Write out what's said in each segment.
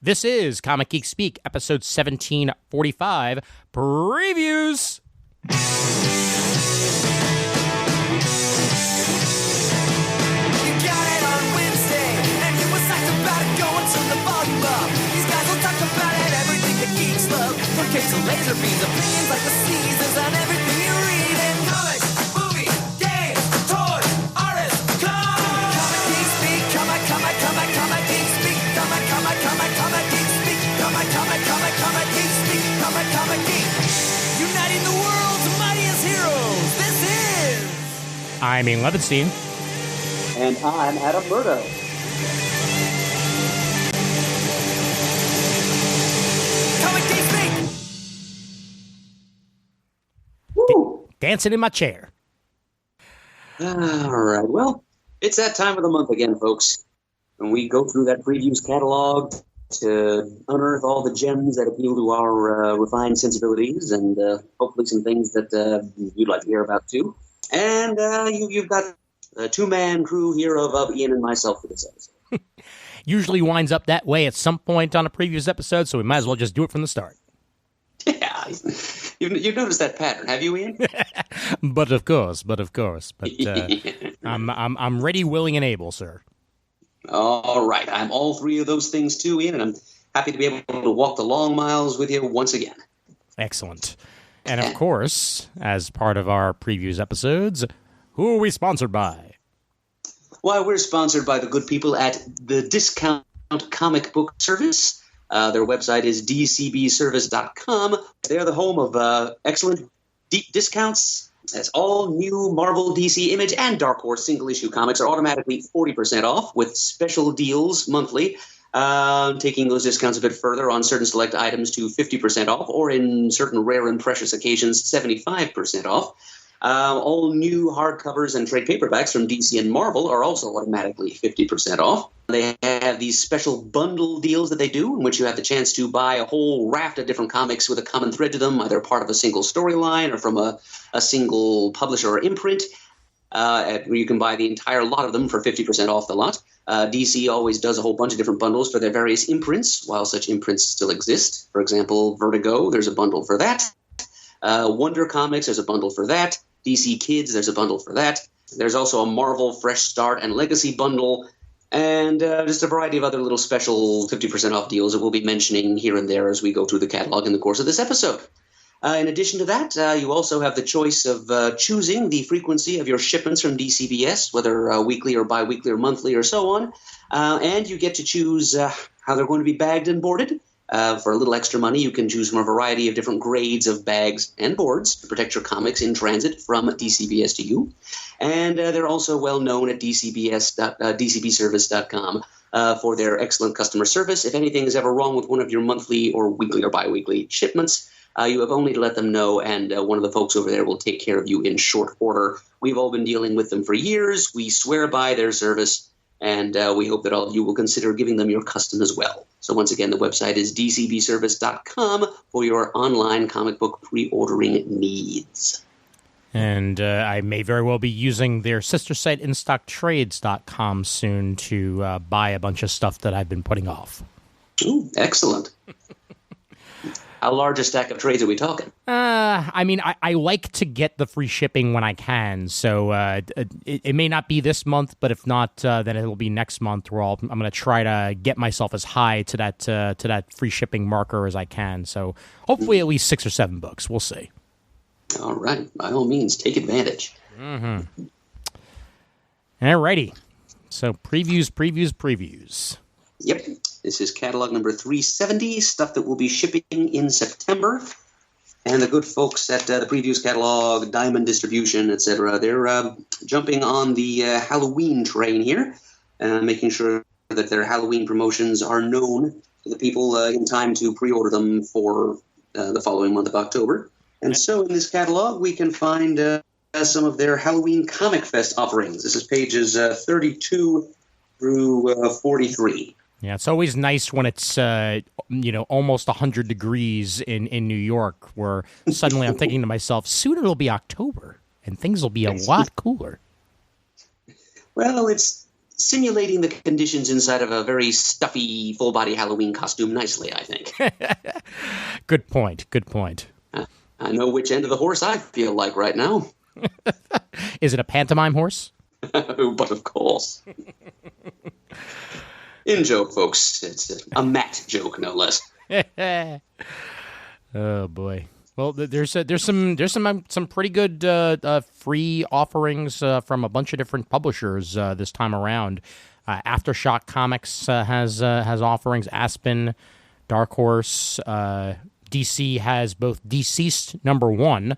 This is Comic Geek Speak, episode 1745, Previews! Kids and laser beams, opinions like the seasons on everything you read in comics, movies, games, toys, artists, comic geek speak, comic geek speak, comic geek speak, comic geek speak, comic geek, uniting the world's mightiest heroes. This is... I'm Ian Levinstein. And I'm Adam Murdo. Comic geek speak! Dancing in my chair. All right. Well, it's that time of the month again, folks. And we go through that previews catalog to unearth all the gems that appeal to our refined sensibilities and hopefully some things that you'd like to hear about, too. And you've got a two-man crew here of Ian and myself for this episode. Usually winds up that way at some point on a previous episode, so we might as well just do it from the start. Yeah. You've noticed that pattern, have you, Ian? But of course. But I'm ready, willing, and able, sir. All right. I'm all three of those things, too, Ian, and I'm happy to be able to walk the long miles with you once again. Excellent. And of course, as part of our previews episodes, who are we sponsored by? Why, we're sponsored by the good people at the Discount Comic Book Service. Their website is dcbservice.com. They're the home of excellent deep discounts. As all new Marvel, DC, Image, and Dark Horse single-issue comics are automatically 40% off with special deals monthly, taking those discounts a bit further on certain select items to 50% off, or in certain rare and precious occasions, 75% off. All new hardcovers and trade paperbacks from DC and Marvel are also automatically 50% off. They have these special bundle deals that they do, in which you have the chance to buy a whole raft of different comics with a common thread to them, either part of a single storyline or from a single publisher or imprint. Where you can buy the entire lot of them for 50% off the lot. DC always does a whole bunch of different bundles for their various imprints, while such imprints still exist. For example, Vertigo, there's a bundle for that. Wonder Comics, there's a bundle for that. DC Kids, there's a bundle for that. There's also a Marvel Fresh Start and Legacy bundle, and just a variety of other little special 50% off deals that we'll be mentioning here and there as we go through the catalog in the course of this episode. In addition to that, you also have the choice of choosing the frequency of your shipments from DCBS, whether weekly or bi-weekly or monthly or so on, and you get to choose how they're going to be bagged and boarded. For a little extra money, you can choose from a variety of different grades of bags and boards to protect your comics in transit from DCBS to you. And they're also well known at dcbservice.com for their excellent customer service. If anything is ever wrong with one of your monthly or weekly or bi-weekly shipments, you have only to let them know, and one of the folks over there will take care of you in short order. We've all been dealing with them for years. We swear by their service. And we hope that all of you will consider giving them your custom as well. So once again, the website is dcbservice.com for your online comic book pre-ordering needs. And I may very well be using their sister site, InStockTrades.com, soon to buy a bunch of stuff that I've been putting off. Ooh, excellent. How large a stack of trades are we talking? I mean, I like to get the free shipping when I can, so it may not be this month, but if not, then it'll be next month. Where I'm going to try to get myself as high to that free shipping marker as I can. So hopefully at least 6 or 7 books. We'll see. All right, by all means, take advantage. Mm-hmm. Alrighty. So previews. Yep. This is catalog number 370, stuff that will be shipping in September. And the good folks at the previews catalog, Diamond Distribution, etc., they're jumping on the Halloween train here, making sure that their Halloween promotions are known to the people in time to pre-order them for the following month of October. And so in this catalog, we can find some of their Halloween Comic Fest offerings. This is pages 32 through 43. Yeah, it's always nice when it's, almost 100 degrees in New York, where suddenly I'm thinking to myself, soon it'll be October, and things will be a lot cooler. Well, it's simulating the conditions inside of a very stuffy, full-body Halloween costume nicely, I think. Good point. Good point. I know which end of the horse I feel like right now. Is it a pantomime horse? But of course. In joke, folks. It's a Matt joke, no less. Oh boy. Well, there's some pretty good free offerings from a bunch of different publishers this time around. Aftershock Comics has offerings. Aspen, Dark Horse, DC has both Deceased #1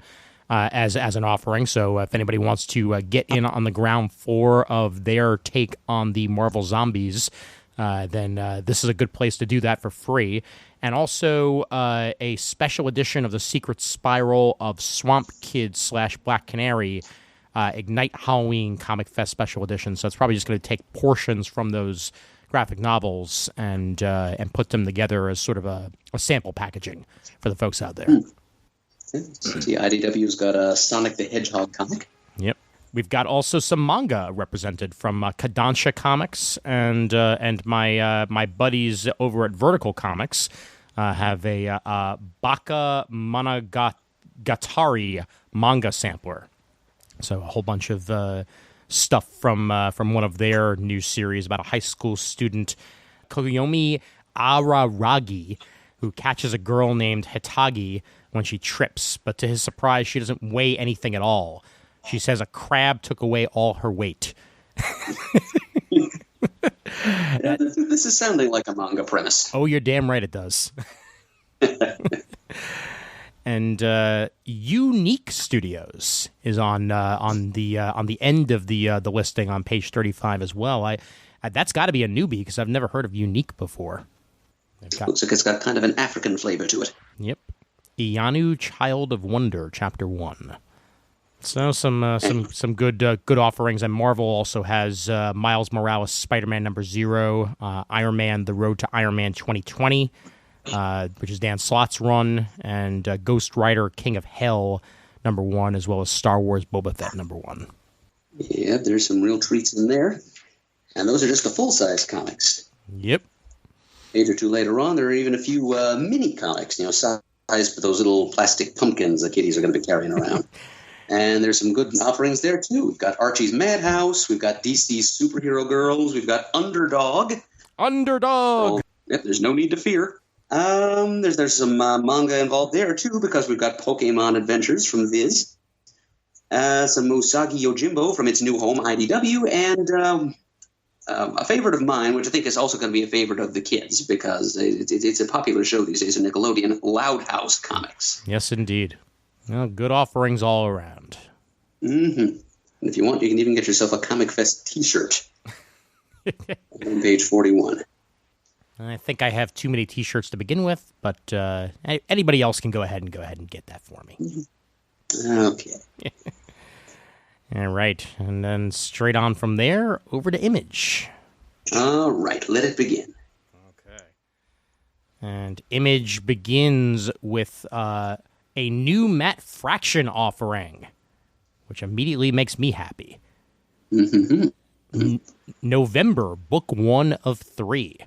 as an offering. So if anybody wants to get in on the ground floor of their take on the Marvel Zombies, then this is a good place to do that for free. And also a special edition of the Secret Spiral of Swamp Kid / Black Canary Ignite Halloween Comic Fest Special Edition. So it's probably just going to take portions from those graphic novels and put them together as sort of a sample packaging for the folks out there. See, IDW's got a Sonic the Hedgehog comic. Yep. We've got also some manga represented from Kodansha Comics and my buddies over at Vertical Comics have a Baka Monogatari manga sampler. So a whole bunch of stuff from one of their new series about a high school student, Koyomi Araragi, who catches a girl named Hitagi when she trips, but to his surprise, she doesn't weigh anything at all. She says a crab took away all her weight. Yeah, this is sounding like a manga premise. Oh, you're damn right it does. And Unique Studios is on the end of the listing on page 35 as well. That's got to be a newbie because I've never heard of Unique before. Looks like it's got kind of an African flavor to it. Yep. Ianu, Child of Wonder, Chapter 1. So some good offerings, and Marvel also has Miles Morales, Spider-Man #0, Iron Man: The Road to Iron Man 2020, which is Dan Slott's run, and Ghost Rider: King of Hell #1, as well as Star Wars: Boba Fett #1. Yeah, there's some real treats in there, and those are just the full-size comics. Yep. A page or two later on, there are even a few mini comics, sized for those little plastic pumpkins the kiddies are going to be carrying around. And there's some good offerings there, too. We've got Archie's Madhouse. We've got DC's Superhero Girls. We've got Underdog. Underdog! So, yep, there's no need to fear. There's some manga involved there, too, because we've got Pokemon Adventures from Viz. Some Usagi Yojimbo from its new home, IDW. And a favorite of mine, which I think is also going to be a favorite of the kids, because it's a popular show these days on Nickelodeon, Loud House Comics. Yes, indeed. Well, good offerings all around. Mm-hmm. And if you want, you can even get yourself a Comic Fest t-shirt. On page 41. I think I have too many t-shirts to begin with, but anybody else can go ahead and get that for me. Okay. All right. And then straight on from there, over to Image. All right. Let it begin. Okay. And Image begins with a new Matt Fraction offering, which immediately makes me happy. November, book 1 of 3,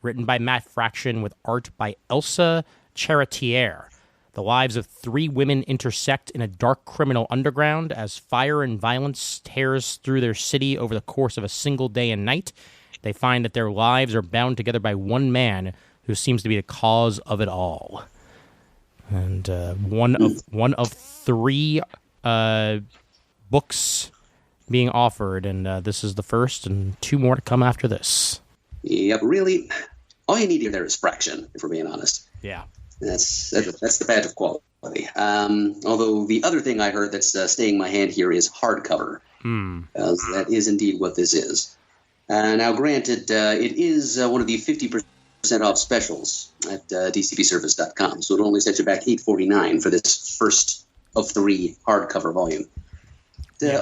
written by Matt Fraction with art by Elsa Charretier. The lives of 3 women intersect in a dark criminal underground as fire and violence tears through their city over the course of a single day and night. They find that their lives are bound together by one man who seems to be the cause of it all. And one of 3 books being offered, and this is the first, and 2 more to come after this. Yep, really, all you need here there is Fraction, if we're being honest. Yeah. That's the badge of quality. Although the other thing I heard that's staying my hand here is hardcover. That is indeed what this is. Now, granted, it is one of the 50% off specials at dcbservice.com, so it'll only set you back $8.49 for this first of 3 hardcover volume.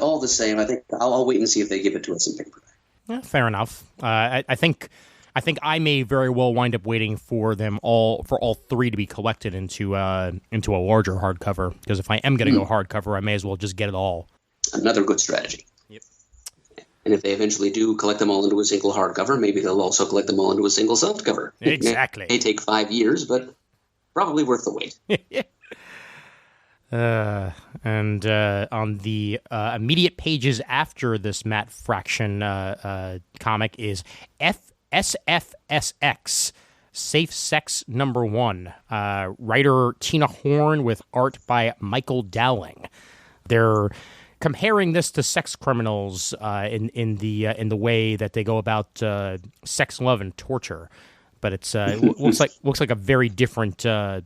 All the same, I think I'll wait and see if they give it to us in paperback. Yeah, fair enough. I think I may very well wind up waiting for all 3 to be collected into a larger hardcover, because if I am going to go hardcover, I may as well just get it all. Another good strategy. Yep. And if they eventually do collect them all into a single hardcover, maybe they'll also collect them all into a single softcover. Exactly. It may take 5 years, but probably worth the wait. And on the immediate pages after this Matt Fraction comic is SFSX, Safe Sex #1. Writer Tina Horn with art by Michael Dowling. They're comparing this to Sex Criminals in the way that they go about sex, love, and torture, but it looks like a very different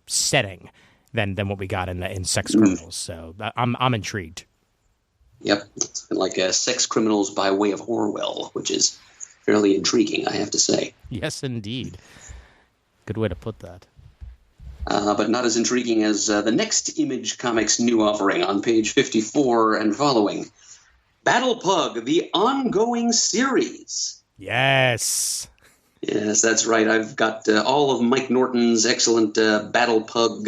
setting than what we got in Sex Criminals. So I'm intrigued. Yep, it's like Sex Criminals by way of Orwell, which is fairly intriguing, I have to say. Yes, indeed. Good way to put that. But not as intriguing as the next Image Comics new offering on page 54 and following. Battle Pug, the ongoing series. Yes. Yes, that's right. I've got all of Mike Norton's excellent Battle Pug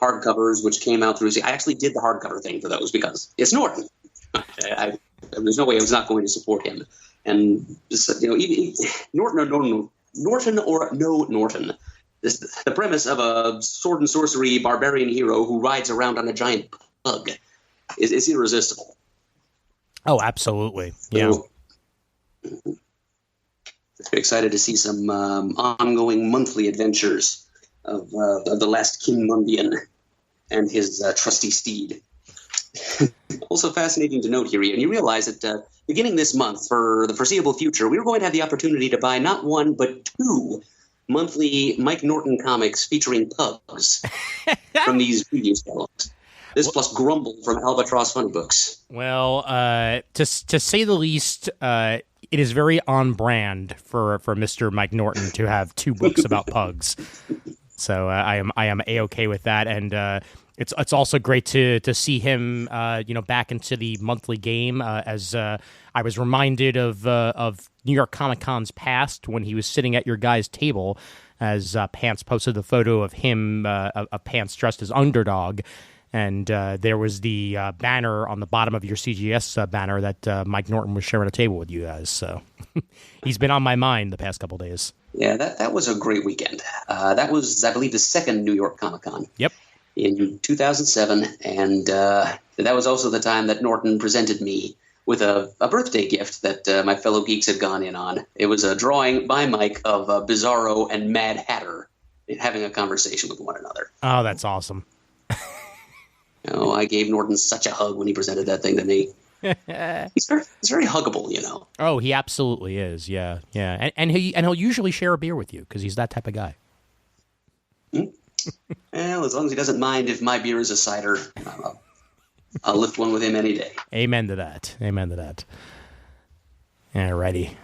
hardcovers, which came out through... I actually did the hardcover thing for those because it's Norton. There's no way I was not going to support him. And just, Norton or no Norton. The premise of a sword and sorcery barbarian hero who rides around on a giant pug is irresistible. Oh, absolutely. Yeah. So, excited to see some ongoing monthly adventures of the last Kinmundian and his trusty steed. Also fascinating to note here, and you realize that beginning this month, for the foreseeable future, we're going to have the opportunity to buy not one, but 2 monthly Mike Norton comics featuring pugs from these previous catalog. This plus Grumble from Albatross Funny Books. Well, to say the least, it is very on brand for Mr. Mike Norton to have 2 books about pugs. So I am A-okay with that, and it's also great to see him back into the monthly game, as I was reminded of New York Comic Con's past when he was sitting at your guys' table, as Pants posted the photo of him, of Pants dressed as Underdog. And there was the banner on the bottom of your CGS banner that Mike Norton was sharing a table with you guys. So he's been on my mind the past couple days. Yeah, that was a great weekend. That was, I believe, the second New York Comic Con. Yep. In 2007. And that was also the time that Norton presented me with a birthday gift that my fellow geeks had gone in on. It was a drawing by Mike of Bizarro and Mad Hatter having a conversation with one another. Oh, that's awesome. I gave Norton such a hug when he presented that thing to me. He's very huggable, Oh, he absolutely is. Yeah. And he'll usually share a beer with you because he's that type of guy. Well, as long as he doesn't mind if my beer is a cider, I'll lift one with him any day. Amen to that. Alrighty.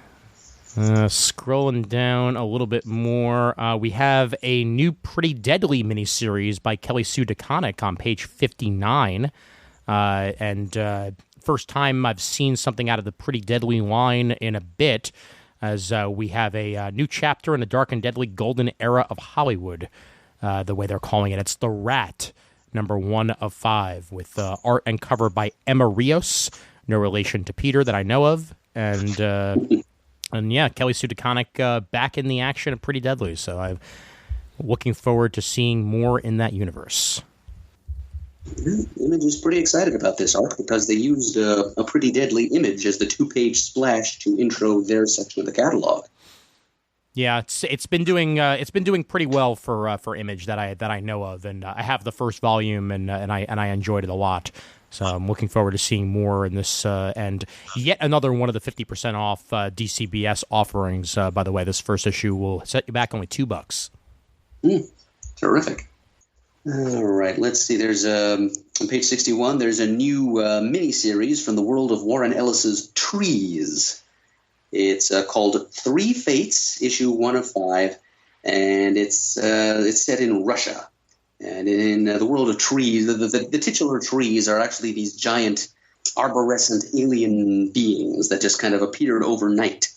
Scrolling down a little bit more, we have a new Pretty Deadly miniseries by Kelly Sue DeConnick on page 59. And first time I've seen something out of the Pretty Deadly line in a bit, as we have a new chapter in the Dark and Deadly Golden Era of Hollywood, the way they're calling it. It's The Rat, #1 of 5, with art and cover by Emma Rios, no relation to Peter that I know of, and yeah, Kelly Sue DeConnick back in the action of Pretty Deadly, so I'm looking forward to seeing more in that universe. Image is pretty excited about this arc because they used a Pretty Deadly image as the 2-page splash to intro their section of the catalog. Yeah, it's been doing pretty well for Image that I know of, and I have the first volume and I enjoyed it a lot. So I'm looking forward to seeing more in this, and yet another one of the 50% off DCBS offerings. By the way, this first issue will set you back only $2. Terrific. All right, let's see. There's on page 61. There's a new mini-series from the world of Warren Ellis's Trees. It's called 3 Fates, issue 1 of 5, and it's set in Russia. And in the world of trees, the titular trees are actually these giant arborescent alien beings that just kind of appeared overnight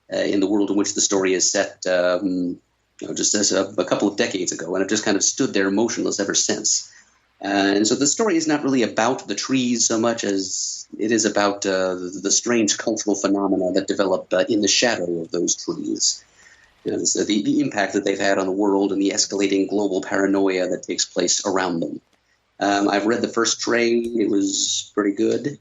in the world in which the story is set, just as a couple of decades ago, and have just kind of stood there motionless ever since. And so the story is not really about the trees so much as it is about the strange cultural phenomena that develop in the shadow of those trees. So the impact that they've had on the world and the escalating global paranoia that takes place around them. I've read the first trade. It was pretty good.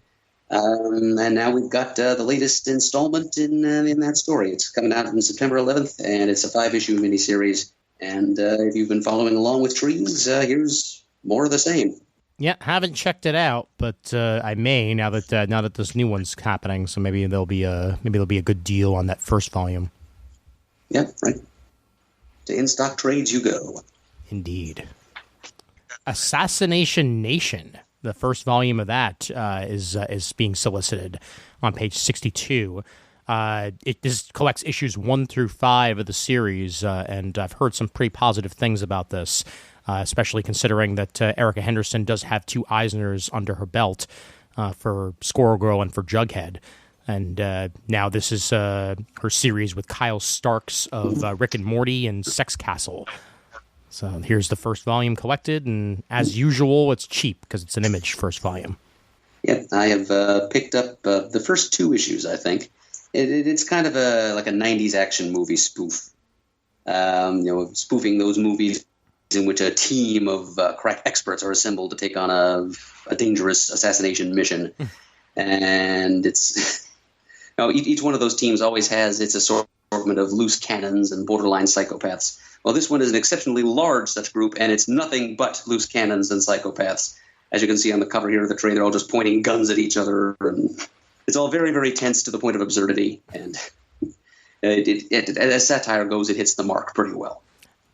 And now we've got the latest installment in that story. It's coming out on September 11th, and it's a 5-issue miniseries. And if you've been following along with trees, here's more of the same. Yeah, haven't checked it out, but I may now that this new one's happening. So maybe there'll be a good deal on that first volume. Yeah, right. To in-stock trades you go. Indeed. Assassination Nation. The first volume of that is being solicited on page 62. This collects issues 1 through 5 of the series, and I've heard some pretty positive things about this, especially considering that Erica Henderson does have 2 Eisners under her belt for Squirrel Girl and for Jughead. And now this is her series with Kyle Starks of Rick and Morty and Sex Castle. So here's the first volume collected, and as usual, it's cheap because it's an Image first volume. Yep, I have picked up the first 2 issues, I think. It's kind of like a 90s action movie spoof. Spoofing those movies in which a team of crack experts are assembled to take on a dangerous assassination mission. And it's... each one of those teams always has its assortment of loose cannons and borderline psychopaths. Well, this one is an exceptionally large such group, and it's nothing but loose cannons and psychopaths. As you can see on the cover here of the trade, they're all just pointing guns at each other, and it's all very, very tense to the point of absurdity. And as satire goes, it hits the mark pretty well.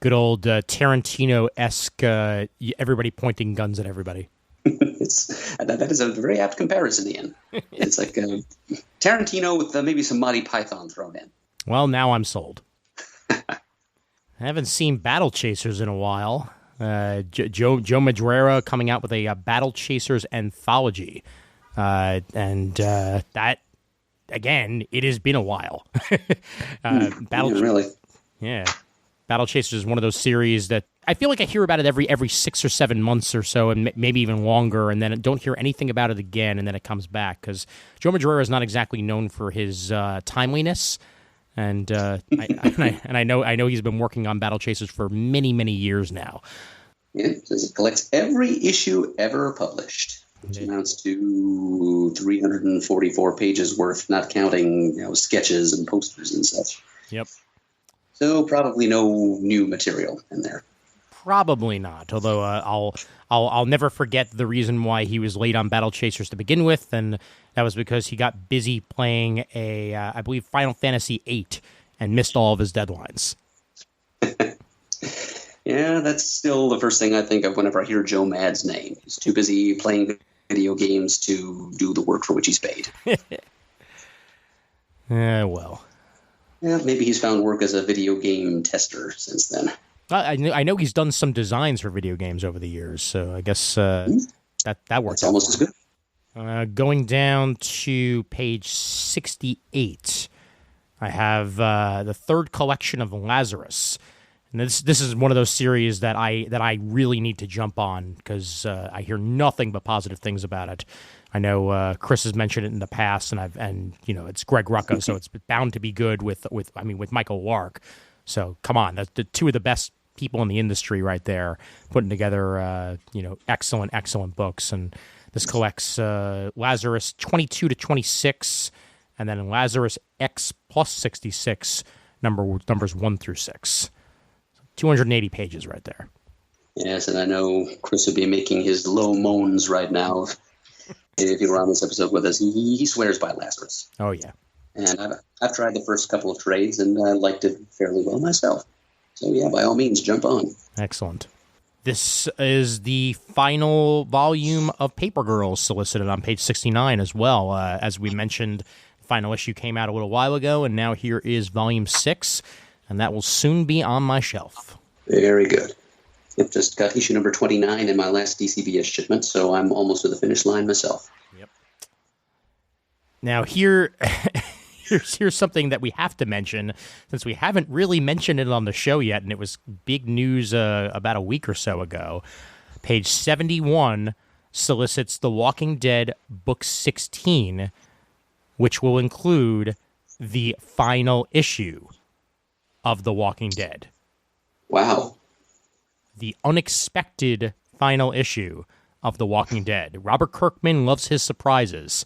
Good old Tarantino-esque, everybody pointing guns at everybody. That is a very apt comparison, Ian. It's like Tarantino with maybe some Monty Python thrown in. Well, now I'm sold. I haven't seen Battle Chasers in a while. Joe Madureira coming out with a Battle Chasers anthology. And that, again, it has been a while. Really? Yeah. Battle Chasers is one of those series that I feel like I hear about it every 6 or 7 months or so, and maybe even longer, and then don't hear anything about it again, and then it comes back, because Joe Madureira is not exactly known for his timeliness. And I know he's been working on Battle Chasers for many, many years now. Yeah, it collects every issue ever published, which amounts to 344 pages worth, not counting sketches and posters and such. Yep. So probably no new material in there. Probably not. Although I'll never forget the reason why he was late on Battle Chasers to begin with, and that was because he got busy playing I believe Final Fantasy VIII and missed all of his deadlines. Yeah, that's still the first thing I think of whenever I hear Joe Mad's name. He's too busy playing video games to do the work for which he's paid. Well. Yeah, maybe he's found work as a video game tester since then. I know he's done some designs for video games over the years, so I guess that works. It's almost as good. Going down to page 68, I have the third collection of Lazarus. And this is one of those series that I really need to jump on because I hear nothing but positive things about it. I know Chris has mentioned it in the past, and it's Greg Rucka, so it's bound to be good with Michael Lark. So come on, that's the 2 of the best people in the industry right there, putting together excellent books. And this collects Lazarus 22 to 26, and then Lazarus X plus 66 numbers 1 through 6. 280 pages right there. Yes, and I know Chris would be making his low moans right now if he were on this episode with us. He swears by Lazarus. Oh, yeah. And I've tried the first couple of trades, and I liked it fairly well myself. So, yeah, by all means, jump on. Excellent. This is the final volume of Paper Girls solicited on page 69 as well. As we mentioned, the final issue came out a little while ago, and now here is volume 6, and that will soon be on my shelf. Very good. I've just got issue number 29 in my last DCBS shipment, so I'm almost to the finish line myself. Yep. Now, here's something that we have to mention, since we haven't really mentioned it on the show yet, and it was big news about a week or so ago. Page 71 solicits The Walking Dead Book 16, which will include the final issue of The Walking Dead. Wow. The unexpected final issue of The Walking Dead. Robert Kirkman loves his surprises,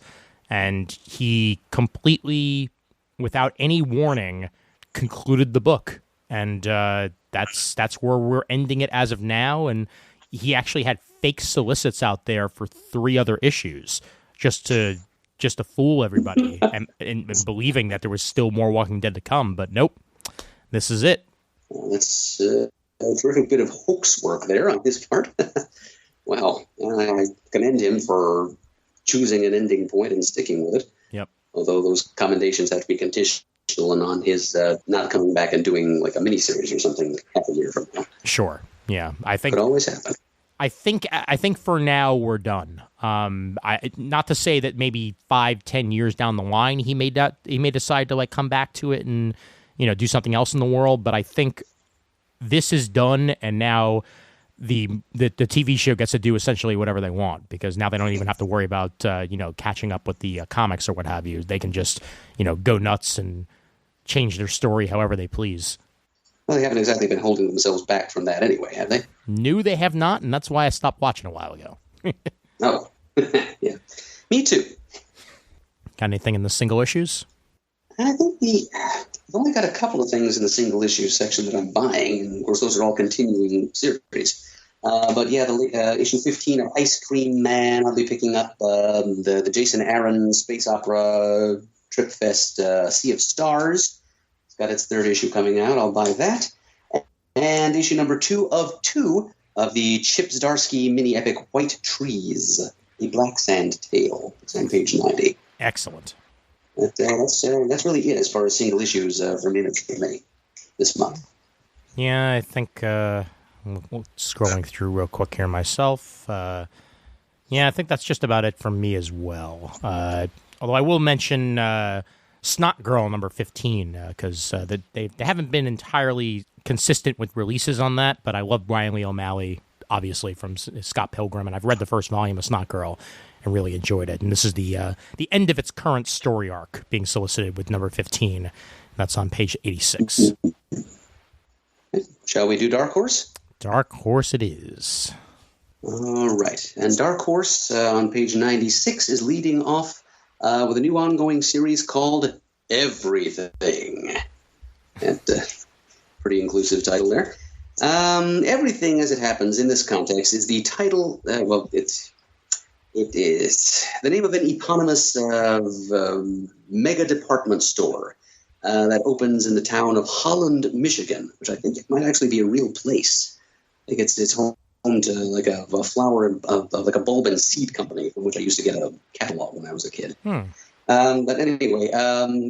and he completely, without any warning, concluded the book. And that's where we're ending it as of now. And he actually had fake solicits out there for 3 other issues just to fool everybody and believing that there was still more Walking Dead to come. But nope, this is it. Well, that's a terrific bit of hoax work there on his part. Wow. I commend him for choosing an ending point and sticking with it. Yep. Although those commendations have to be conditional on his not coming back and doing like a miniseries or something half a year from now. Sure. Yeah. I think could always happen. I think for now we're done. Not to say that maybe 5-10 years down the line he may decide to like come back to it and do something else in the world. But I think this is done, and now the TV show gets to do essentially whatever they want, because now they don't even have to worry about catching up with the comics or what have you. They can just go nuts and change their story however they please. Well, they haven't exactly been holding themselves back from that anyway, have they? No, they have not, and that's why I stopped watching a while ago. Oh, yeah. Me too. Got anything in the single issues? I think I've only got a couple of things in the single issue section that I'm buying, and of course those are all continuing series. But yeah, the issue 15 of Ice Cream Man, I'll be picking up the Jason Aaron space opera Trip Fest Sea of Stars. Got its 3rd issue coming out. I'll buy that. And issue number 2 of the Chip Zdarsky mini epic White Trees, the Black Sand Tale. It's on page 90. Excellent. That's really it as far as single issues from Image for me this month. Yeah, I think scrolling through real quick here myself. Yeah, I think that's just about it from me as well. Although I will mention Snot Girl number 15, because they haven't been entirely consistent with releases on that, but I love Brian Lee O'Malley, obviously, from Scott Pilgrim, and I've read the first volume of Snot Girl and really enjoyed it. And this is the end of its current story arc being solicited with number 15. That's on page 86. Shall we do Dark Horse? Dark Horse it is. All right. And Dark Horse on page 96 is leading off with a new ongoing series called Everything. And pretty inclusive title there. Everything as it happens in this context is the title, it is the name of an eponymous mega department store that opens in the town of Holland, Michigan, which I think it might actually be a real place. I think it's home to like a flower like a bulb and seed company from which I used to get a catalog when I was a kid. But anyway,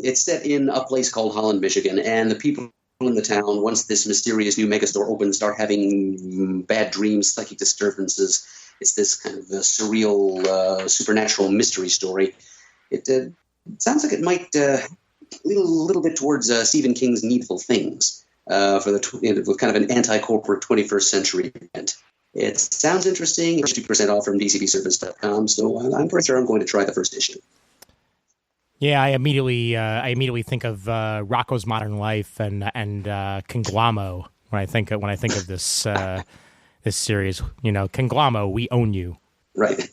it's set in a place called Holland, Michigan, and the people in the town, once this mysterious new megastore opens, start having bad dreams, psychic disturbances. It's this kind of surreal, supernatural mystery story. It sounds like it might lean a little bit towards Stephen King's Needful Things with kind of an anti-corporate 21st century event. It sounds interesting. 50% off from dcbservice.com, so I'm pretty sure I'm going to try the first issue. Yeah, I immediately think of Rocco's Modern Life and Conglamo when I think of this this series. Conglamo, we own you. Right.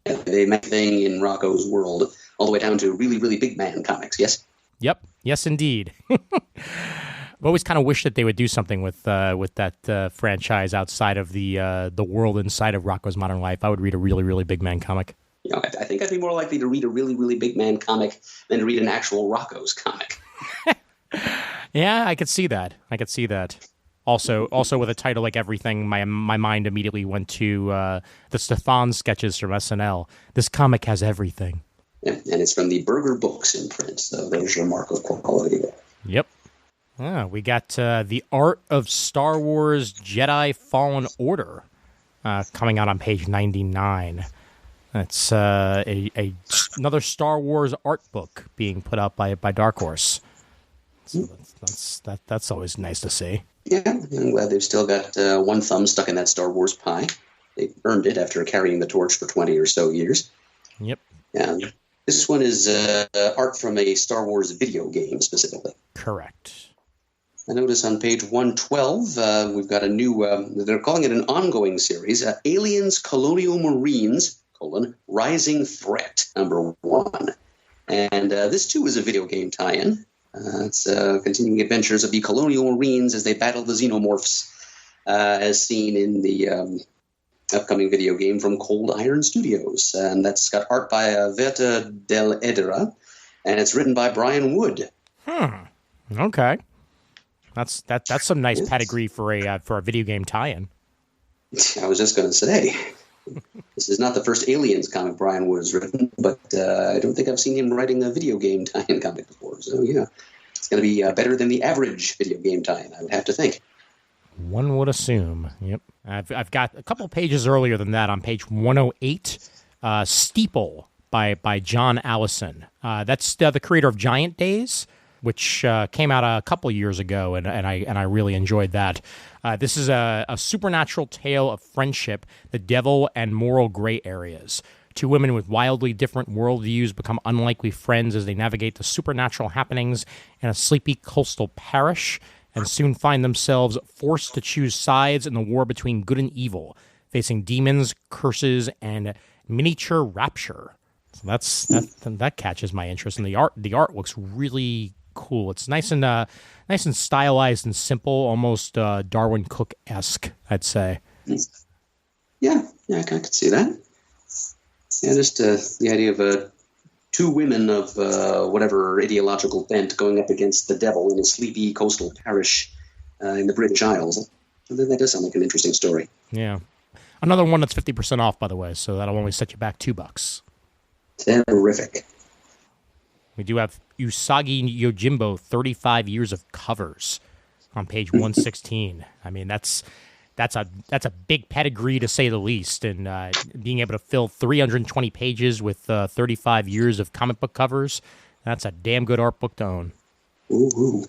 They make thing in Rocco's world all the way down to really, really big man comics. Yes. Yep. Yes, indeed. I've always kind of wished that they would do something with that franchise outside of the world inside of Rocco's Modern Life. I would read a really, really big man comic. I think I'd be more likely to read a really, really big man comic than to read an actual Rocco's comic. Yeah, I could see that. Also with a title like Everything, my mind immediately went to the Stefan sketches from SNL. This comic has everything. Yeah, and it's from the Burger Books imprint, so there's your mark of quality there. Yep. We got The Art of Star Wars Jedi Fallen Order coming out on page 99. That's another Star Wars art book being put out by Dark Horse. So that's always nice to see. Yeah, I'm glad they've still got one thumb stuck in that Star Wars pie. They earned it after carrying the torch for 20 or so years. Yep. This one is art from a Star Wars video game, specifically. Correct. I notice on page 112, we've got a new, they're calling it an ongoing series, Aliens Colonial Marines, Rising Threat, #1. And this, too, is a video game tie-in. It's continuing adventures of the Colonial Marines as they battle the Xenomorphs, as seen in the upcoming video game from Cold Iron Studios. And that's got art by Verta Del Edera, and it's written by Brian Wood. Okay. That's some nice pedigree for a video game tie-in. I was just going to say, this is not the first Aliens comic Brian Wood has written, but I don't think I've seen him writing a video game tie-in comic before. So yeah, it's going to be better than the average video game tie-in, I would have to think. One would assume. Yep. I've got a couple pages earlier than that on page 108, Steeple by John Allison. That's the creator of Giant Days, which came out a couple years ago, and I really enjoyed that. This is a supernatural tale of friendship, the devil, and moral gray areas. Two women with wildly different worldviews become unlikely friends as they navigate the supernatural happenings in a sleepy coastal parish, and soon find themselves forced to choose sides in the war between good and evil, facing demons, curses, and miniature rapture. So that catches my interest, and the art looks really cool. It's nice and stylized and simple, almost Darwin Cook-esque, I'd say. Yeah, I could see that. Yeah, just the idea of two women of whatever ideological bent going up against the devil in a sleepy coastal parish in the British Isles. That does sound like an interesting story. Yeah. Another one that's 50% off, by the way, so that'll only set you back $2. Terrific. We do have Usagi Yojimbo, 35 years of covers on page 116. I mean, that's a big pedigree, to say the least, and being able to fill 320 pages with 35 years of comic book covers, that's a damn good art book to own. Ooh.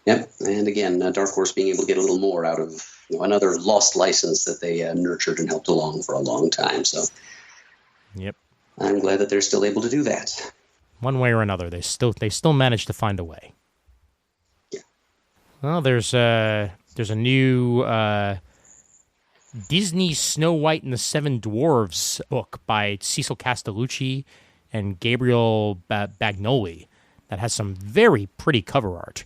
Yep, and again, Dark Horse being able to get a little more out of another lost license that they nurtured and helped along for a long time. So, yep, I'm glad that they're still able to do that. One way or another, they still manage to find a way. Yeah. Well, there's a new Disney Snow White and the Seven Dwarves book by Cecil Castellucci and Gabriel Bagnoli that has some very pretty cover art.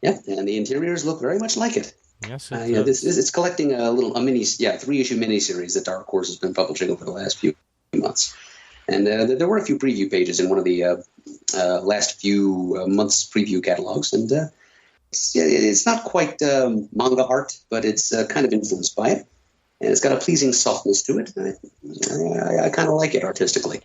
Yeah, and the interiors look very much like it. Yes, it's collecting a 3-issue miniseries that Dark Horse has been publishing over the last few months. And there were a few preview pages in one of the last few months' preview catalogs, and it's not quite manga art, but it's kind of influenced by it, and it's got a pleasing softness to it. I kind of like it artistically.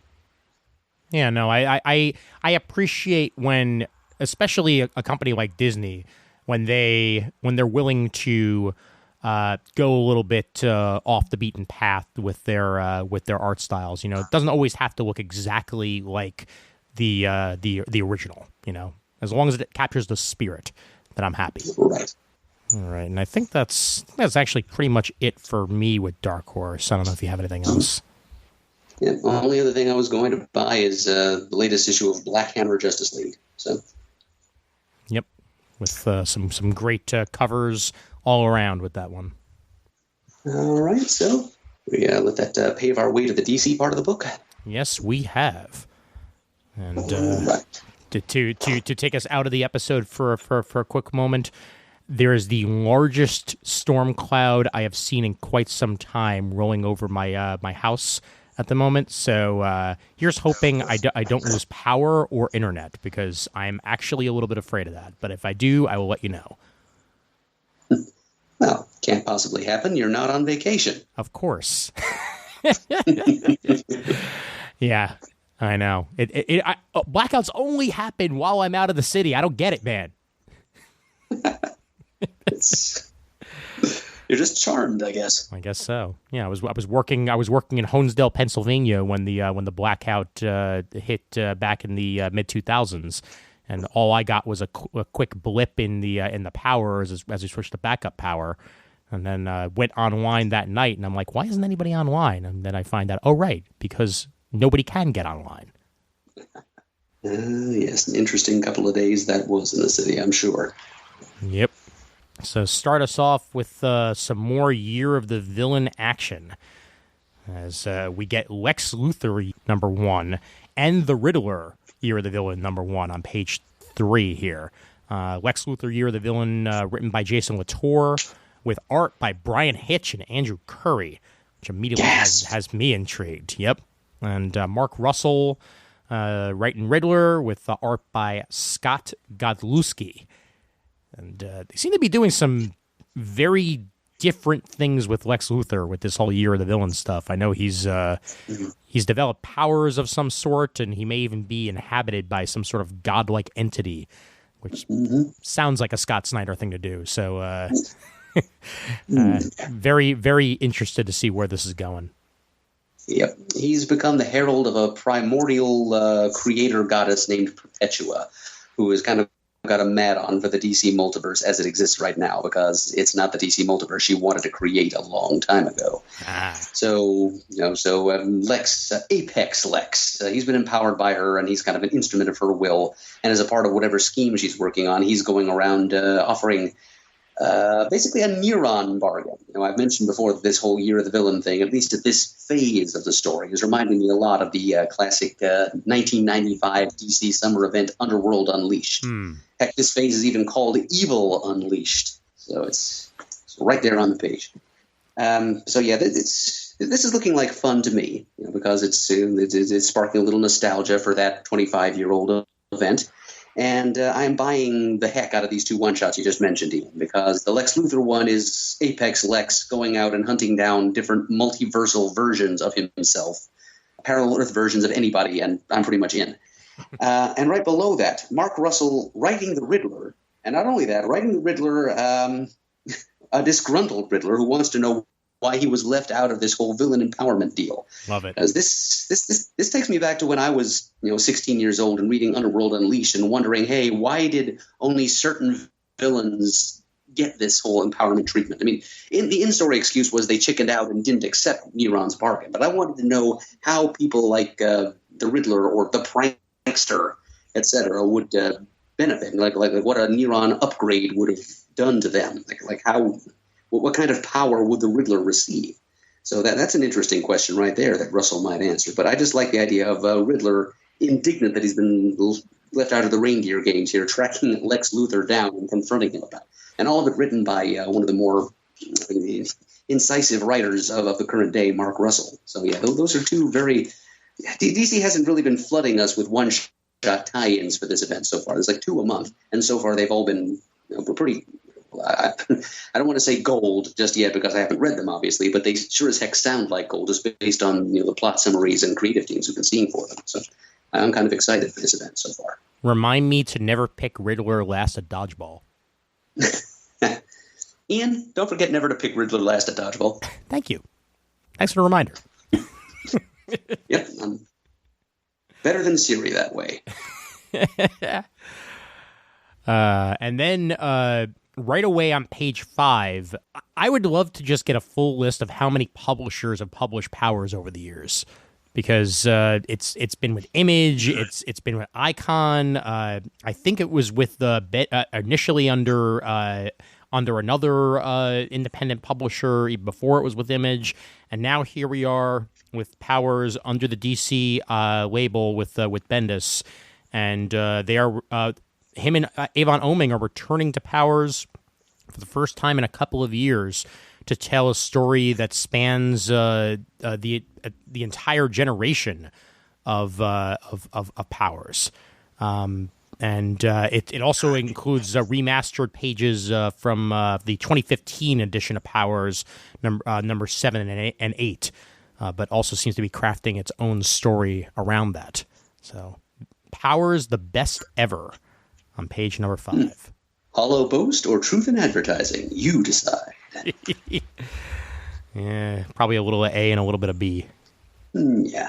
Yeah, no, I appreciate when, especially a company like Disney, when they're willing to go a little bit off the beaten path with their art styles. You know, it doesn't always have to look exactly like the original. You know, as long as it captures the spirit, then I'm happy. Right. All right, and I think that's actually pretty much it for me with Dark Horse. I don't know if you have anything else. Yeah, the only other thing I was going to buy is the latest issue of Black Hammer Justice League. So. Yep, with some great covers all around with that one. All right, so we let that pave our way to the DC part of the book. Yes, we have. And right. to take us out of the episode for a quick moment, there is the largest storm cloud I have seen in quite some time rolling over my my house at the moment. So here's hoping I don't lose power or internet, because I'm actually a little bit afraid of that. But if I do, I will let you know. Well, can't possibly happen. You're not on vacation. Of course. Yeah, I know. Blackouts only happen while I'm out of the city. I don't get it, man. You're just charmed, I guess. I guess so. Yeah, I was working in Honesdale, Pennsylvania when the blackout hit back in the mid 2000s, and all I got was a quick blip in the power as we switched to backup power. And then went online that night, and I'm like, why isn't anybody online? And then I find out, oh, right, because nobody can get online. Yes, an interesting couple of days that was in the city, I'm sure. Yep. So start us off with some more Year of the Villain action, as we get Lex Luthor #1 and the Riddler Year of the Villain #1 on page 3 here. Lex Luthor Year of the Villain written by Jason Latour, with art by Brian Hitch and Andrew Curry, which immediately has me intrigued. Yep. And Mark Russell writing Riddler, with art by Scott Godlewski. And they seem to be doing some very different things with Lex Luthor with this whole Year of the Villain stuff. I know he's developed powers of some sort, and he may even be inhabited by some sort of godlike entity, which sounds like a Scott Snyder thing to do. So very, very interested to see where this is going. Yep. He's become the herald of a primordial creator goddess named Perpetua, who has kind of got a mad on for the DC multiverse as it exists right now, because it's not the DC multiverse she wanted to create a long time ago. So Lex, Apex Lex, he's been empowered by her, and he's kind of an instrument of her will. And as a part of whatever scheme she's working on, he's going around offering basically a neuron bargain. I've mentioned before that this whole Year of the Villain thing, at least at this phase of the story, is reminding me a lot of the classic 1995 DC summer event Underworld Unleashed. Heck, this phase is even called Evil Unleashed. So it's right there on the page. This is looking like fun to me, because it's sparking a little nostalgia for that 25-year-old event. And I'm buying the heck out of these two one-shots you just mentioned, Ian, because the Lex Luthor one is Apex Lex going out and hunting down different multiversal versions of himself, parallel Earth versions of anybody, and I'm pretty much in. And right below that, Mark Russell writing the Riddler, and not only that, writing the Riddler, a disgruntled Riddler who wants to know why he was left out of this whole villain empowerment deal. Love it. As this takes me back to when I was 16 years old and reading Underworld Unleashed and wondering, hey, why did only certain villains get this whole empowerment treatment? I mean, the in-story excuse was they chickened out and didn't accept Neron's bargain, but I wanted to know how people like the Riddler or the Prankster, etc., would benefit, like what a Neron upgrade would have done to them, like how. What kind of power would the Riddler receive? So that's an interesting question right there that Russell might answer. But I just like the idea of Riddler indignant that he's been left out of the reindeer games here, tracking Lex Luthor down and confronting him about it. And all of it written by one of the more incisive writers of the current day, Mark Russell. So yeah, those are two very... DC hasn't really been flooding us with one-shot tie-ins for this event so far. There's like 2 a month, and so far they've all been pretty... I don't want to say gold just yet because I haven't read them, obviously, but they sure as heck sound like gold just based on the plot summaries and creative teams who've been seeing for them. So I'm kind of excited for this event so far. Remind me to never pick Riddler last at Dodgeball. Ian, don't forget never to pick Riddler last at Dodgeball. Thank you. Thanks for the reminder. Yep, I'm better than Siri that way. And then... right away on page 5, I would love to just get a full list of how many publishers have published Powers over the years, because it's been with Image, it's been with Icon. I think it was with initially under another independent publisher before it was with Image, and now here we are with Powers under the DC label with Bendis, and they are. Him and Avon Oeming are returning to Powers for the first time in a couple of years to tell a story that spans the entire generation of Powers, and it also includes remastered pages from the 2015 edition of Powers, number 7 and 8, but also seems to be crafting its own story around that. So, Powers, the best ever. On page number 5. Hollow boast or truth in advertising? You decide. Yeah, probably a little A and a little bit of B. Yeah.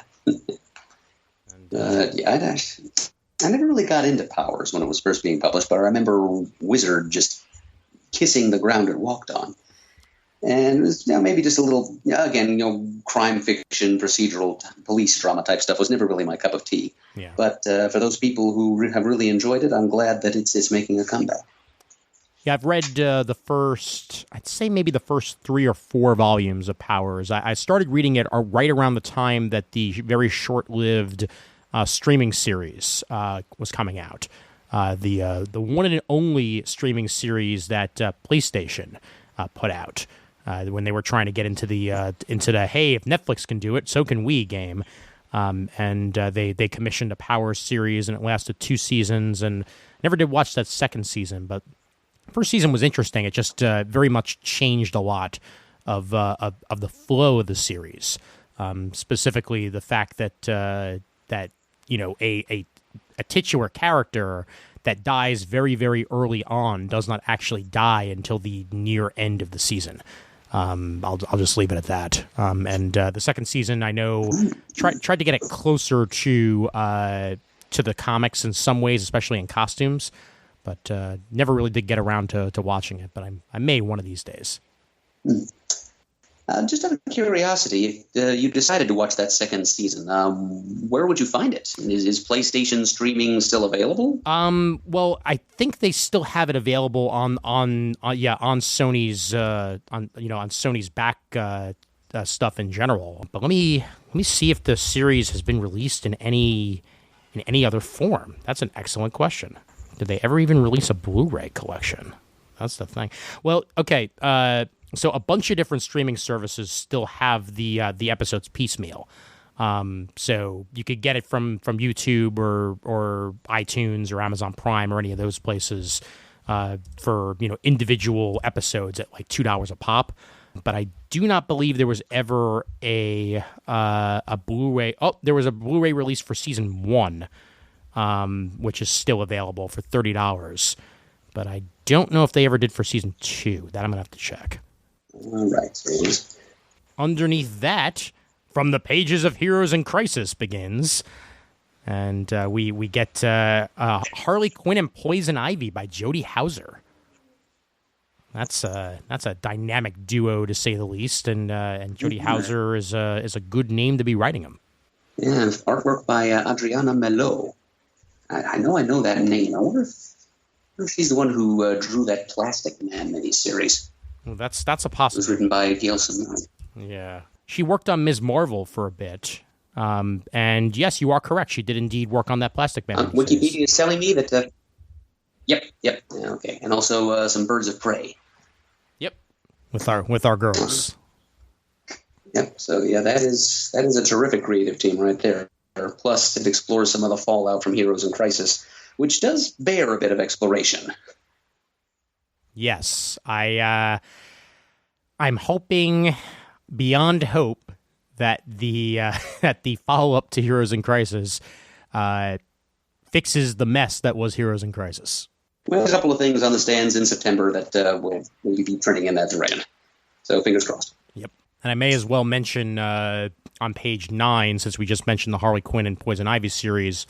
I never really got into Powers when it was first being published, but I remember Wizard just kissing the ground it walked on. And it was, maybe just a little, again, crime fiction, procedural, police drama type stuff was never really my cup of tea. Yeah. But for those people who have really enjoyed it, I'm glad that it's making a comeback. Yeah, I've read I'd say maybe the first 3 or 4 volumes of Powers. I started reading it right around the time that the very short-lived streaming series was coming out. The one and only streaming series that PlayStation put out when they were trying to get into the hey, if Netflix can do it, so can we game. And they commissioned a Powers series, and it lasted 2 seasons. And never did watch that second season, but first season was interesting. It just very much changed a lot of the flow of the series. Specifically, the fact that a titular character that dies very, very early on does not actually die until the near end of the season. I'll just leave it at that. And the second season, I know, tried to get it closer to the comics in some ways, especially in costumes, but never really did get around to watching it. But I may one of these days. Just out of curiosity, if you decided to watch that second season, where would you find it? Is PlayStation streaming still available? Well, I think they still have it available on Sony's on Sony's back stuff in general. But let me see if the series has been released in any other form. That's an excellent question. Did they ever even release a Blu-ray collection? That's the thing. Well, okay. So a bunch of different streaming services still have the episodes piecemeal. So you could get it from YouTube or iTunes or Amazon Prime or any of those places for individual episodes at like $2 a pop. But I do not believe there was ever a Blu-ray. Oh, there was a Blu-ray release for season 1, which is still available for $30. But I don't know if they ever did for season 2. That I'm gonna have to check. All right. Underneath that, From the Pages of Heroes in Crisis begins, and we get Harley Quinn and Poison Ivy by Jody Houser. That's a dynamic duo to say the least, and Jody Houser is a good name to be writing them. Yeah, artwork by Adriana Melo. I know that name. I wonder if she's the one who drew that Plastic Man miniseries. Well, that's a It was possibility. written by Gail Simone. Yeah. She worked on Ms. Marvel for a bit. And yes, you are correct. She did indeed work on that Plastic Man. Wikipedia is telling me that... Yep. Yeah, okay. And also some Birds of Prey. Yep. With our girls. Yep. So, yeah, that is a terrific creative team right there. Plus, it explores some of the fallout from Heroes in Crisis, which does bear a bit of exploration. Yes. I'm hoping beyond hope that the follow-up to Heroes in Crisis fixes the mess that was Heroes in Crisis. Well, there's a couple of things on the stands in September that will maybe be trending in that direction. So fingers crossed. Yep. And I may as well mention on page 9, since we just mentioned the Harley Quinn and Poison Ivy series,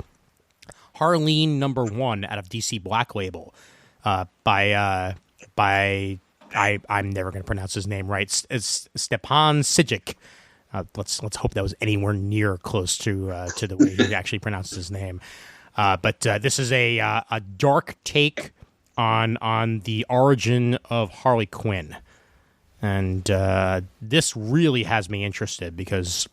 Harleen #1 out of DC Black Label by I'm never going to pronounce his name right. It's Stepan Sijic. Let's hope that was anywhere near close to the way he actually pronounced his name. But this is a dark take on the origin of Harley Quinn, and this really has me interested because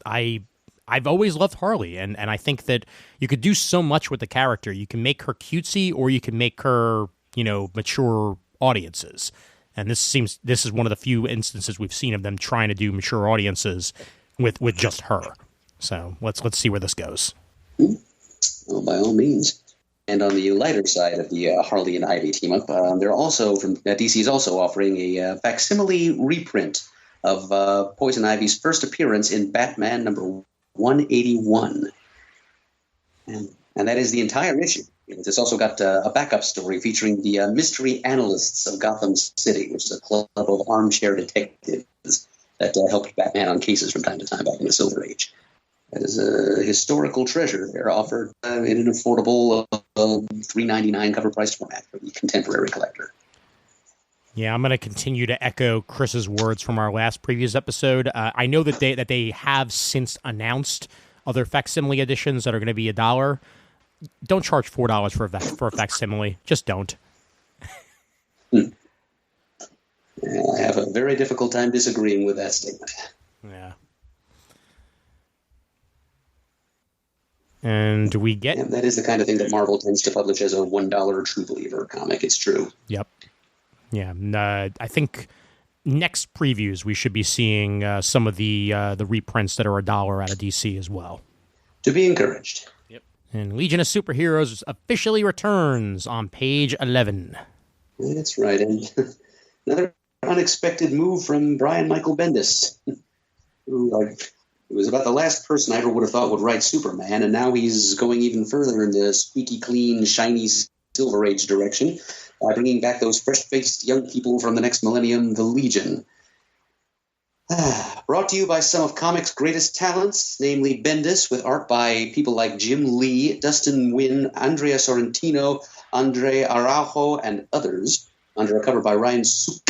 I've always loved Harley, and I think that you could do so much with the character. You can make her cutesy, or you can make her mature audiences. And this is one of the few instances we've seen of them trying to do mature audiences with just her. So let's see where this goes. Well, by all means. And on the lighter side of the Harley and Ivy team up, they're also DC is also offering a facsimile reprint of Poison Ivy's first appearance in Batman number 181, and that is the entire issue. It's also got a backup story featuring the Mystery Analysts of Gotham City, which is a club of armchair detectives that helped Batman on cases from time to time back in the Silver Age. That is a historical treasure. They're offered in an affordable $3.99 cover price format for the contemporary collector. Yeah, I'm going to continue to echo Chris's words from our last previous episode. I know that they have since announced other facsimile editions that are going to be $1. Don't charge $4 for a facsimile. Just don't. I have a very difficult time disagreeing with that statement. Yeah. And we get... Yeah, that is the kind of thing that Marvel tends to publish as a $1 True Believer comic. It's true. Yep. Yeah. I think next previews we should be seeing some of the reprints that are $1 out of DC as well. To be encouraged. Yep. And Legion of Superheroes officially returns on page 11. That's right. And another unexpected move from Brian Michael Bendis, who it was about the last person I ever would have thought would write Superman, and now he's going even further in the squeaky clean, shiny Silver Age direction by bringing back those fresh-faced young people from the next millennium, the Legion. Brought to you by some of comics' greatest talents, namely Bendis, with art by people like Jim Lee, Dustin Nguyen, Andrea Sorrentino, Andre Araujo, and others, under a cover by Ryan Sook.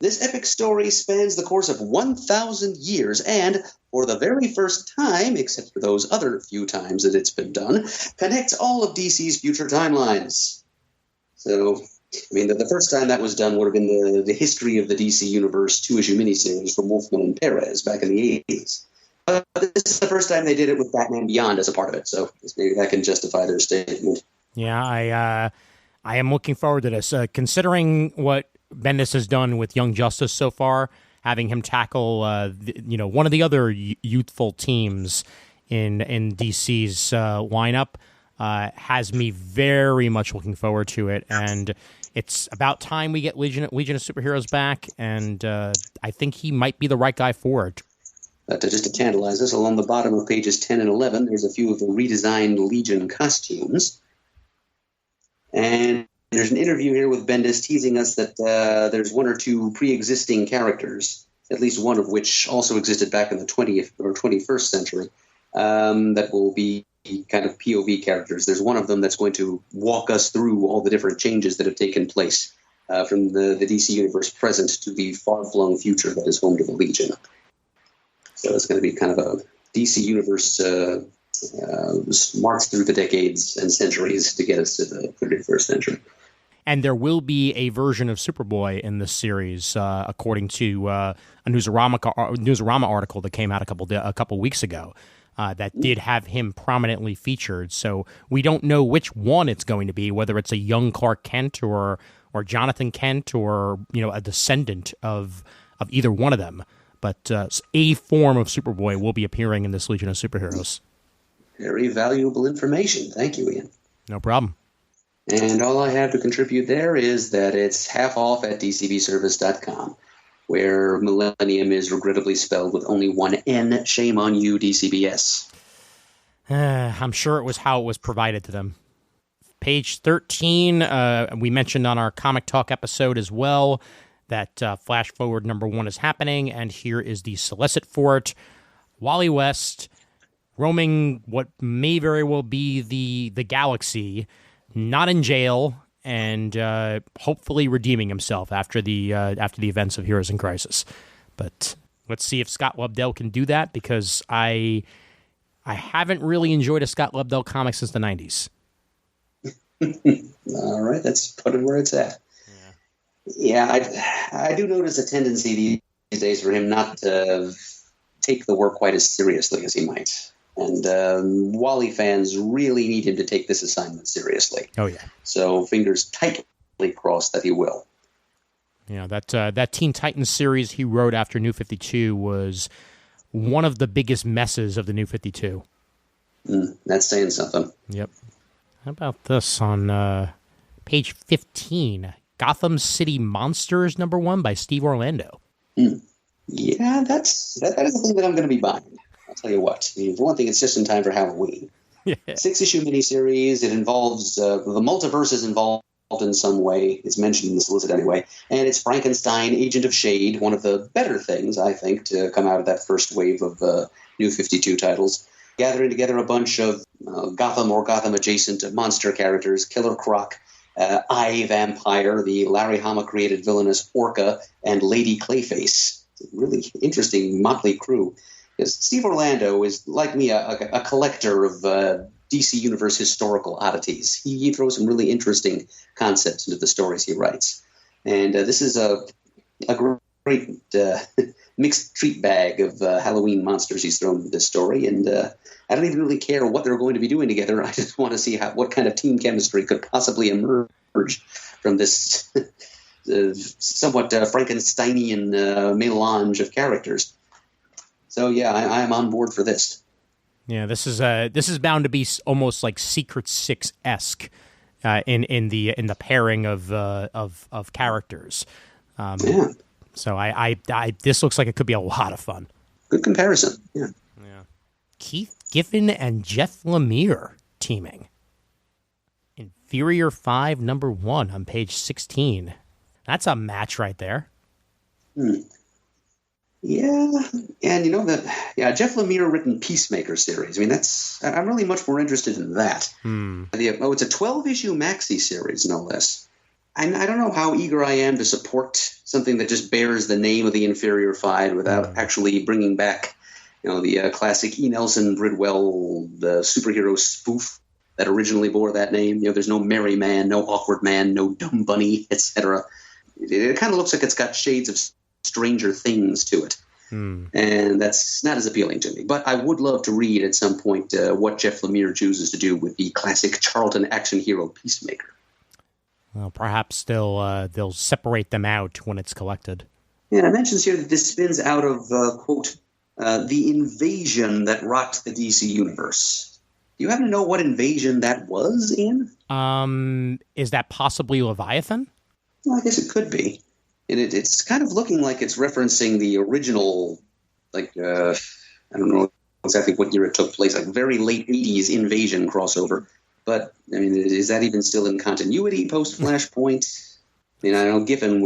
This epic story spans the course of 1,000 years and, for the very first time, except for those other few times that it's been done, connects all of DC's future timelines. So, the first time that was done would have been the History of the DC Universe 2-issue miniseries from Wolfman and Perez back in the 80s. But this is the first time they did it with Batman Beyond as a part of it, so maybe that can justify their statement. Yeah, I am looking forward to this. Considering what Bendis has done with Young Justice so far, having him tackle one of the other youthful teams in DC's lineup has me very much looking forward to it. And it's about time we get Legion of Superheroes back, and I think he might be the right guy for it. Just to tantalize us, along the bottom of pages 10 and 11, there's a few of the redesigned Legion costumes. And there's an interview here with Bendis teasing us that there's one or two pre-existing characters, at least one of which also existed back in the 20th or 21st century, that will be kind of POV characters. There's one of them that's going to walk us through all the different changes that have taken place from the DC Universe present to the far-flung future that is home to the Legion. So it's going to be kind of a DC Universe march through the decades and centuries to get us to the 31st century. And there will be a version of Superboy in this series, according to a Newsarama article that came out a couple weeks ago that did have him prominently featured. So we don't know which one it's going to be, whether it's a young Clark Kent or Jonathan Kent or a descendant of either one of them. But a form of Superboy will be appearing in this Legion of Superheroes. Very valuable information. Thank you, Ian. No problem. And all I have to contribute there is that it's half off at dcbservice.com, where Millennium is regrettably spelled with only one N. Shame on you, DCBS. I'm sure it was how it was provided to them. Page 13, we mentioned on our Comic Talk episode as well that Flash Forward #1 is happening, and here is the solicit for it. Wally West roaming what may very well be the galaxy, not in jail, and hopefully redeeming himself after the events of Heroes in Crisis. But let's see if Scott Lobdell can do that, because I haven't really enjoyed a Scott Lobdell comic since the 90s. All right, that's put it where it's at. Yeah, I do notice a tendency these days for him not to take the work quite as seriously as he might. And Wally fans really need him to take this assignment seriously. Oh, yeah. So fingers tightly crossed that he will. Yeah, that Teen Titans series he wrote after New 52 was one of the biggest messes of the New 52. That's saying something. Yep. How about this on page 15? Gotham City Monsters #1 by Steve Orlando. Yeah, that is the thing that I'm going to be buying. I'll tell you what. I mean, for one thing, it's just in time for Halloween. Yeah. 6-issue miniseries. It involves the multiverse is involved in some way. It's mentioned in the solicit anyway. And it's Frankenstein, Agent of Shade, one of the better things, I think, to come out of that first wave of New 52 titles. Gathering together a bunch of Gotham or Gotham-adjacent monster characters, Killer Croc, Eye Vampire, the Larry Hama created villainous Orca, and Lady Clayface. It's a really interesting motley crew. Because Steve Orlando is, like me, a collector of DC Universe historical oddities. He throws some really interesting concepts into the stories he writes. And this is a great mixed treat bag of Halloween monsters he's thrown into this story. And I don't even really care what they're going to be doing together. I just want to see what kind of team chemistry could possibly emerge from this somewhat Frankensteinian melange of characters. So yeah, I am on board for this. Yeah, this is bound to be almost like Secret Six-esque in the pairing of characters. Yeah. So I this looks like it could be a lot of fun. Good comparison. Yeah. Yeah. Keith Giffen and Jeff Lemire teaming. Inferior 5 #1 on page 16. That's a match right there. Yeah, and Jeff Lemire written Peacemaker series. I mean, I'm really much more interested in that. It's a 12-issue maxi series, no less. And I don't know how eager I am to support something that just bears the name of the Inferior Five without actually bringing back, the classic E. Nelson Bridwell, the superhero spoof that originally bore that name. There's no Merry Man, no Awkward Man, no Dumb Bunny, etc. It kind of looks like it's got shades of Stranger Things to it. And that's not as appealing to me. But I would love to read at some point what Jeff Lemire chooses to do with the classic Charlton action hero Peacemaker. Well, perhaps they'll separate them out when it's collected. Yeah, it mentions here that this spins out of, quote, the invasion that rocked the DC universe. Do you happen to know what invasion that was, Ian? Is that possibly Leviathan? Well, I guess it could be. And it's kind of looking like it's referencing the original, I don't know exactly what year it took place, like very late 80s Invasion crossover. But, I mean, is that even still in continuity post-Flashpoint? I mean, I know Giffen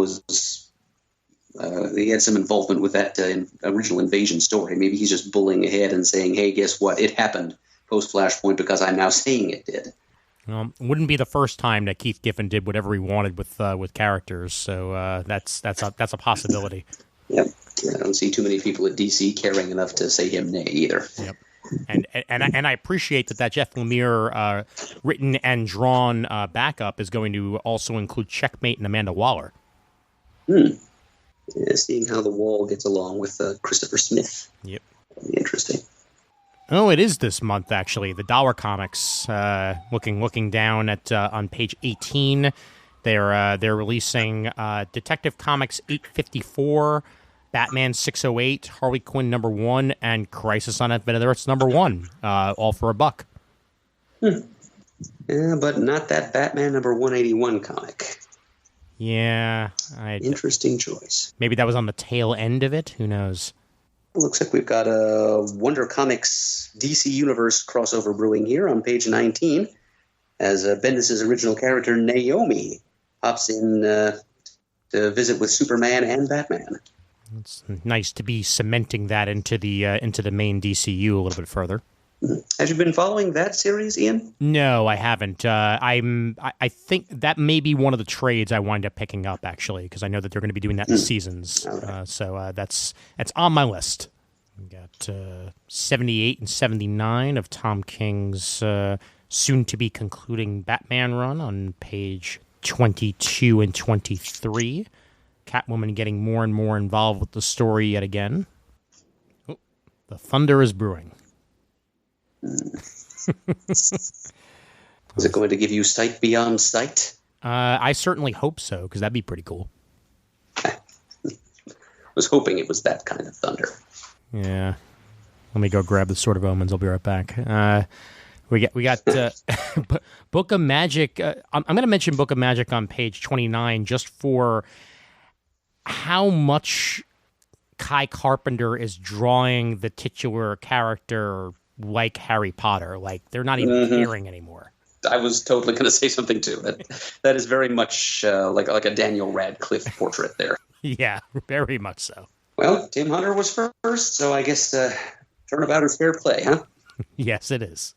he had some involvement with that original Invasion story. Maybe he's just bullying ahead and saying, hey, guess what? It happened post-Flashpoint because I'm now saying it did. It wouldn't be the first time that Keith Giffen did whatever he wanted with characters, so that's a possibility. Yep, I don't see too many people at DC caring enough to say him nay either. Yep, and I appreciate that Jeff Lemire written and drawn backup is going to also include Checkmate and Amanda Waller. Yeah, seeing how the Wall gets along with Christopher Smith. Yep, interesting. Oh, it is this month, actually. The Dollar Comics, looking down at on page 18, they're releasing Detective Comics 854, Batman 608, Harley Quinn #1, and Crisis on Infinite Earths #1, all for $1. Yeah, but not that Batman #181 comic. Yeah. Interesting choice. Maybe that was on the tail end of it. Who knows? Looks like we've got a Wonder Comics DC Universe crossover brewing here on page 19 as Bendis' original character Naomi pops in to visit with Superman and Batman. It's nice to be cementing that into the main DCU a little bit further. Have you been following that series, Ian? No, I haven't. I think that may be one of the trades I wind up picking up, actually, because I know that they're going to be doing that in seasons. Okay. So that's on my list. We got 78 and 79 of Tom King's soon-to-be concluding Batman run on page 22 and 23. Catwoman getting more and more involved with the story yet again. Oh, the thunder is brewing. Is it going to give you sight beyond sight? I certainly hope so, because that'd be pretty cool. I was hoping it was that kind of thunder. Yeah. Let me go grab the Sword of Omens. I'll be right back. We got Book of Magic. I'm going to mention Book of Magic on page 29 just for how much Kai Carpenter is drawing the titular character like Harry Potter. Like, they're not even caring anymore. I was totally going to say something, too. That is very much like a Daniel Radcliffe portrait there. Yeah, very much so. Well, Tim Hunter was first, so I guess turnabout is fair play, huh? Yes, it is.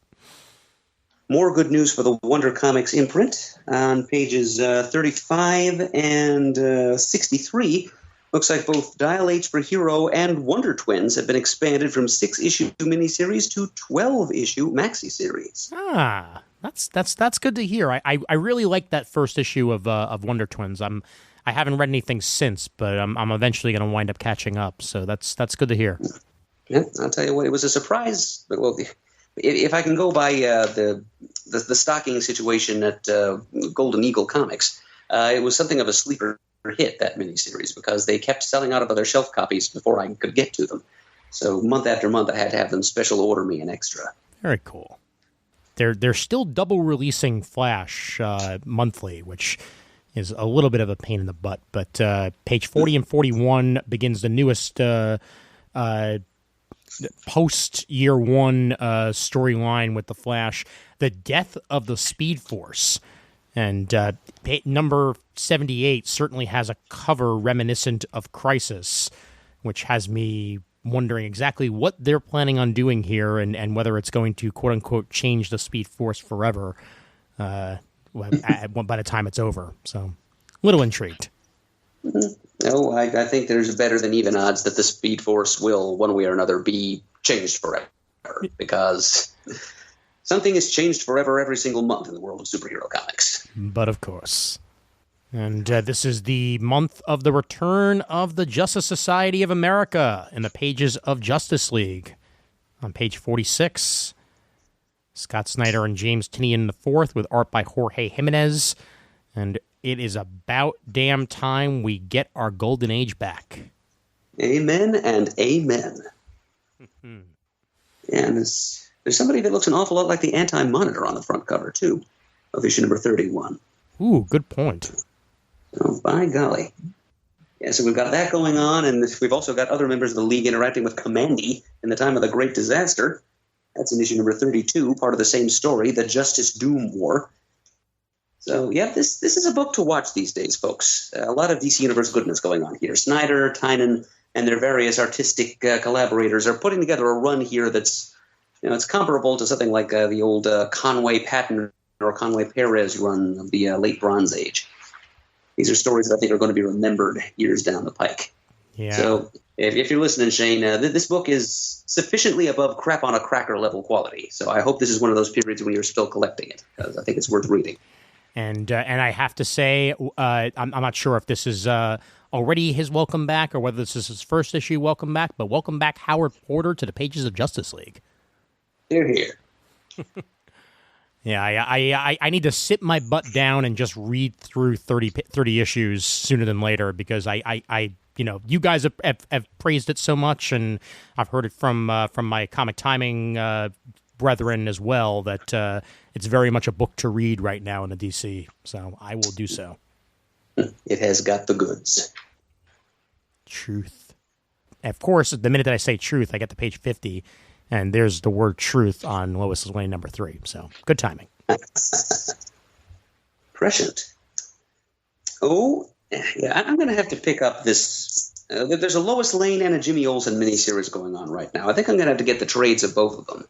More good news for the Wonder Comics imprint on pages 35 and 63. Looks like both Dial H for Hero and Wonder Twins have been expanded from 6-issue miniseries to 12-issue maxi series. Ah, that's good to hear. I really like that first issue of Wonder Twins. I haven't read anything since, but I'm eventually going to wind up catching up. So that's good to hear. Yeah, I'll tell you what, it was a surprise. Well, if I can go by the stocking situation at Golden Eagle Comics, it was something of a sleeper hit, that miniseries, because they kept selling out of other shelf copies before I could get to them. So month after month, I had to have them special order me an extra. Very cool. They're still double releasing Flash monthly, which is a little bit of a pain in the butt. But page 40 and 41 begins the newest post-year one storyline with the Flash, the death of the Speed Force. And number 78 certainly has a cover reminiscent of Crisis, which has me wondering exactly what they're planning on doing here and whether it's going to, quote-unquote, change the Speed Force forever by the time it's over. So, a little intrigued. No, I think there's better than even odds that the Speed Force will, one way or another, be changed forever, because something is changed forever every single month in the world of superhero comics. But of course. And this is the month of the return of the Justice Society of America in the pages of Justice League. On page 46, Scott Snyder and James Tynion IV with art by Jorge Jimenez. And it is about damn time we get our golden age back. Amen and amen. And there's somebody that looks an awful lot like the Anti-Monitor on the front cover, too, of issue number 31. Ooh, good point. Oh, by golly. Yeah, so we've got that going on, and we've also got other members of the League interacting with Commandy in the time of the Great Disaster. That's in issue number 32, part of the same story, the Justice Doom War. So, yeah, this is a book to watch these days, folks. A lot of DC Universe goodness going on here. Snyder, Tynan, and their various artistic collaborators are putting together a run here that's, it's comparable to something like the old Conway Patton or Conway Perez run of the late Bronze Age. These are stories that I think are going to be remembered years down the pike. Yeah. So if you're listening, Shane, this book is sufficiently above crap on a cracker level quality. So I hope this is one of those periods when you're still collecting it, because I think it's worth reading. And I have to say, I'm not sure if this is already his welcome back or whether this is his first issue welcome back, but welcome back Howard Porter to the pages of Justice League. Here, here. Yeah, I need to sit my butt down and just read through 30 issues sooner than later, because I you guys have praised it so much, and I've heard it from my comic timing brethren as well, that it's very much a book to read right now in the DC. So I will do so. It has got the goods. Truth. Of course, the minute that I say truth, I get to page 50. And there's the word truth on Lois Lane number 3. So, good timing. Prescient. Oh, yeah, I'm going to have to pick up this. There's a Lois Lane and a Jimmy Olsen miniseries going on right now. I think I'm going to have to get the trades of both of them.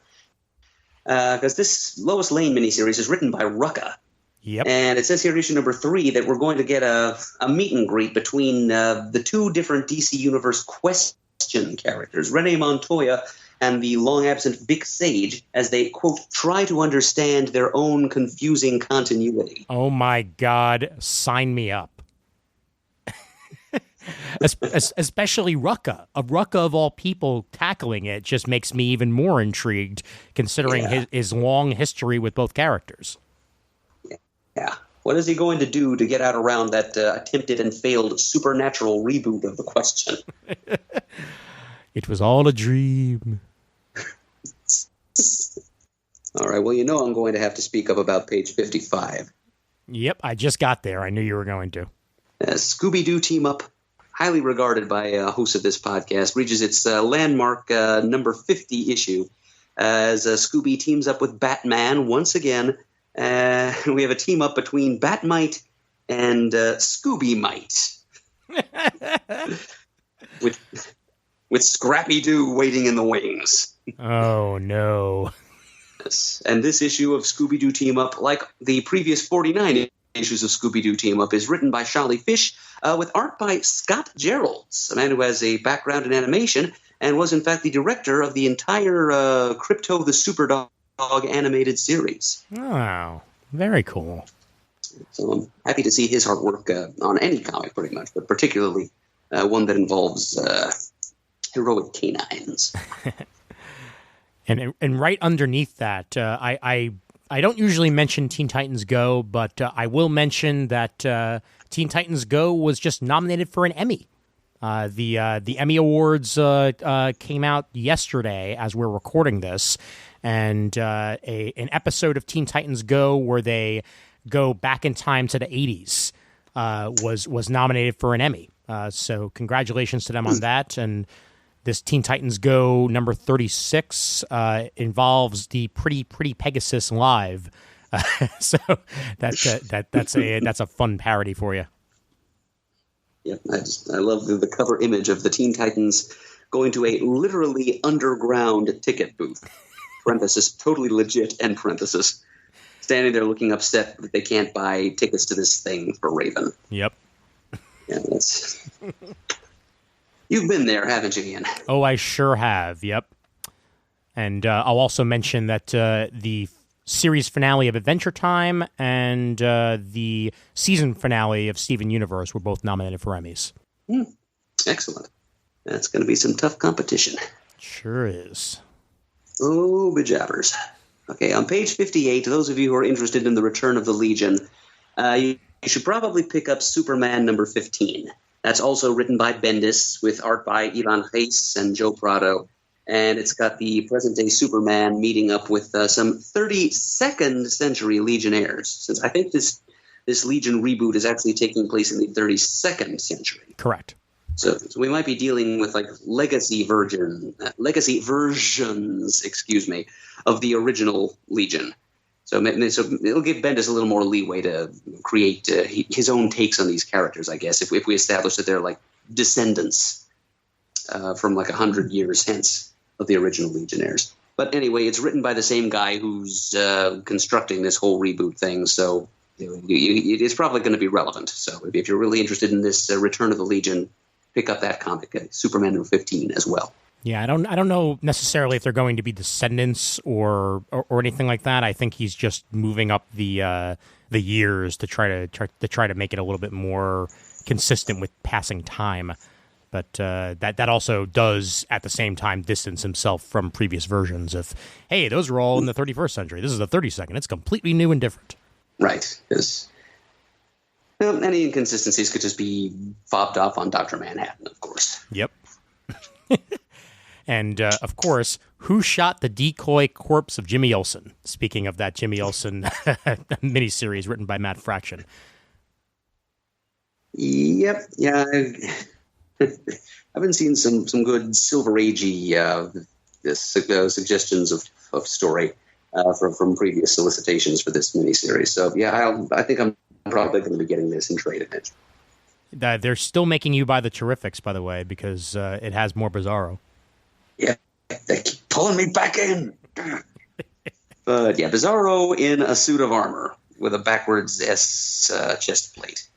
Because this Lois Lane miniseries is written by Rucka. Yep. And it says here, issue number 3, that we're going to get a meet and greet between the two different DC Universe question characters, Renee Montoya and the long-absent Vic Sage, as they, quote, try to understand their own confusing continuity. Oh, my God. Sign me up. Especially Rucka. Rucka, of all people, tackling it just makes me even more intrigued, considering his long history with both characters. Yeah. What is he going to do to get out around that attempted and failed supernatural reboot of the question? It was all a dream. All right, well, I'm going to have to speak up about page 55. Yep, I just got there. I knew you were going to. Scooby-Doo team-up, highly regarded by hosts of this podcast, reaches its landmark number 50 issue as Scooby teams up with Batman once again. We have a team-up between Batmite and Scooby-Mite. with Scrappy-Doo waiting in the wings. Oh, no. Yes. And this issue of Scooby-Doo Team Up, like the previous 49 issues of Scooby-Doo Team Up, is written by Shali Fish with art by Scott Geralds, a man who has a background in animation and was, in fact, the director of the entire Crypto the Superdog animated series. Oh, very cool. So I'm happy to see his artwork on any comic, pretty much, but particularly one that involves heroic canines. And right underneath that, I don't usually mention Teen Titans Go, but I will mention that Teen Titans Go was just nominated for an Emmy. The Emmy Awards came out yesterday as we're recording this, and an episode of Teen Titans Go where they go back in time to the 80s was nominated for an Emmy. So congratulations to them on that. And this Teen Titans Go number 36 involves the Pretty Pegasus live. So that's a fun parody for you. Yeah, I love the cover image of the Teen Titans going to a literally underground ticket booth. Parenthesis, totally legit, end parenthesis. Standing there looking upset that they can't buy tickets to this thing for Raven. Yep. Yeah, that's... You've been there, haven't you, Ian? Oh, I sure have, yep. And I'll also mention that the series finale of Adventure Time and the season finale of Steven Universe were both nominated for Emmys. Excellent. That's going to be some tough competition. Sure is. Oh, bejabbers. Okay, on page 58, those of you who are interested in the Return of the Legion, you should probably pick up Superman number 15. That's also written by Bendis, with art by Ivan Reis and Joe Prado. And it's got the present-day Superman meeting up with some 32nd century Legionnaires. Since I think this Legion reboot is actually taking place in the 32nd century. Correct. So we might be dealing with like legacy versions, of the original Legion. So it'll give Bendis a little more leeway to create his own takes on these characters, I guess, if we establish that they're like descendants from like 100 years hence of the original Legionnaires. But anyway, it's written by the same guy who's constructing this whole reboot thing, so it's probably going to be relevant. So if you're really interested in this Return of the Legion, pick up that comic, Superman number 15 as well. Yeah, I don't know necessarily if they're going to be descendants or anything like that. I think he's just moving up the years to try to make it a little bit more consistent with passing time. But that also does at the same time distance himself from previous versions of, hey, those were all in the 31st century. This is the 32nd. It's completely new and different. Right. Because any inconsistencies could just be fobbed off on Dr. Manhattan, of course. Yep. And, of course, who shot the decoy corpse of Jimmy Olsen? Speaking of that Jimmy Olsen miniseries written by Matt Fraction. Yep. Yeah. I've been seeing some good Silver Agey suggestions of story from previous solicitations for this miniseries. So, yeah, I think I'm probably going to be getting this in trade eventually. They're still making you buy the Terrifics, by the way, because it has more Bizarro. Yeah, they keep pulling me back in. But yeah, Bizarro in a suit of armor with a backwards S chest plate.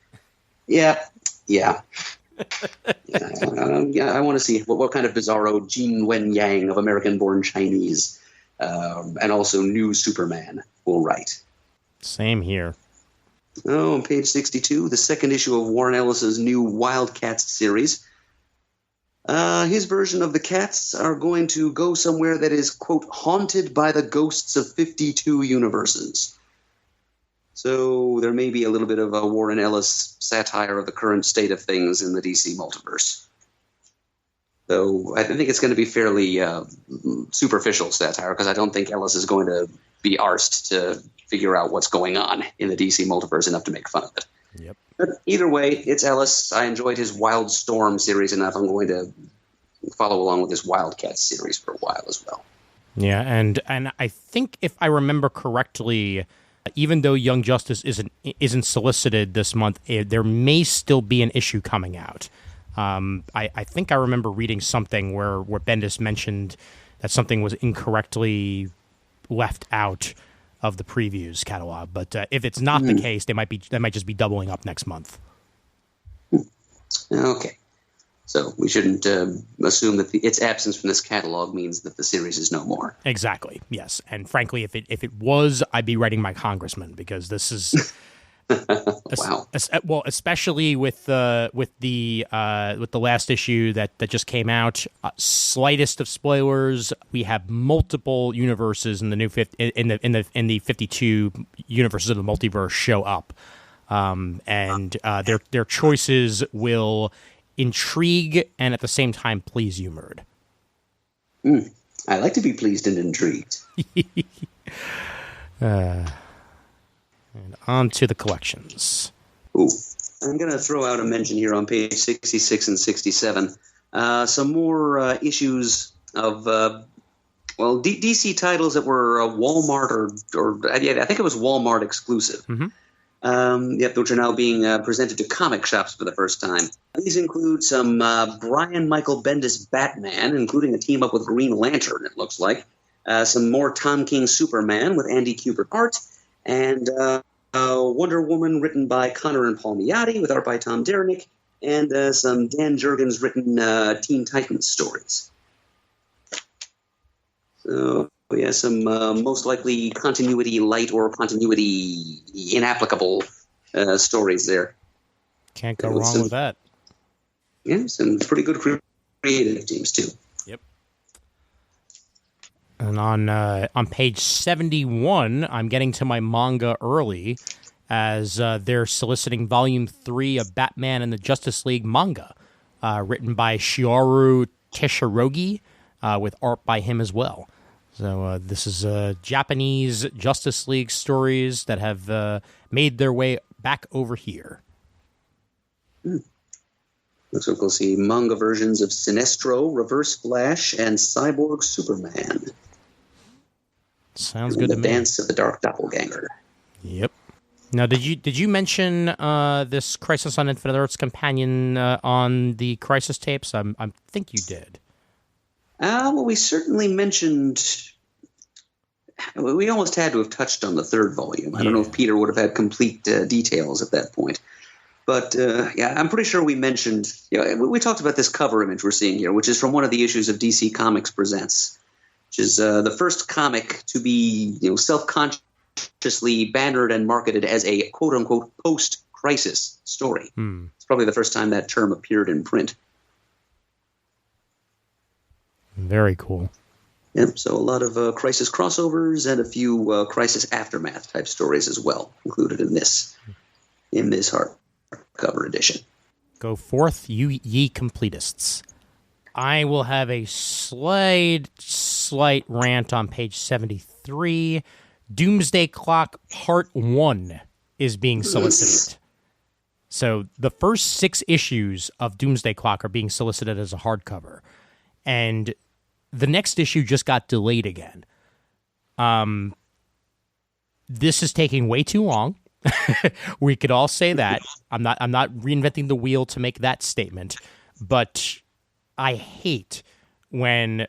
Yeah. I want to see what kind of Bizarro Jin Wen Yang of American-born Chinese and also new Superman will write. Same here. Oh, on page 62, the second issue of Warren Ellis's new Wildcats series. His version of the cats are going to go somewhere that is, quote, haunted by the ghosts of 52 universes. So there may be a little bit of a Warren Ellis satire of the current state of things in the DC multiverse. Though I think it's going to be fairly superficial satire, because I don't think Ellis is going to be arsed to figure out what's going on in the DC multiverse enough to make fun of it. Yep. But either way, it's Ellis. I enjoyed his Wild Storm series enough. I'm going to follow along with this Wildcats series for a while as well. Yeah, and I think if I remember correctly, even though Young Justice isn't solicited this month, there may still be an issue coming out. I think I remember reading something where Bendis mentioned that something was incorrectly left out of the previews catalog. But if it's not the case, they might just be doubling up next month. Okay. So we shouldn't assume that its absence from this catalog means that the series is no more. Exactly. Yes. And frankly, if it was, I'd be writing my congressman, because this is Wow. Well, especially with the last issue that just came out. Slightest of spoilers. We have multiple universes in the new in the 52 universes of the multiverse show up, and their choices will intrigue and at the same time please you, Murd. I like to be pleased and intrigued. And on to the collections. Ooh. I'm going to throw out a mention here on page 66 and 67. Some more issues of, DC titles that were Walmart or I think it was Walmart exclusive. Which are now being presented to comic shops for the first time. These include some Brian Michael Bendis Batman, including a team-up with Green Lantern, it looks like. Some more Tom King Superman with Andy Kubert art, and Wonder Woman written by Connor and Palmiotti with art by Tom Derenick, and some Dan Jurgens written Teen Titans stories. So, yeah, some most likely continuity light or continuity inapplicable stories there. Can't go wrong with that. Yeah, some pretty good creative teams, too. Yep. And on page 71, I'm getting to my manga early, as they're soliciting Volume 3 of Batman and the Justice League manga, written by Shiori Teshirogi, with art by him as well. So this is Japanese Justice League stories that have made their way back over here. Looks like we'll see manga versions of Sinestro, Reverse Flash, and Cyborg Superman. Sounds good to me. The Dance of the Dark Doppelganger. Yep. Now, did you mention this Crisis on Infinite Earths companion on the Crisis tapes? I think you did. Well, we certainly mentioned. We almost had to have touched on the third volume. I don't know if Peter would have had complete details at that point. But, I'm pretty sure we mentioned. We talked about this cover image we're seeing here, which is from one of the issues of DC Comics Presents, which is the first comic to be self-consciously bannered and marketed as a quote-unquote post-crisis story. It's probably the first time that term appeared in print. Very cool. Yep, so a lot of Crisis crossovers and a few Crisis Aftermath type stories as well included in this hardcover edition. Go forth, you ye completists. I will have a slight rant on page 73. Doomsday Clock Part 1 is being solicited. So the first 6 issues of Doomsday Clock are being solicited as a hardcover. And the next issue just got delayed again. This is taking way too long. We could all say that. I'm not reinventing the wheel to make that statement, but I hate when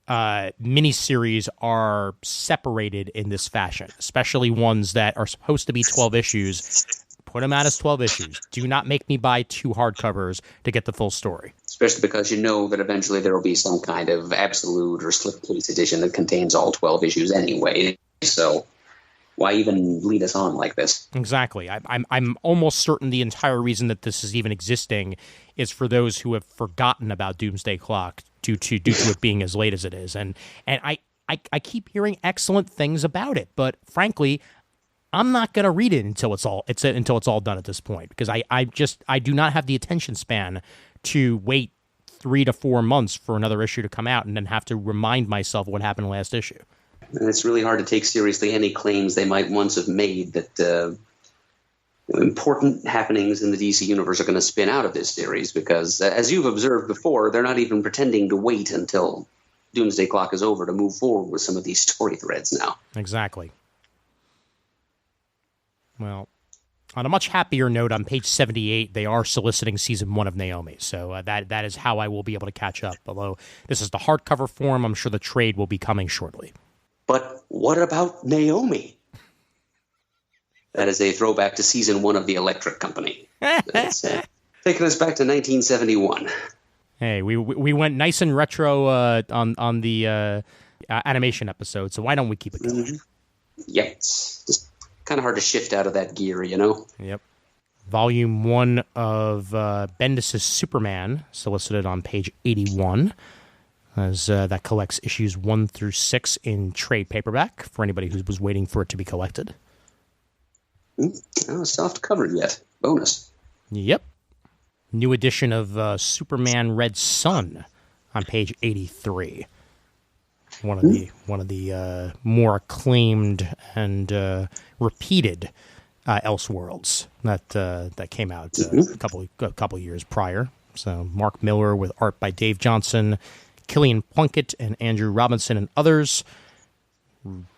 miniseries are separated in this fashion, especially ones that are supposed to be 12 issues. Put them out as 12 issues. Do not make me buy 2 hardcovers to get the full story. Especially because you know that eventually there will be some kind of absolute or slipcase edition that contains all 12 issues anyway. So why even lead us on like this? Exactly. I'm almost certain the entire reason that this is even existing is for those who have forgotten about Doomsday Clock due to it being as late as it is. And I keep hearing excellent things about it, but frankly, I'm not going to read it until it's all done at this point, because I do not have the attention span to wait 3 to 4 months for another issue to come out and then have to remind myself what happened last issue. And it's really hard to take seriously any claims they might once have made that important happenings in the DC universe are going to spin out of this series, because, as you've observed before, they're not even pretending to wait until Doomsday Clock is over to move forward with some of these story threads now. Exactly. Well, on a much happier note, on page 78, they are soliciting season 1 of Naomi, so that is how I will be able to catch up. Although this is the hardcover form, I'm sure the trade will be coming shortly. But what about Naomi? That is a throwback to season 1 of The Electric Company. That's taking us back to 1971. Hey, we went nice and retro on the animation episode, so why don't we keep it going? Mm-hmm. Yep, it's just kind of hard to shift out of that gear, you know? Yep. Volume 1 of Bendis' Superman, solicited on page 81, as that collects issues 1 through 6 in trade paperback for anybody who was waiting for it to be collected. Oh, soft cover yet. Bonus. Yep. New edition of Superman Red Sun on page 83. One of the more acclaimed and repeated Elseworlds that came out a couple years prior. So Mark Miller with art by Dave Johnson, Killian Plunkett, and Andrew Robinson and others.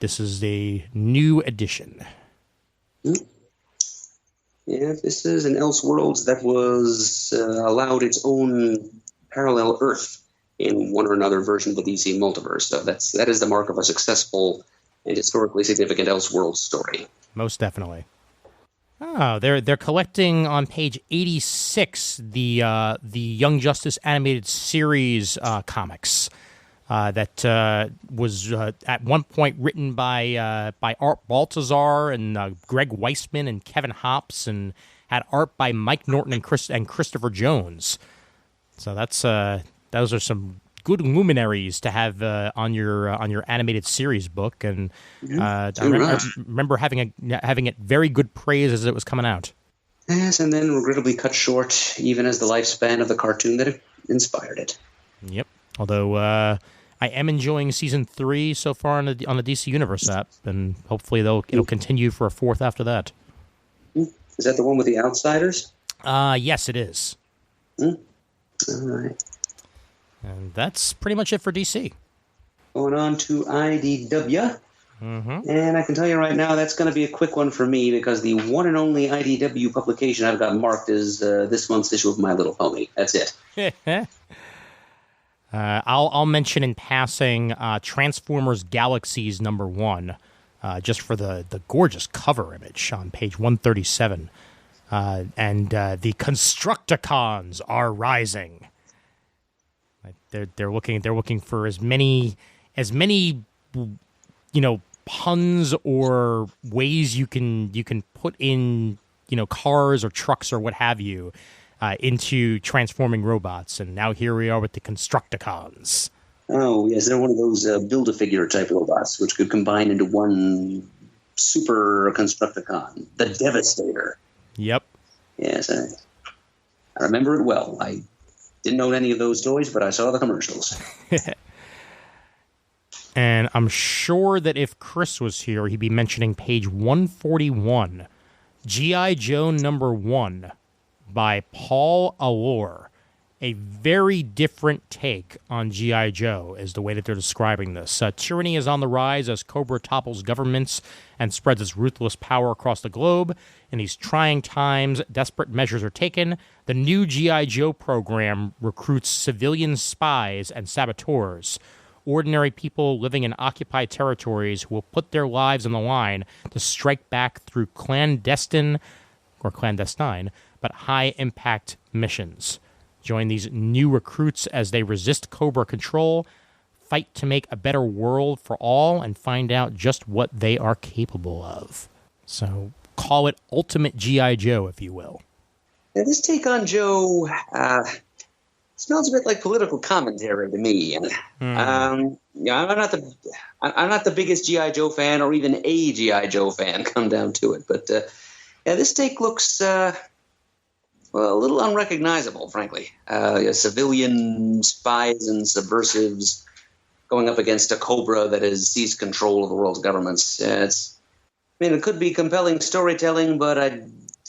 This is a new edition. Yeah, this is an Elseworlds that was allowed its own parallel Earth in one or another version of the DC multiverse. So that is the mark of a successful and historically significant Elseworlds story. Most definitely. Oh, they're collecting on page 86 the Young Justice animated series comics that was at one point written by Art Baltazar and Greg Weisman and Kevin Hopps, and had art by Mike Norton and Christopher Jones. So those are some good luminaries to have on your animated series book, and I remember having it very good praise as it was coming out. Yes, and then regrettably cut short, even as the lifespan of the cartoon that inspired it. Yep. Although I am enjoying season 3 so far on the DC Universe app, and hopefully it'll continue for a 4th after that. Is that the one with the Outsiders? Yes, it is. All right. And that's pretty much it for DC. Going on to IDW. Mm-hmm. And I can tell you right now, that's going to be a quick one for me, because the one and only IDW publication I've got marked is this month's issue of My Little Pony. That's it. I'll mention in passing Transformers Galaxies #1, just for the gorgeous cover image on page 137. And the Constructicons are rising. They're looking for as many puns or ways you can put in cars or trucks or what have you into transforming robots, and now here we are with the Constructicons. Oh yes, they're one of those Build-A-Figure type robots, which could combine into one super Constructicon, the Devastator. Yep. Yes, I remember it well. I didn't own any of those toys, but I saw the commercials. And I'm sure that if Chris was here, he'd be mentioning page 141, G.I. Joe #1 by Paul Allor. A very different take on G.I. Joe is the way that they're describing this. Tyranny is on the rise as Cobra topples governments and spreads its ruthless power across the globe. In these trying times, desperate measures are taken. The new G.I. Joe program recruits civilian spies and saboteurs. Ordinary people living in occupied territories will put their lives on the line to strike back through clandestine, but high-impact missions. Join these new recruits as they resist Cobra control, fight to make a better world for all, and find out just what they are capable of. So call it Ultimate G.I. Joe, if you will. Now, this take on Joe smells a bit like political commentary to me. I'm not the biggest G.I. Joe fan, or even a G.I. Joe fan, come down to it. But this take looks a little unrecognizable, frankly. Civilian spies and subversives going up against a Cobra that has seized control of the world's governments. It could be compelling storytelling, but I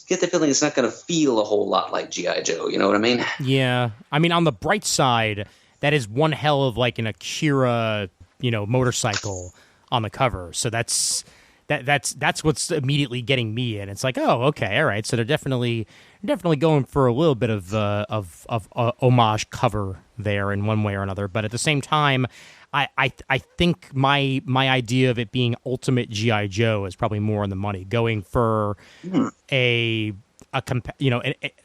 get the feeling it's not going to feel a whole lot like G.I. Joe. You know what I mean? Yeah. On the bright side, that is one hell of like an Akira, motorcycle on the cover. So that's that's what's immediately getting me in. It's like, oh, okay, all right. So they're definitely going for a little bit of homage cover there in one way or another. But at the same time, I think my idea of it being ultimate GI Joe is probably more on the money. Going for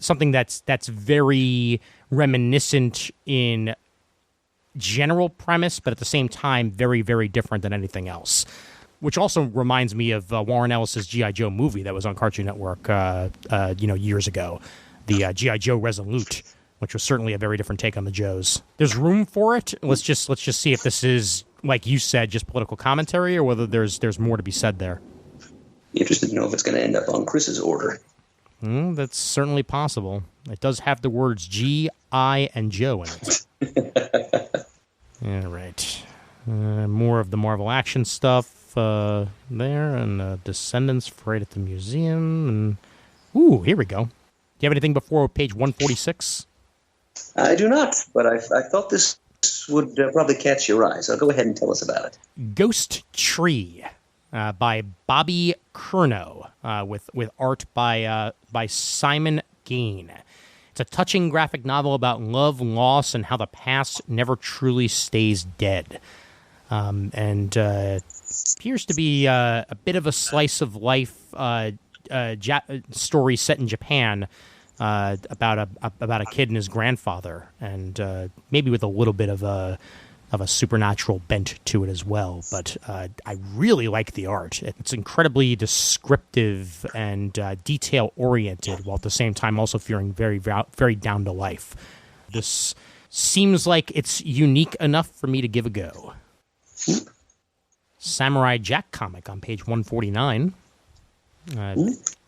something that's very reminiscent in general premise, but at the same time very, very different than anything else. Which also reminds me of Warren Ellis's G.I. Joe movie that was on Cartoon Network, years ago, the G.I. Joe Resolute, which was certainly a very different take on the Joes. There's room for it. Let's just see if this is, like you said, just political commentary, or whether there's more to be said there. Interested to know if it's going to end up on Chris's order. That's certainly possible. It does have the words G, I, and Joe in it. All right. More of the Marvel action stuff there, and Descendants right at the museum. And here we go. Do you have anything before page 146? I do not, but I thought this would probably catch your eye, so go ahead and tell us about it. Ghost Tree by Bobby Curnow, with art by Simon Gain. It's a touching graphic novel about love, loss, and how the past never truly stays dead. And appears to be a bit of a slice of life story set in Japan about a kid and his grandfather, and maybe with a little bit of a supernatural bent to it as well. But I really like the art. It's incredibly descriptive and detail oriented, while at the same time also feeling very, very down to life. This seems like it's unique enough for me to give a go. Samurai Jack comic on page 149.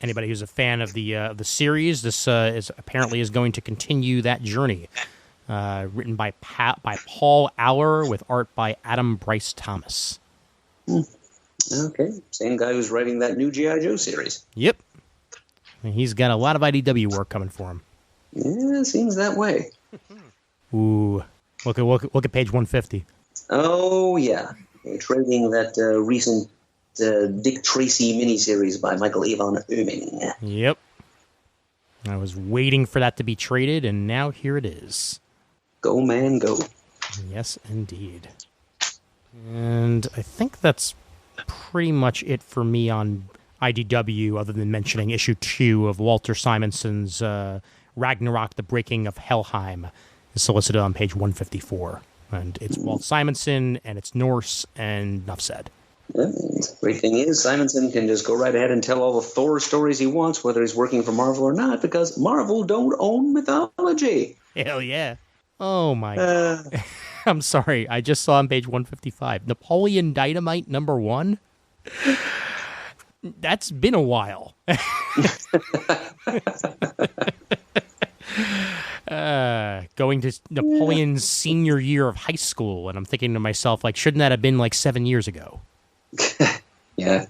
Anybody who's a fan of the series, this is going to continue that journey. Written by Paul Aller with art by Adam Bryce Thomas. Okay, same guy who's writing that new G.I. Joe series. Yep, and he's got a lot of IDW work coming for him. Yeah, it seems that way. Ooh, look at page 150. Oh yeah, trading that recent Dick Tracy miniseries by Michael Avon Oeming. Yep, I was waiting for that to be traded, and now here it is. Go, man, go. Yes, indeed. And I think that's pretty much it for me on IDW, other than mentioning issue 2 of Walter Simonson's Ragnarok, the Breaking of Helheim, is solicited on page 154. And it's Walt Simonson, and it's Norse, and enough said. Yeah, the great thing is, Simonson can just go right ahead and tell all the Thor stories he wants, whether he's working for Marvel or not, because Marvel don't own mythology. Hell yeah. Oh, my God. I'm sorry. I just saw on page 155. Napoleon Dynamite #1? That's been a while. Going to Napoleon's senior year of high school, and I'm thinking to myself, like, shouldn't that have been like 7 years ago? Yeah.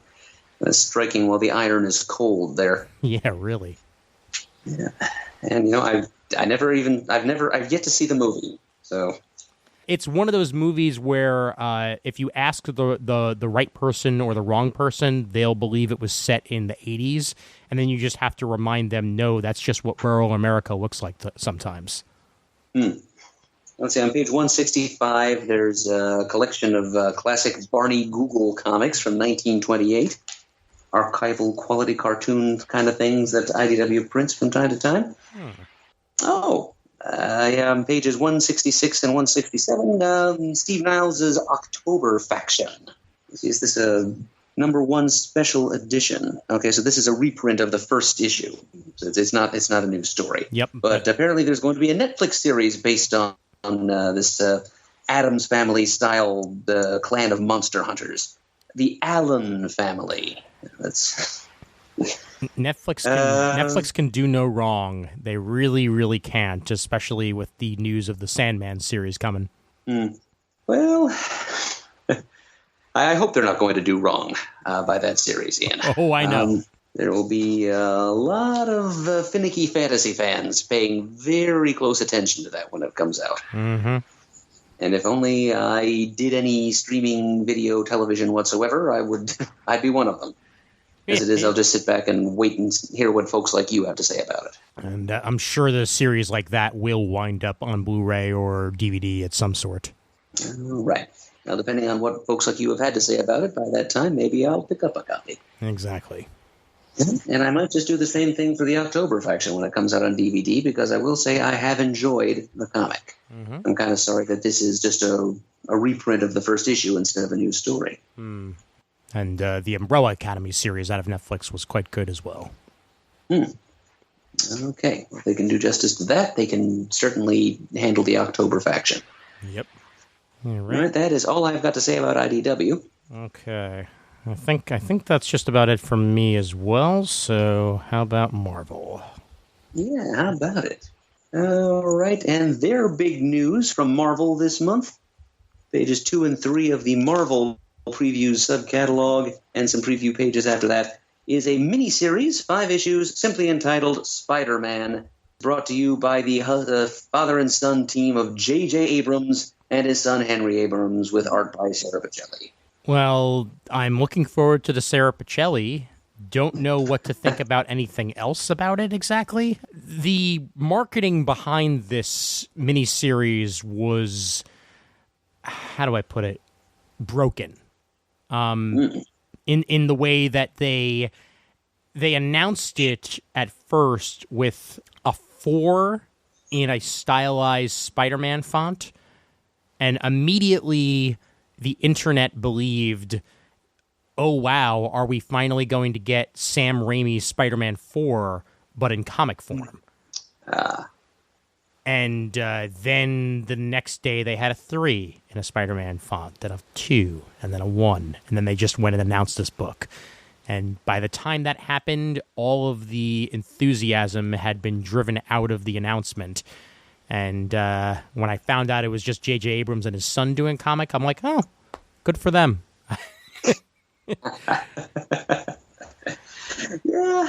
Striking while the iron is cold there. Yeah, really. Yeah. And, I've yet to see the movie, so. It's one of those movies where if you ask the right person or the wrong person, they'll believe it was set in the 80s, and then you just have to remind them, no, that's just what rural America looks like sometimes. Let's see, on page 165, there's a collection of classic Barney Google comics from 1928, archival quality cartoon kind of things that IDW prints from time to time. On pages 166 and 167, Steve Niles' October Faction. Is this a #1 special edition? Okay, so this is a reprint of the first issue. So it's not a new story. Yep. But apparently there's going to be a Netflix series based on this Addams Family style clan of monster hunters, the Allen family. That's. Netflix can do no wrong. They really, really can't, especially with the news of the Sandman series coming. Well, I hope they're not going to do wrong by that series, Ian. Oh, I know. There will be a lot of finicky fantasy fans paying very close attention to that when it comes out. Mm-hmm. And if only I did any streaming video television whatsoever, I'd be one of them. As it is, I'll just sit back and wait and hear what folks like you have to say about it. And I'm sure the series like that will wind up on Blu-ray or DVD at some sort. Right. Now, depending on what folks like you have had to say about it, by that time, maybe I'll pick up a copy. Exactly. And I might just do the same thing for the October faction when it comes out on DVD, because I will say I have enjoyed the comic. Mm-hmm. I'm kind of sorry that this is just a reprint of the first issue instead of a new story. And the Umbrella Academy series out of Netflix was quite good as well. Okay. If they can do justice to that, they can certainly handle the October faction. Yep. All right, that is all I've got to say about IDW. Okay. I think that's just about it from me as well, so how about Marvel? Yeah, how about it? All right, and their big news from Marvel this month, pages 2 and 3 of the Marvel Previews subcatalog, and some preview pages after that, is a mini-series, 5 issues, simply entitled Spider-Man, brought to you by the father and son team of J.J. Abrams and his son Henry Abrams, with art by Sarah Pichelli. Well, I'm looking forward to the Sarah Pichelli. Don't know what to think about anything else about it exactly. The marketing behind this miniseries was, how do I put it, broken. In the way that they announced it at first with a 4 in a stylized Spider-Man font, and immediately the internet believed, oh wow, are we finally going to get Sam Raimi's Spider-Man 4, but in comic form? And then the next day they had a 3 in a Spider-Man font, then a 2, and then a 1, and then they just went and announced this book. And by the time that happened, all of the enthusiasm had been driven out of the announcement. And when I found out it was just J.J. Abrams and his son doing comic, I'm like, oh, good for them. Yeah,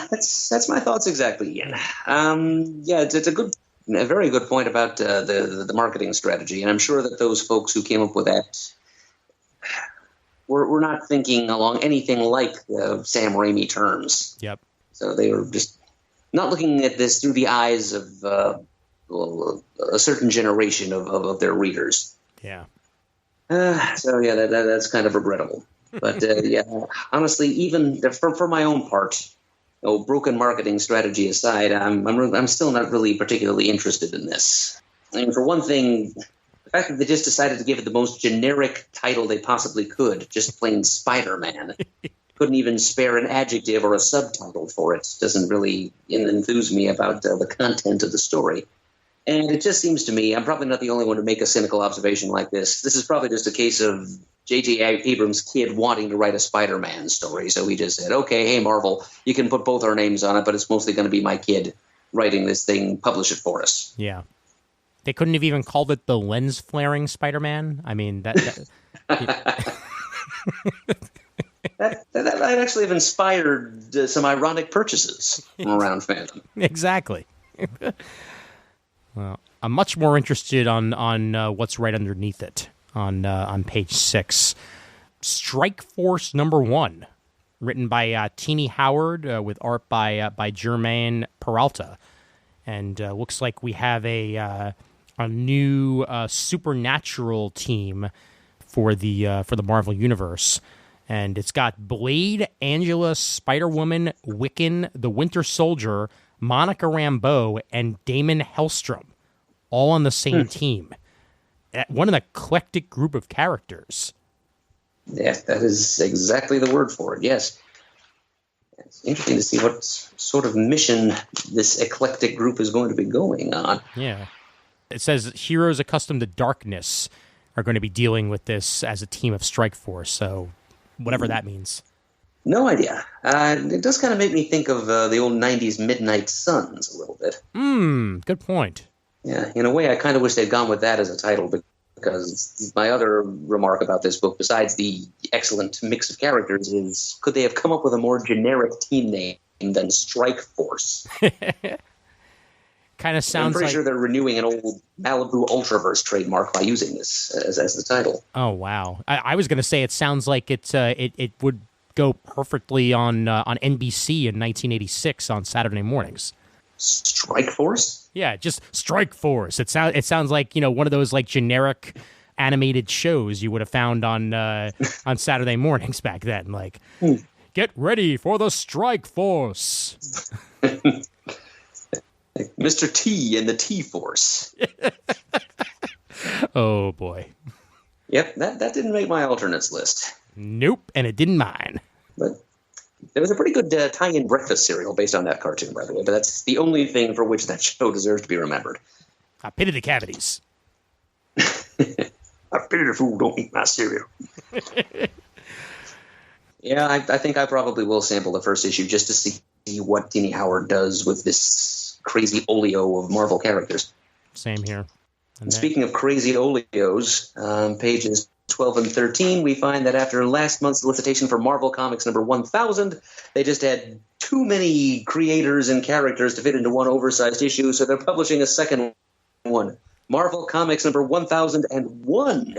that's my thoughts exactly, Ian. It's a very good point about the marketing strategy, and I'm sure that those folks who came up with that were not thinking along anything like Sam Raimi terms. Yep. So they were just not looking at this through the eyes of a certain generation of their readers. Yeah. That's kind of regrettable. But honestly, even for my own part, broken marketing strategy aside, I'm still not really particularly interested in this. I mean, for one thing, the fact that they just decided to give it the most generic title they possibly could, just plain Spider-Man, couldn't even spare an adjective or a subtitle for it, doesn't really enthuse me about the content of the story. And it just seems to me, I'm probably not the only one to make a cynical observation like this. This is probably just a case of J.J. Abrams' kid wanting to write a Spider-Man story. So he just said, okay, hey, Marvel, you can put both our names on it, but it's mostly going to be my kid writing this thing, publish it for us. Yeah. They couldn't have even called it the lens-flaring Spider-Man? I mean, that might actually have inspired some ironic purchases from around fandom. Exactly. Well, I'm much more interested on what's right underneath it on page 6. Strike Force #1, written by Teeny Howard with art by Germain Peralta, and looks like we have a new supernatural team for the Marvel Universe, and it's got Blade, Angela, Spider-Woman, Wiccan, the Winter Soldier, Monica Rambeau, and Damon Hellstrom, all on the same team. What an eclectic group of characters. Yeah, that is exactly the word for it, yes. It's interesting to see what sort of mission this eclectic group is going to be going on. Yeah. It says heroes accustomed to darkness are going to be dealing with this as a team of Strike Force, so whatever that means. No idea. It does kind of make me think of the old 90s Midnight Suns a little bit. Good point. Yeah, in a way, I kind of wish they'd gone with that as a title, because my other remark about this book, besides the excellent mix of characters, is could they have come up with a more generic team name than Strike Force? Kind of I'm sounds pretty like. sure they're renewing an old Malibu Ultraverse trademark by using this as the title. Oh wow! I was going to say it sounds like it would go perfectly on NBC in 1986 on Saturday mornings. Strike Force? Yeah, just Strike Force. It sounds like one of those like generic animated shows you would have found on Saturday mornings back then. Like, get ready for the Strike Force. Mr. T and the T-Force. Oh boy. Yep, that didn't make my alternates list. Nope, and it didn't mine. But there was a pretty good tie-in breakfast cereal based on that cartoon, by the way, but that's the only thing for which that show deserves to be remembered. I pity the cavities. I pity the fool, don't eat my cereal. Yeah, I think I probably will sample the first issue just to see what Tini Howard does with this crazy oleo of Marvel characters. Same here. And speaking of crazy oleos, pages 12 and 13, we find that after last month's solicitation for Marvel Comics number 1000, they just had too many creators and characters to fit into one oversized issue, so they're publishing a second one. Marvel Comics number 1001,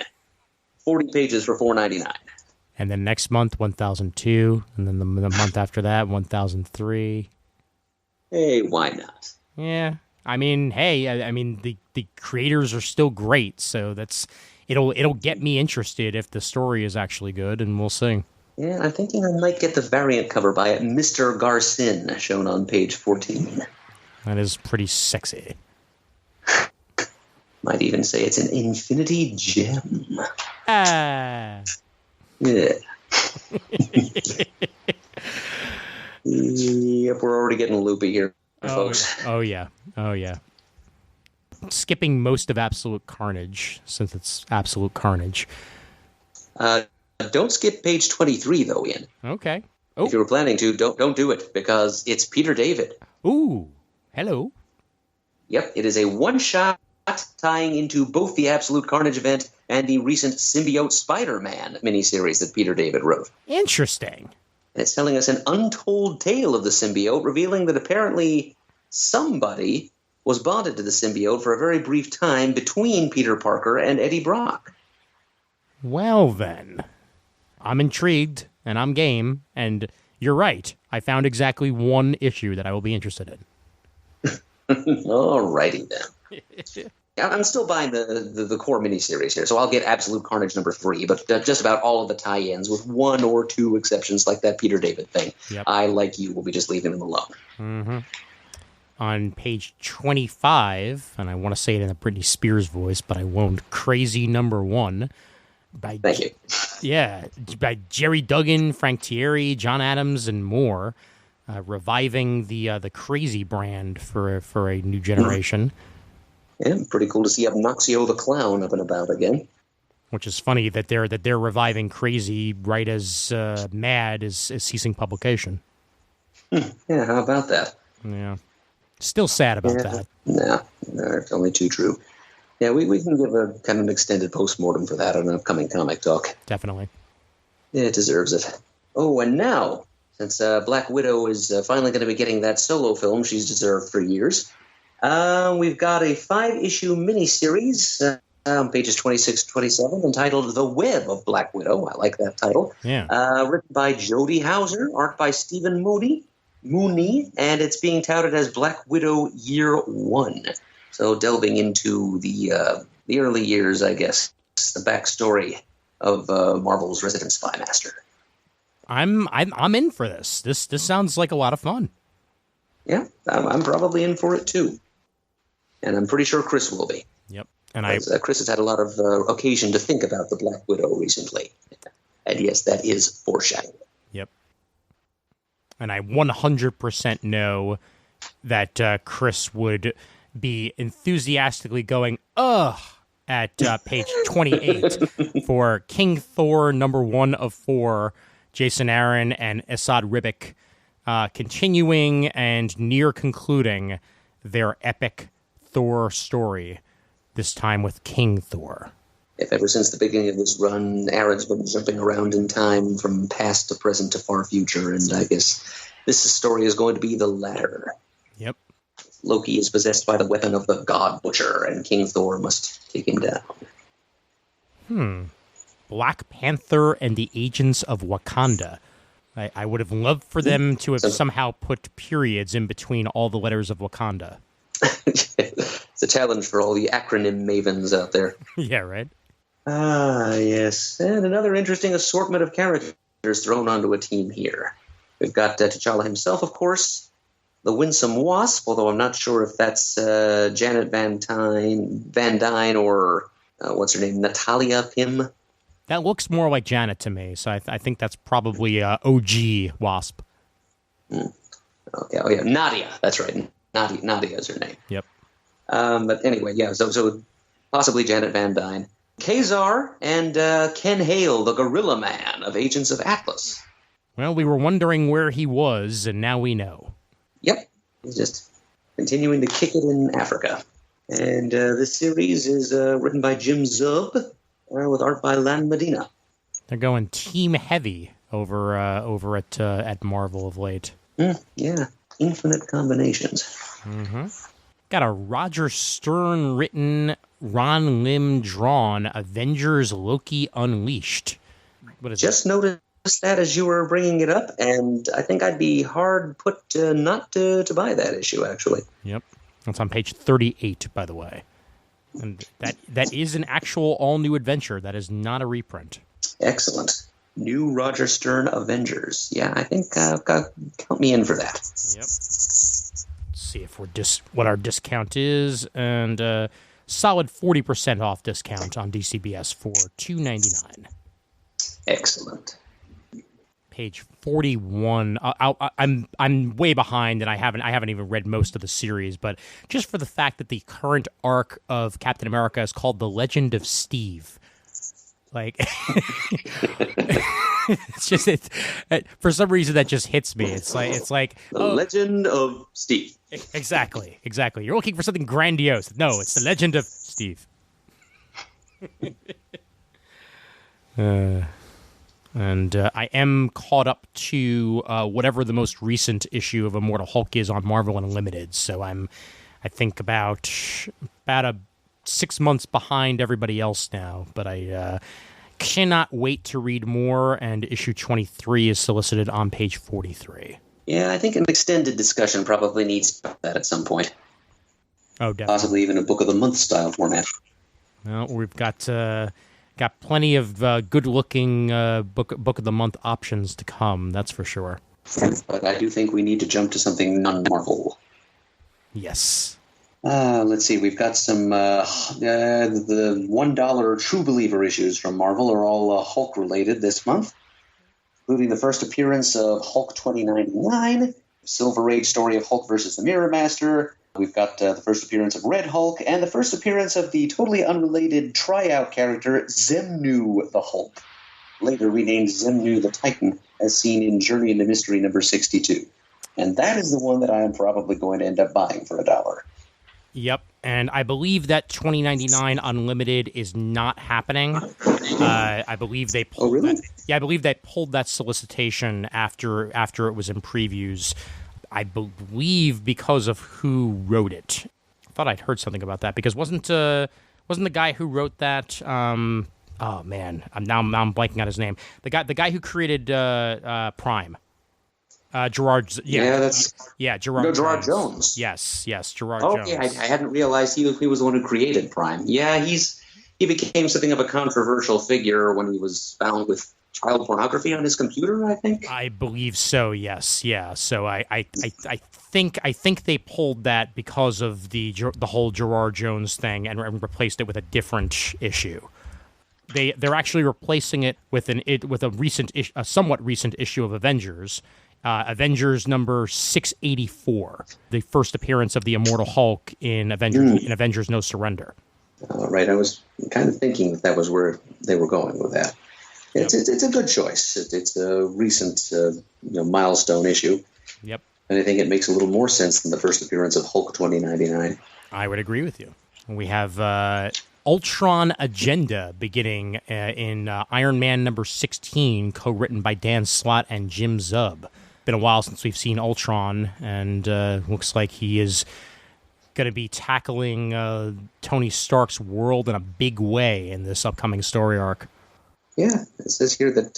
40 pages for $4.99. And then next month, 1002, and then the month after that, 1003. Hey, why not? Yeah, I mean, hey, I mean the creators are still great, so it'll get me interested if the story is actually good, and we'll see. Yeah, I'm thinking I might get the variant cover by Mr. Garcin, shown on page 14. That is pretty sexy. Might even say it's an infinity gem. Ah. Yeah. Yep, we're already getting loopy here, folks. Oh yeah. Skipping most of Absolute Carnage, since it's Absolute Carnage. Don't skip page 23, though, Ian. Okay. If you were planning to, don't do it, because it's Peter David. Ooh, hello. Yep, it is a one-shot tying into both the Absolute Carnage event and the recent Symbiote Spider-Man miniseries that Peter David wrote. Interesting. And it's telling us an untold tale of the symbiote, revealing that apparently somebody was bonded to the symbiote for a very brief time between Peter Parker and Eddie Brock. Well, then. I'm intrigued, and I'm game, and you're right. I found exactly one issue that I will be interested in. Alrighty, then. I'm still buying the core miniseries here, so I'll get Absolute Carnage number 3, but just about all of the tie-ins, with one or two exceptions like that Peter David thing. Yep. I, like you, will be just leaving them alone. Mm-hmm. On page 25, and I want to say it in a Britney Spears voice, but I won't, Crazy Number 1. Thank you. Yeah, by Jerry Duggan, Frank Thierry, John Adams, and more, reviving the Crazy brand for a new generation. Yeah, pretty cool to see Obnoxio the Clown up and about again. Which is funny that they're reviving Crazy right as Mad is ceasing publication. Yeah, how about that? Yeah, still sad about that. No, it's only too true. Yeah, we can give a kind of an extended postmortem for that on an upcoming comic talk. Definitely. Yeah, it deserves it. Oh, and now, since Black Widow is finally going to be getting that solo film she's deserved for years, we've got a 5-issue miniseries on pages 26-27 entitled The Web of Black Widow. I like that title. Yeah. Written by Jody Hauser, art by Stephen Mooney, and it's being touted as Black Widow Year 1. So delving into the early years, I guess, the backstory of Marvel's resident spy master. I'm in for this. This sounds like a lot of fun. Yeah, I'm probably in for it too, and I'm pretty sure Chris will be. Yep, and Chris has had a lot of occasion to think about the Black Widow recently, and yes, that is foreshadowing. Yep, and I 100% know that Chris would be enthusiastically going, ugh, at page 28 for King Thor number 1 of 4, Jason Aaron and Esad Ribic, continuing and near concluding their epic Thor story, this time with King Thor. If ever since the beginning of this run, Aaron's been jumping around in time from past to present to far future, and I guess this story is going to be the latter. Yep. Loki is possessed by the weapon of the God Butcher, and King Thor must take him down. Black Panther and the Agents of Wakanda. I would have loved for them to have somehow put periods in between all the letters of Wakanda. It's a challenge for all the acronym mavens out there. Yeah, right? Ah, yes. And another interesting assortment of characters thrown onto a team here. We've got T'Challa himself, of course, the Winsome Wasp, although I'm not sure if that's Janet Van Dyne or, what's her name, Natalia Pym. That looks more like Janet to me, so I think that's probably OG Wasp. Okay, oh yeah, Nadia, that's right. Nadia is her name. Yep. But anyway, yeah, so possibly Janet Van Dyne. Kazar and Ken Hale, the Gorilla Man of Agents of Atlas. Well, we were wondering where he was, and now we know. Yep, he's just continuing to kick it in Africa. And this series is written by Jim Zub, with art by Lan Medina. They're going team heavy over at Marvel of late. Yeah, infinite combinations. Mm-hmm. Got a Roger Stern written, Ron Lim drawn Avengers Loki Unleashed. What is Just noticed that as you were bringing it up, and I think I'd be hard put not to buy that issue, actually. Yep. It's on page 38, by the way. And that is an actual all-new adventure. That is not a reprint. Excellent. New Roger Stern Avengers. Yeah, I think count me in for that. Yep. Let's see if what our discount is, and solid 40% off discount on DCBS for $2.99. Excellent. Page 41. I'm way behind, and I haven't even read most of the series. But just for the fact that the current arc of Captain America is called The Legend of Steve, like for some reason that just hits me. It's like The Legend of Steve. Exactly. You're looking for something grandiose. No, it's The Legend of Steve. And I am caught up to whatever the most recent issue of Immortal Hulk is on Marvel Unlimited. So I think about 6 months behind everybody else now. But I cannot wait to read more. And issue 23 is solicited on page 43. Yeah, I think an extended discussion probably needs that at some point. Oh, definitely. Possibly even a Book of the Month style format. Well, we've got plenty of good-looking book of the month options to come. That's for sure. But I do think we need to jump to something non-Marvel. Yes. Let's see. We've got some the $1 True Believer issues from Marvel are all Hulk related this month, including the first appearance of Hulk 2099, Silver Age story of Hulk versus the Mirror Master. We've got the first appearance of Red Hulk and the first appearance of the totally unrelated tryout character Zemnu the Hulk, later renamed Zemnu the Titan, as seen in Journey into Mystery number 62. And that is the one that I am probably going to end up buying for $1. Yep, and I believe that $20.99 Unlimited is not happening. I believe they pulled that. Yeah, I believe they pulled that solicitation after it was in previews. I believe because of who wrote it. I thought I'd heard something about that because wasn't the guy who wrote that? Oh man, I'm blanking on his name. The guy who created Prime. Gerard. Gerard Jones. Yes, Gerard Jones. Okay, I hadn't realized he was the one who created Prime. Yeah, he became something of a controversial figure when he was found with child pornography on his computer, I think. I believe so. Yes, yeah. So I think they pulled that because of the whole Gerard Jones thing and replaced it with a different issue. They're actually replacing it with a somewhat recent issue of Avengers. Avengers number 684, the first appearance of the Immortal Hulk in Avengers No Surrender. Right, I was kind of thinking that was where they were going with that. It's a good choice. It's a recent milestone issue. Yep. And I think it makes a little more sense than the first appearance of Hulk 2099. I would agree with you. We have Ultron Agenda beginning in Iron Man number 16, co-written by Dan Slott and Jim Zub. Been a while since we've seen Ultron, and looks like he is going to be tackling Tony Stark's world in a big way in this upcoming story arc. Yeah, it says here that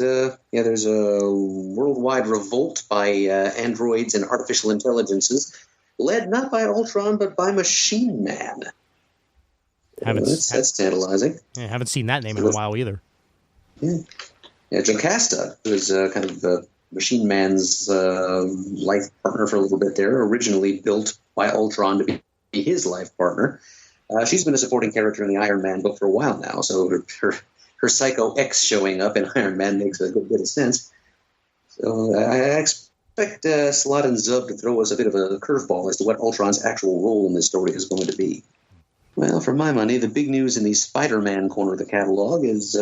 there's a worldwide revolt by androids and artificial intelligences, led not by Ultron but by Machine Man. That's tantalizing. I haven't seen that name in a while either. Yeah, Jocasta, who is kind of Machine Man's life partner for a little bit there, originally built by Ultron to be his life partner. She's been a supporting character in the Iron Man book for a while now, so her Psycho X showing up in Iron Man makes a good bit of sense. So I expect Slott and Zub to throw us a bit of a curveball as to what Ultron's actual role in this story is going to be. Well, for my money, the big news in the Spider-Man corner of the catalog is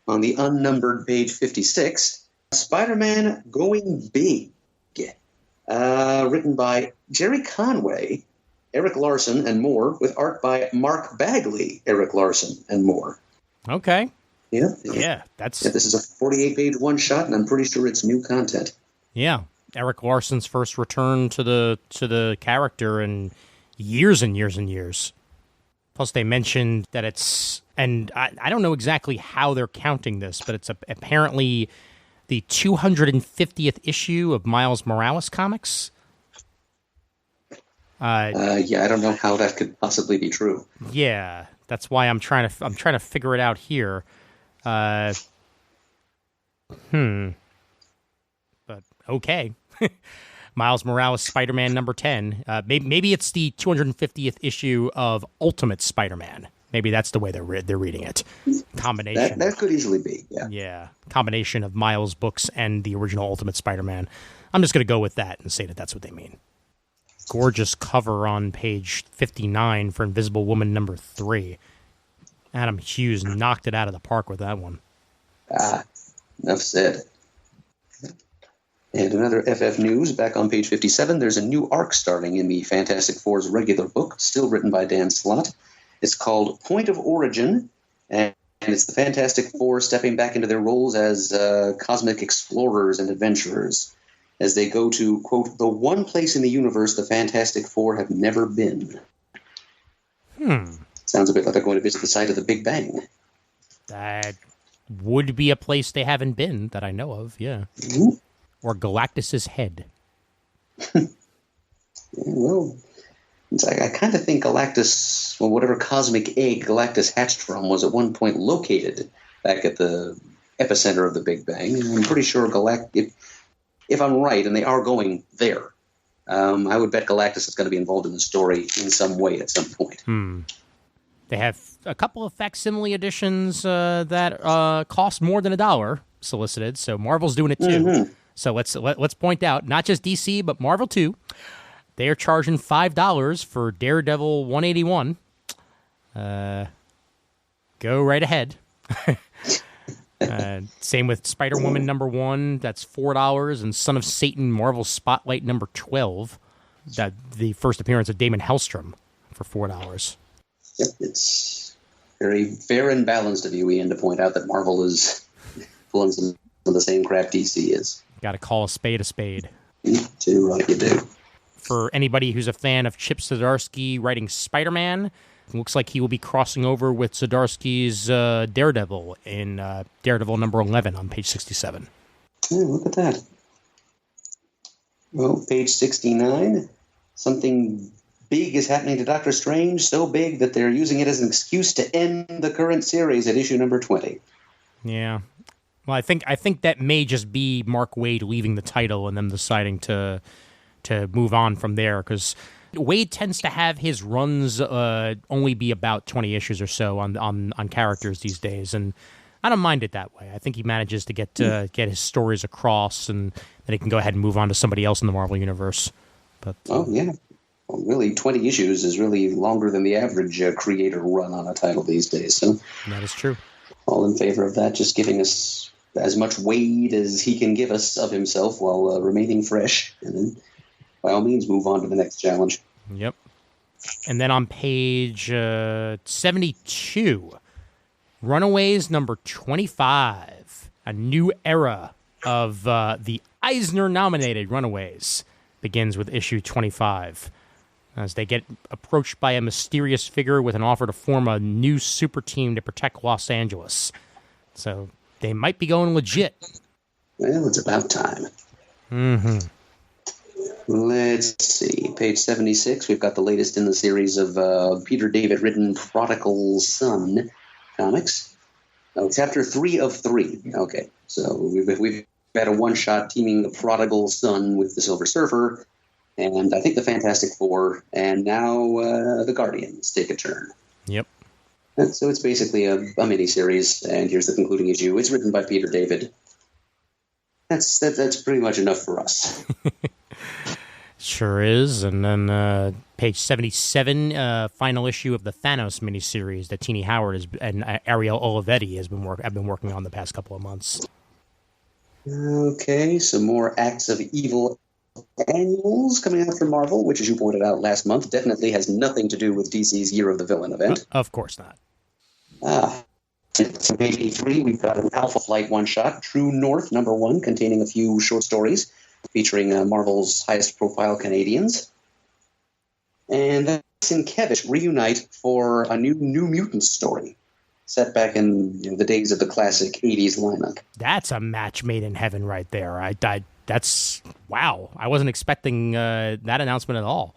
on the unnumbered page 56, Spider-Man Going Big, written by Jerry Conway, Eric Larson, and more, with art by Mark Bagley, Eric Larson, and more. Okay. Yeah. This is a 48-page one-shot, and I'm pretty sure it's new content. Yeah, Eric Larson's first return to the character in years and years and years. Plus, they mentioned that it's, and I don't know exactly how they're counting this, but it's apparently the 250th issue of Miles Morales comics. I don't know how that could possibly be true. Yeah, that's why I'm trying to figure it out here. But okay. Miles Morales Spider-Man number 10. Maybe it's the 250th issue of Ultimate Spider-Man. Maybe that's the way they're reading it. Combination. That could easily be, yeah. Yeah, combination of Miles' books and the original Ultimate Spider-Man. I'm just going to go with that and say that that's what they mean. Gorgeous cover on page 59 for Invisible Woman number 3. Adam Hughes knocked it out of the park with that one. Enough said. And another FF news, back on page 57, there's a new arc starting in the Fantastic Four's regular book, still written by Dan Slott. It's called Point of Origin, and it's the Fantastic Four stepping back into their roles as cosmic explorers and adventurers as they go to, quote, the one place in the universe the Fantastic Four have never been. Sounds a bit like they're going to visit the site of the Big Bang. That would be a place they haven't been that I know of, yeah. Mm-hmm. Or Galactus's head. Well, I kind of think Galactus, well, whatever cosmic egg Galactus hatched from, was at one point located back at the epicenter of the Big Bang. And I'm pretty sure if I'm right, and they are going there, I would bet Galactus is going to be involved in the story in some way at some point. They have a couple of facsimile editions that cost more than $1 solicited, so Marvel's doing it too. Mm-hmm. So let's point out, not just DC, but Marvel too. They are charging $5 for Daredevil 181. Go right ahead. Same with Spider-Woman number 1. That's $4. And Son of Satan Marvel Spotlight number 12. That the first appearance of Damon Hellstrom for $4. Yep, it's very fair and balanced of you, Ian, to point out that Marvel is pulling some of the same crap DC is. Got to call a spade a spade. Too right, you do. For anybody who's a fan of Chip Zdarsky writing Spider-Man, it looks like he will be crossing over with Zdarsky's Daredevil in Daredevil number 11 on page 67. Yeah, look at that. Well, page 69, something big is happening to Doctor Strange, so big that they're using it as an excuse to end the current series at issue number 20. Yeah. Well, I think that may just be Mark Waid leaving the title and them deciding to move on from there, because Waid tends to have his runs only be about 20 issues or so on characters these days, and I don't mind it that way. I think he manages to get his stories across, and then he can go ahead and move on to somebody else in the Marvel Universe. But yeah. Well, really, 20 issues is really longer than the average creator run on a title these days. So that is true. All in favor of that, just giving us as much Waid as he can give us of himself while remaining fresh, and then by all means move on to the next challenge. Yep. And then on page 72, Runaways number 25, a new era of the Eisner-nominated Runaways begins with issue 25. as they get approached by a mysterious figure with an offer to form a new super team to protect Los Angeles. So they might be going legit. Well, it's about time. Mm-hmm. Let's see. Page 76, we've got the latest in the series of Peter David written Prodigal Son comics. Oh, chapter 3 of 3. Okay, so we've had a one-shot teaming the Prodigal Son with the Silver Surfer, and I think the Fantastic Four, and now the Guardians take a turn. Yep. And so it's basically a mini-series, and here's the concluding issue. It's written by Peter David. That's pretty much enough for us. Sure is. And then page 77, final issue of the Thanos miniseries that Tini Howard and Ariel Olivetti have been working on the past couple of months. Okay, some more Acts of Evil annuals coming out from Marvel, which, as you pointed out last month, definitely has nothing to do with DC's Year of the Villain event. Of course not. So page 83, we've got an Alpha Flight one-shot, True North #1, containing a few short stories featuring Marvel's highest-profile Canadians. And then Sienkiewicz reunite for a new Mutants story, set back in the days of the classic 80s lineup. That's a match made in heaven right there. That's wow. I wasn't expecting that announcement at all.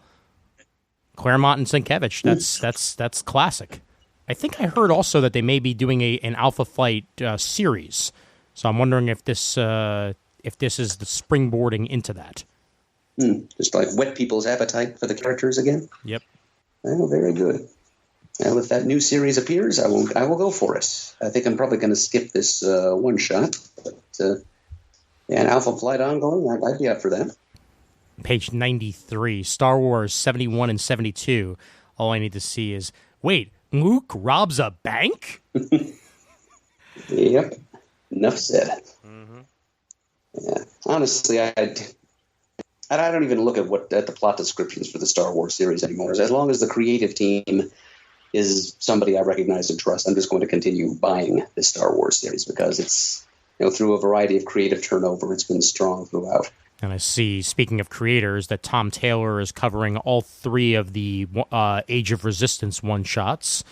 Claremont and Sienkiewicz, that's classic. I think I heard also that they may be doing an Alpha Flight series, so I'm wondering if this is the springboarding into that. Just like whet people's appetite for the characters again. Yep. Well, very good. Well, if that new series appears, I will go for it. I think I'm probably going to skip this one shot, but an Alpha Flight ongoing, I'd be up for that. Page 93, Star Wars 71 and 72. All I need to see is, wait, Luke robs a bank? Yep. Enough said. Mm-hmm. Yeah. Honestly, I don't even look at the plot descriptions for the Star Wars series anymore. As long as the creative team is somebody I recognize and trust, I'm just going to continue buying this Star Wars series because it's, through a variety of creative turnover, it's been strong throughout. And I see, speaking of creators, that Tom Taylor is covering all 3 of the Age of Resistance one-shots.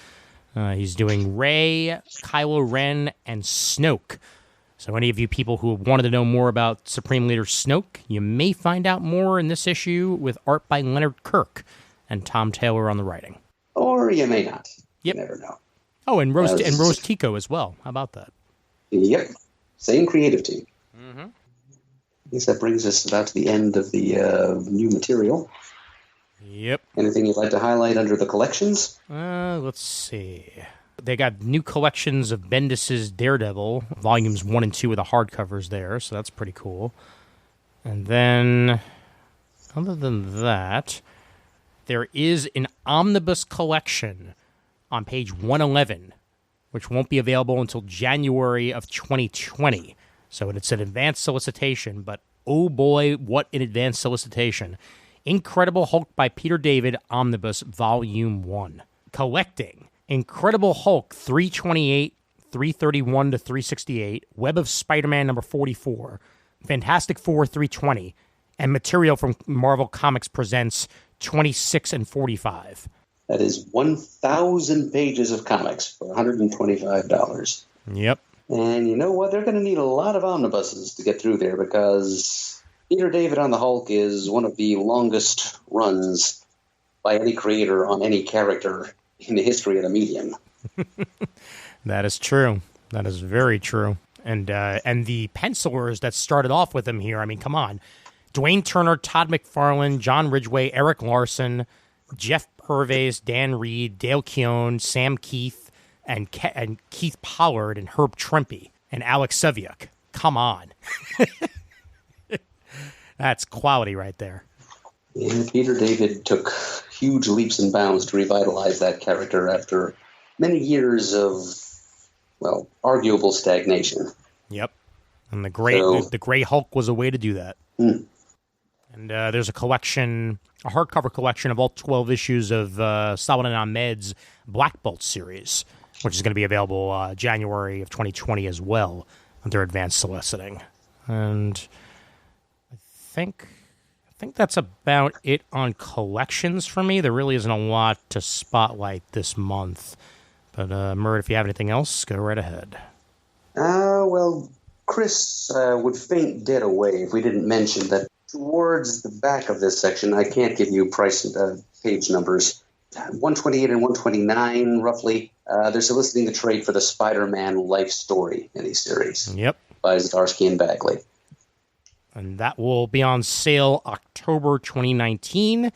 He's doing Rey, Kylo Ren, and Snoke. So any of you people who have wanted to know more about Supreme Leader Snoke, you may find out more in this issue with art by Leonard Kirk and Tom Taylor on the writing. Or you may not. Yep. You never know. Oh, and Rose Tico as well. How about that? Yep. Same creative team. Mm-hmm. I guess that brings us about to the end of the new material. Yep. Anything you'd like to highlight under the collections? Let's see. They got new collections of Bendis's Daredevil, volumes 1 and 2 with the hardcovers there, so that's pretty cool. And then, other than that, there is an omnibus collection on page 111, which won't be available until January of 2020. So it's an advanced solicitation, but oh boy, what an advanced solicitation. Incredible Hulk by Peter David, Omnibus, Volume 1. Collecting Incredible Hulk 328, 331 to 368, Web of Spider-Man number 44, Fantastic Four 320, and material from Marvel Comics Presents 26 and 45. That is 1,000 pages of comics for $125. Yep. And you know what? They're going to need a lot of omnibuses to get through there because Peter David on the Hulk is one of the longest runs by any creator on any character in the history of the medium. That is true. That is very true. And the pencilers that started off with him here, I mean, come on. Dwayne Turner, Todd McFarlane, John Ridgway, Eric Larson, Jeff Purves, Dan Reed, Dale Keown, Sam Keith, and Keith Pollard, and Herb Trimpe, and Alex Seviuk. Come on. That's quality right there. Yeah, Peter David took huge leaps and bounds to revitalize that character after many years of, well, arguable stagnation. Yep. And the Gray Hulk was a way to do that. Hmm. And there's a hardcover collection of all 12 issues of Saladin Ahmed's Black Bolt series, which is going to be available January of 2020 as well under advanced soliciting. And I think think that's about it on collections for me. There really isn't a lot to spotlight this month. But, Murd, if you have anything else, go right ahead. Well, Chris would faint dead away if we didn't mention that towards the back of this section, I can't give you page numbers, 128 and 129, roughly, they're soliciting the trade for the Spider-Man life story miniseries. Yep. By Zdarsky and Bagley. And that will be on sale October 2019.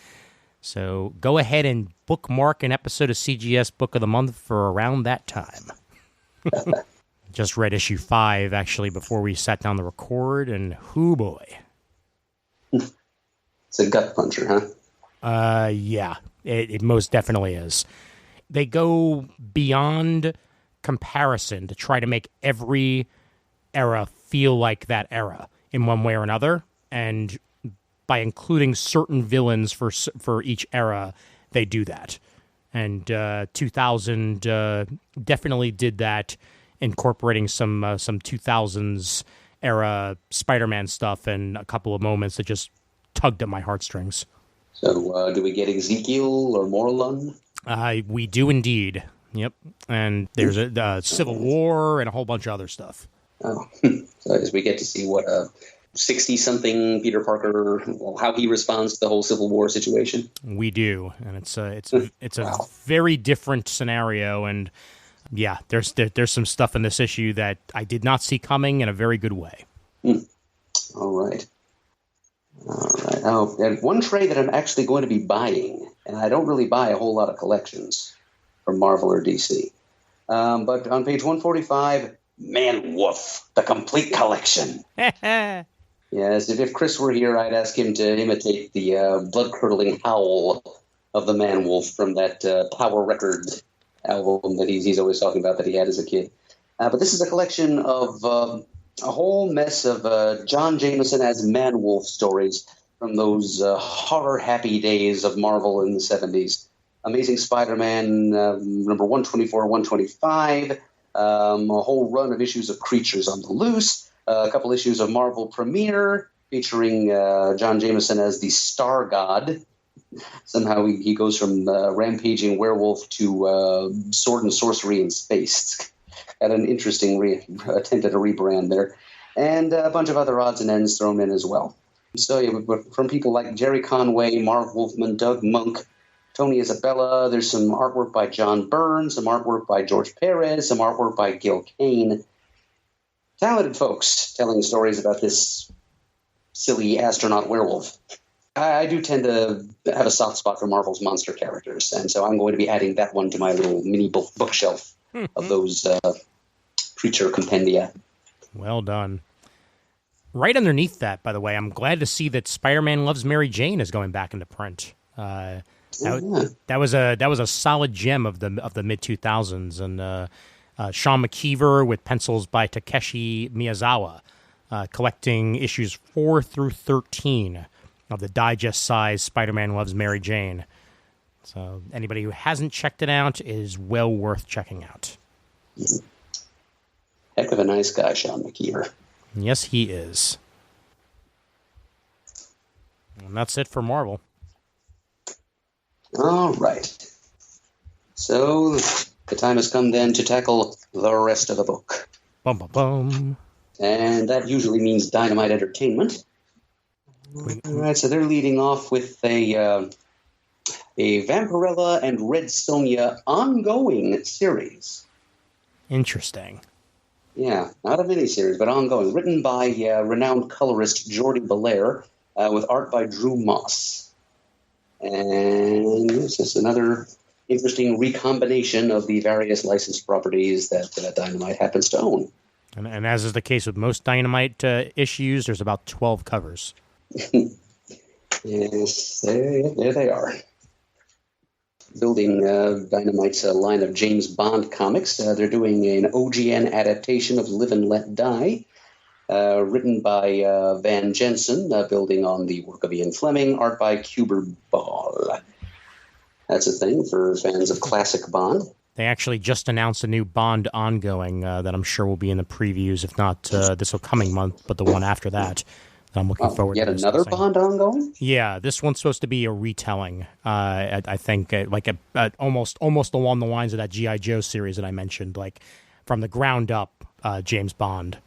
So go ahead and bookmark an episode of CGS Book of the Month for around that time. Just read issue 5, actually, before we sat down to record, and hoo boy. It's a gut puncher, huh? Yeah, it most definitely is. They go beyond comparison to try to make every era feel like that era in one way or another, and by including certain villains for each era, they do that. And 2000 definitely did that, incorporating some 2000s era Spider-Man stuff and a couple of moments that just tugged at my heartstrings. So do we get Ezekiel or Morlun? We do indeed. Yep. And there's a Civil War and a whole bunch of other stuff. Oh, so as we get to see what 60-something Peter Parker, how he responds to the whole Civil War situation. We do, and it's a very different scenario, and yeah, there's some stuff in this issue that I did not see coming in a very good way. All right. Oh, and one trade that I'm actually going to be buying, and I don't really buy a whole lot of collections from Marvel or DC, but on page 145. Man Wolf, the complete collection. Yes, if Chris were here, I'd ask him to imitate the blood-curdling howl of the Man Wolf from that Power Record album that he's always talking about that he had as a kid. But this is a collection of a whole mess of John Jameson as Man Wolf stories from those horror-happy days of Marvel in the 70s. Amazing Spider-Man, number 124, 125, a whole run of issues of Creatures on the Loose, a couple issues of Marvel Premiere featuring John Jameson as the Star God. Somehow he goes from rampaging werewolf to sword and sorcery in space. Had an interesting attempt at a rebrand there. And a bunch of other odds and ends thrown in as well. So yeah, from people like Jerry Conway, Marv Wolfman, Doug Monk, Tony Isabella, there's some artwork by John Byrne, some artwork by George Perez, some artwork by Gil Kane. Talented folks telling stories about this silly astronaut werewolf. I do tend to have a soft spot for Marvel's monster characters, and so I'm going to be adding that one to my little mini bookshelf of those creature compendia. Well done. Right underneath that, by the way, I'm glad to see that Spider-Man Loves Mary Jane is going back into print. That was a solid gem of the mid 2000s, and Sean McKeever with pencils by Takeshi Miyazawa, collecting issues 4 through 13 of the digest size Spider-Man Loves Mary Jane. So anybody who hasn't checked it out is well worth checking out. Heck of a nice guy, Sean McKeever. Yes, he is. And that's it for Marvel. All right. So the time has come then to tackle the rest of the book. Bum, bum, bum. And that usually means Dynamite Entertainment. All right, so they're leading off with a Vampirella and Red Sonja ongoing series. Interesting. Yeah, not a miniseries, but ongoing. Written by renowned colorist Jordi Belair, with art by Drew Moss. And this is another interesting recombination of the various licensed properties that Dynamite happens to own. And as is the case with most Dynamite issues, there's about 12 covers. Yes, there they are. Building Dynamite's line of James Bond comics. They're doing an OGN adaptation of Live and Let Die, written by Van Jensen, building on the work of Ian Fleming, art by Kuber Ball. That's a thing for fans of classic Bond. They actually just announced a new Bond ongoing that I'm sure will be in the previews, if not this coming month, but the one after that. that I'm looking forward to yet another discussing. Bond ongoing? Yeah, this one's supposed to be a retelling. I think like a almost along the lines of that G.I. Joe series that I mentioned, like from the ground up, James Bond,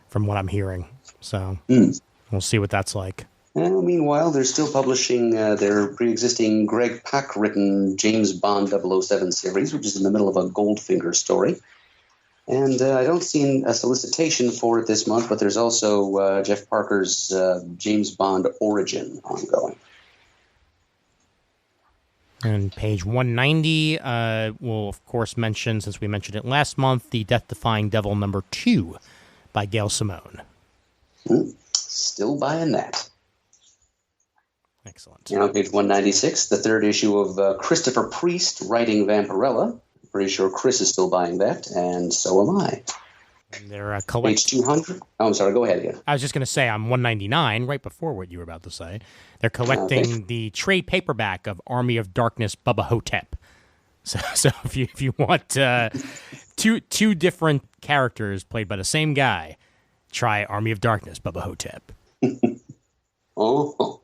from what I'm hearing. So we'll see what that's like. Well, meanwhile, they're still publishing their pre-existing Greg Pak written James Bond 007 series, which is in the middle of a Goldfinger story. And I don't see a solicitation for it this month, but there's also Jeff Parker's James Bond Origin ongoing. And page 190 will, of course, mention, since we mentioned it last month, the Death-Defying Devil #2 by Gail Simone. Still buying that. Excellent. And on page 196, the third issue of Christopher Priest writing Vampirella. Pretty sure Chris is still buying that, and so am I. And they're Page 200. Oh, I'm sorry. Go ahead again. I was just going to say, on 199, right before what you were about to say, they're collecting the trade paperback of Army of Darkness Bubba Hotep. So if you want two different characters played by the same guy, try Army of Darkness Bubba Hotep. Oh.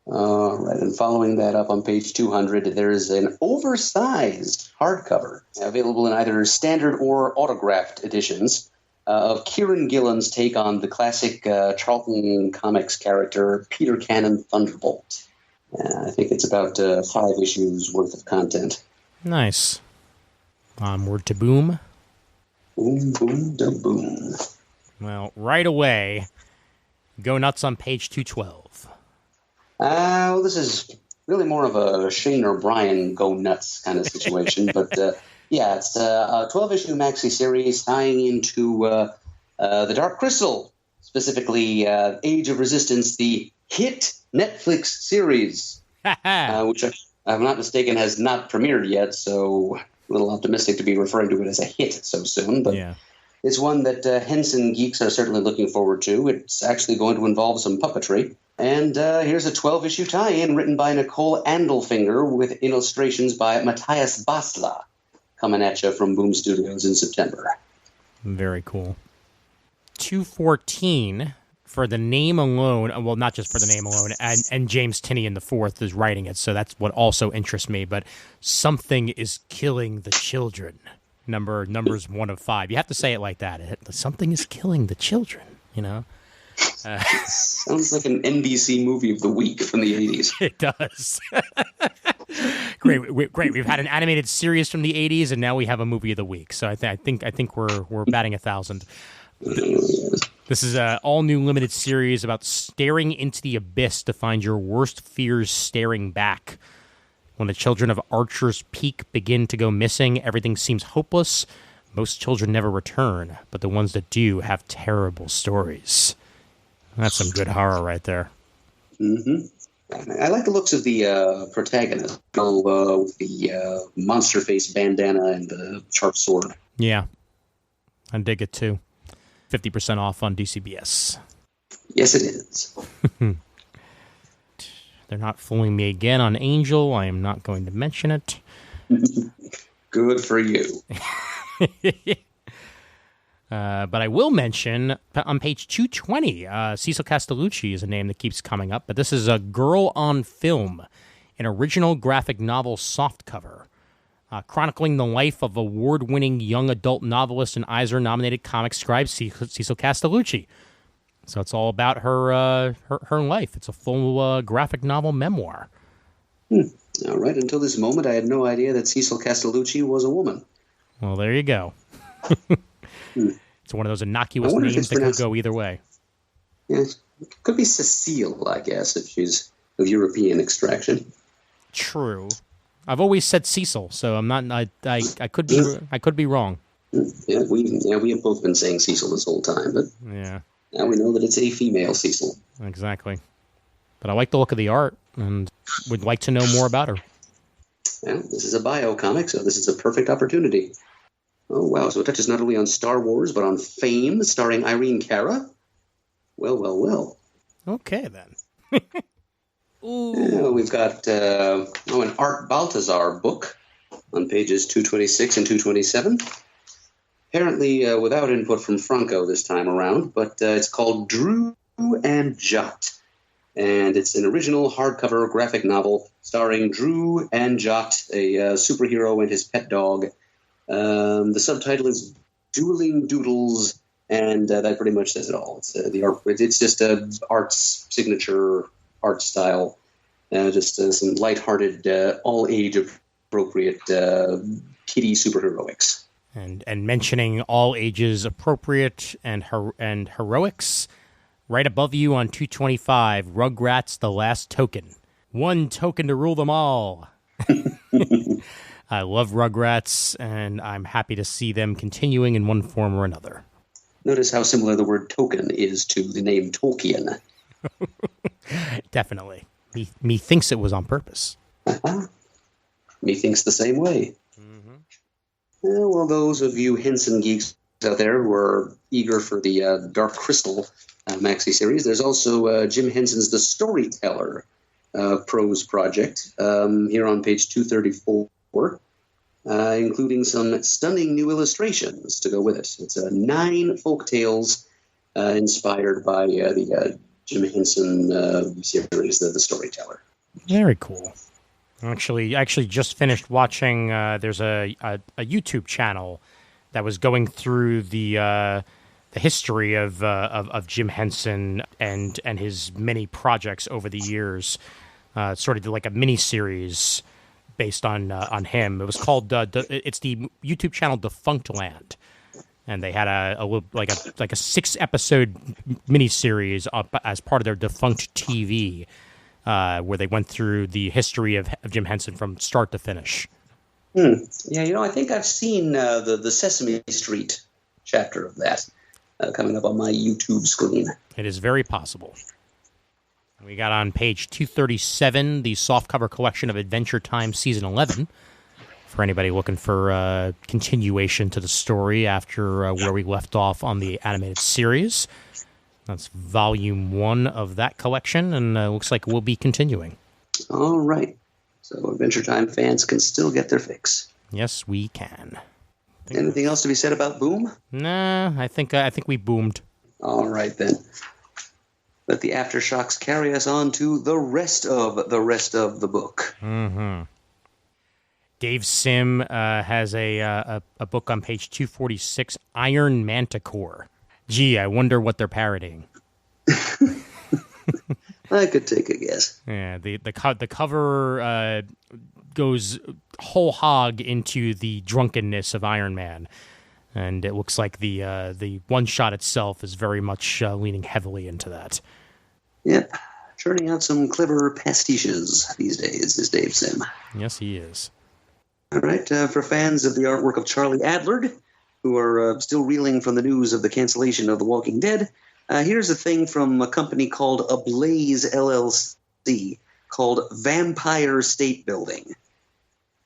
All right, and following that up on page 200, there is an oversized hardcover available in either standard or autographed editions of Kieran Gillen's take on the classic Charlton Comics character Peter Cannon Thunderbolt. I think it's about 5 issues worth of content. Nice. Word to boom. Boom, boom, da boom. Well, right away, go nuts on page 212. Well, this is really more of a Shane O'Brien go nuts kind of situation. But, yeah, it's a 12-issue maxi series tying into The Dark Crystal, specifically Age of Resistance, the hit Netflix series, which, if I'm not mistaken, has not premiered yet, so a little optimistic to be referring to it as a hit so soon. But yeah. It's one that Henson geeks are certainly looking forward to. It's actually going to involve some puppetry. And here's a 12-issue tie-in written by Nicole Andelfinger with illustrations by Matthias Basla, coming at you from Boom Studios in September. Very cool. 214 for the name alone. Well, not just for the name alone. And James Tinian IV is writing it, so that's what also interests me. But Something is Killing the Children. Numbers 1 of 5. You have to say it like that. Something is killing the children, you know? Sounds like an NBC movie of the week from the 80s. It does. Great. We've had an animated series from the 80s, and now we have a movie of the week. So I think we're batting 1,000. This is an all-new limited series about staring into the abyss to find your worst fears staring back. When the children of Archer's Peak begin to go missing, everything seems hopeless. Most children never return, but the ones that do have terrible stories. That's some good horror right there. Mm-hmm. I like the looks of the protagonist, with the monster face bandana and the sharp sword. Yeah, I dig it too. 50% off on DCBS. Yes, it is. They're not fooling me again on Angel. I am not going to mention it. Good for you. But I will mention on page 220, Cecil Castellucci is a name that keeps coming up, but this is a Girl on Film, an original graphic novel softcover, chronicling the life of award-winning young adult novelist and Eisner-nominated comic scribe Cecil Castellucci. So it's all about her life. It's a full graphic novel memoir. All right. Until this moment, I had no idea that Cecil Castellucci was a woman. Well, there you go. It's one of those innocuous names that could go either way. Yes. Could be Cecile, I guess, if she's of European extraction. True. I've always said Cecil, so I'm not. I could be wrong. Yeah, we have both been saying Cecil this whole time, but yeah. Now we know that it's a female Cecil. Exactly. But I like the look of the art and would like to know more about her. Well, this is a bio comic, so this is a perfect opportunity. Oh, wow. So it touches not only on Star Wars, but on Fame, starring Irene Cara? Well. Okay, then. Yeah, we've got an Art Baltazar book on pages 226 and 227. Apparently without input from Franco this time around, but it's called Drew and Jot. And it's an original hardcover graphic novel starring Drew and Jot, a superhero and his pet dog. The subtitle is Dueling Doodles, and that pretty much says it all. It's the art. It's just a art's signature art style. Just some lighthearted, all-age appropriate kiddie superheroics. And mentioning all ages appropriate and heroics, right above you on 225, Rugrats: The Last Token. One token to rule them all. I love Rugrats, and I'm happy to see them continuing in one form or another. Notice how similar the word token is to the name Tolkien. Definitely. Me thinks it was on purpose. Me thinks the same way. Mm-hmm. Well, those of you Henson geeks out there who are eager for the Dark Crystal maxi series, there's also Jim Henson's The Storyteller prose project here on page 234, including some stunning new illustrations to go with it. It's 9 folk tales inspired by the Jim Henson series, The Storyteller. Very cool. I actually just finished watching. There's a YouTube channel that was going through the history of Jim Henson and his many projects over the years. Sort of like a mini series based on him. It was called it's the YouTube channel Defunctland. And they had a 6-episode miniseries as part of their Defunct TV, where they went through the history of Jim Henson from start to finish. Yeah, I think I've seen the Sesame Street chapter of that coming up on my YouTube screen. It is very possible. We got on page 237 the softcover collection of Adventure Time Season 11. For anybody looking for continuation to the story after where we left off on the animated series. That's volume 1 of that collection, and looks like we'll be continuing. All right. So Adventure Time fans can still get their fix. Yes, we can. Anything else to be said about Boom? Nah, I think we boomed. All right, then. Let the aftershocks carry us on to the rest of the book. Mm-hmm. Dave Sim has a book on page 246, Iron Manticore. Gee, I wonder what they're parodying. I could take a guess. Yeah, the cover goes whole hog into the drunkenness of Iron Man, and it looks like the one shot itself is very much leaning heavily into that. Yep, churning out some clever pastiches these days is Dave Sim. Yes, he is. All right, for fans of the artwork of Charlie Adler, who are still reeling from the news of the cancellation of The Walking Dead, here's a thing from a company called Ablaze LLC called Vampire State Building.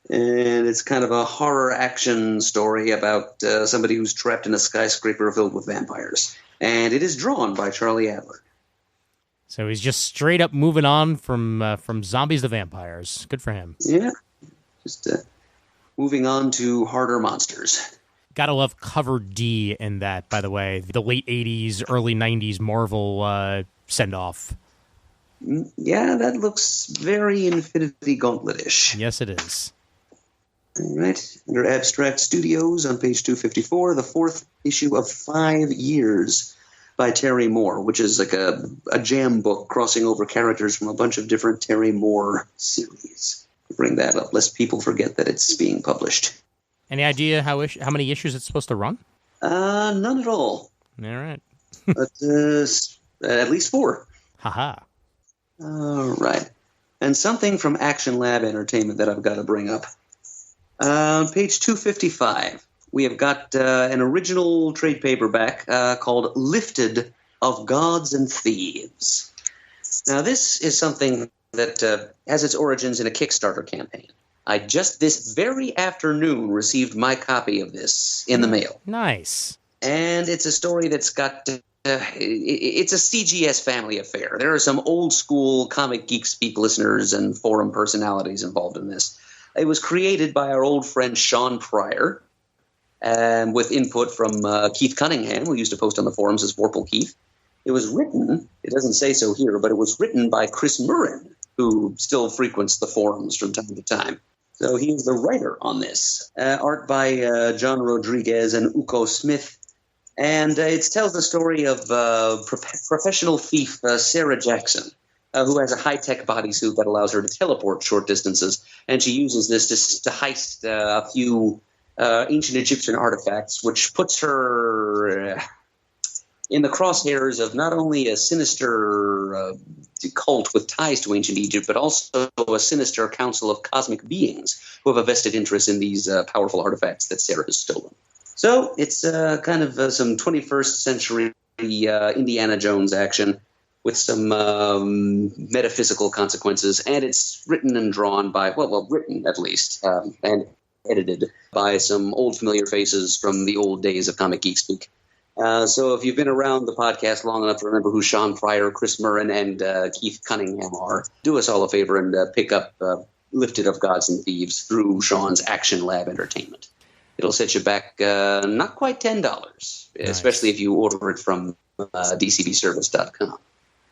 And it's kind of a horror action story about somebody who's trapped in a skyscraper filled with vampires. And it is drawn by Charlie Adler. So he's just straight up moving on from zombies to vampires. Good for him. Yeah, just moving on to harder monsters. Gotta love cover D in that, by the way. The late 80s, early 90s Marvel send-off. Yeah, that looks very Infinity Gauntlet-ish. Yes, it is. All right. Under Abstract Studios on page 254, the 4th issue of 5 Years by Terry Moore, which is like a jam book crossing over characters from a bunch of different Terry Moore series. Bring that up, lest people forget that it's being published. Any idea how many issues it's supposed to run? None at all. All right. But at least 4. Haha. All right. And something from Action Lab Entertainment that I've got to bring up. On page 255, we have got an original trade paperback called Lifted of Gods and Thieves. Now, this is something that has its origins in a Kickstarter campaign. I just this very afternoon received my copy of this in the mail. Nice. And it's a story that's got... it's a CGS family affair. There are some old school Comic Geek Speak listeners and forum personalities involved in this. It was created by our old friend Sean Pryor, with input from Keith Cunningham, who used to post on the forums as Vorpal Keith. It was written, it doesn't say so here, but it was written by Chris Murrin, who still frequents the forums from time to time. So he is the writer on this. Art by John Rodriguez and Uko Smith. And it tells the story of professional thief Sarah Jackson, who has a high-tech bodysuit that allows her to teleport short distances. And she uses this to heist a few ancient Egyptian artifacts, which puts her in the crosshairs of not only a sinister cult with ties to ancient Egypt, but also a sinister council of cosmic beings who have a vested interest in these powerful artifacts that Sarah has stolen. So it's kind of some 21st century Indiana Jones action with some metaphysical consequences, and it's written and drawn by, written at least, and edited by some old familiar faces from the old days of Comic Geek Speak. So if you've been around the podcast long enough to remember who Sean Pryor, Chris Murrin, and Keith Cunningham are, do us all a favor and pick up Lifted of Gods and Thieves through Sean's Action Lab Entertainment. It'll set you back not quite $10, nice. Especially if you order it from dcbservice.com.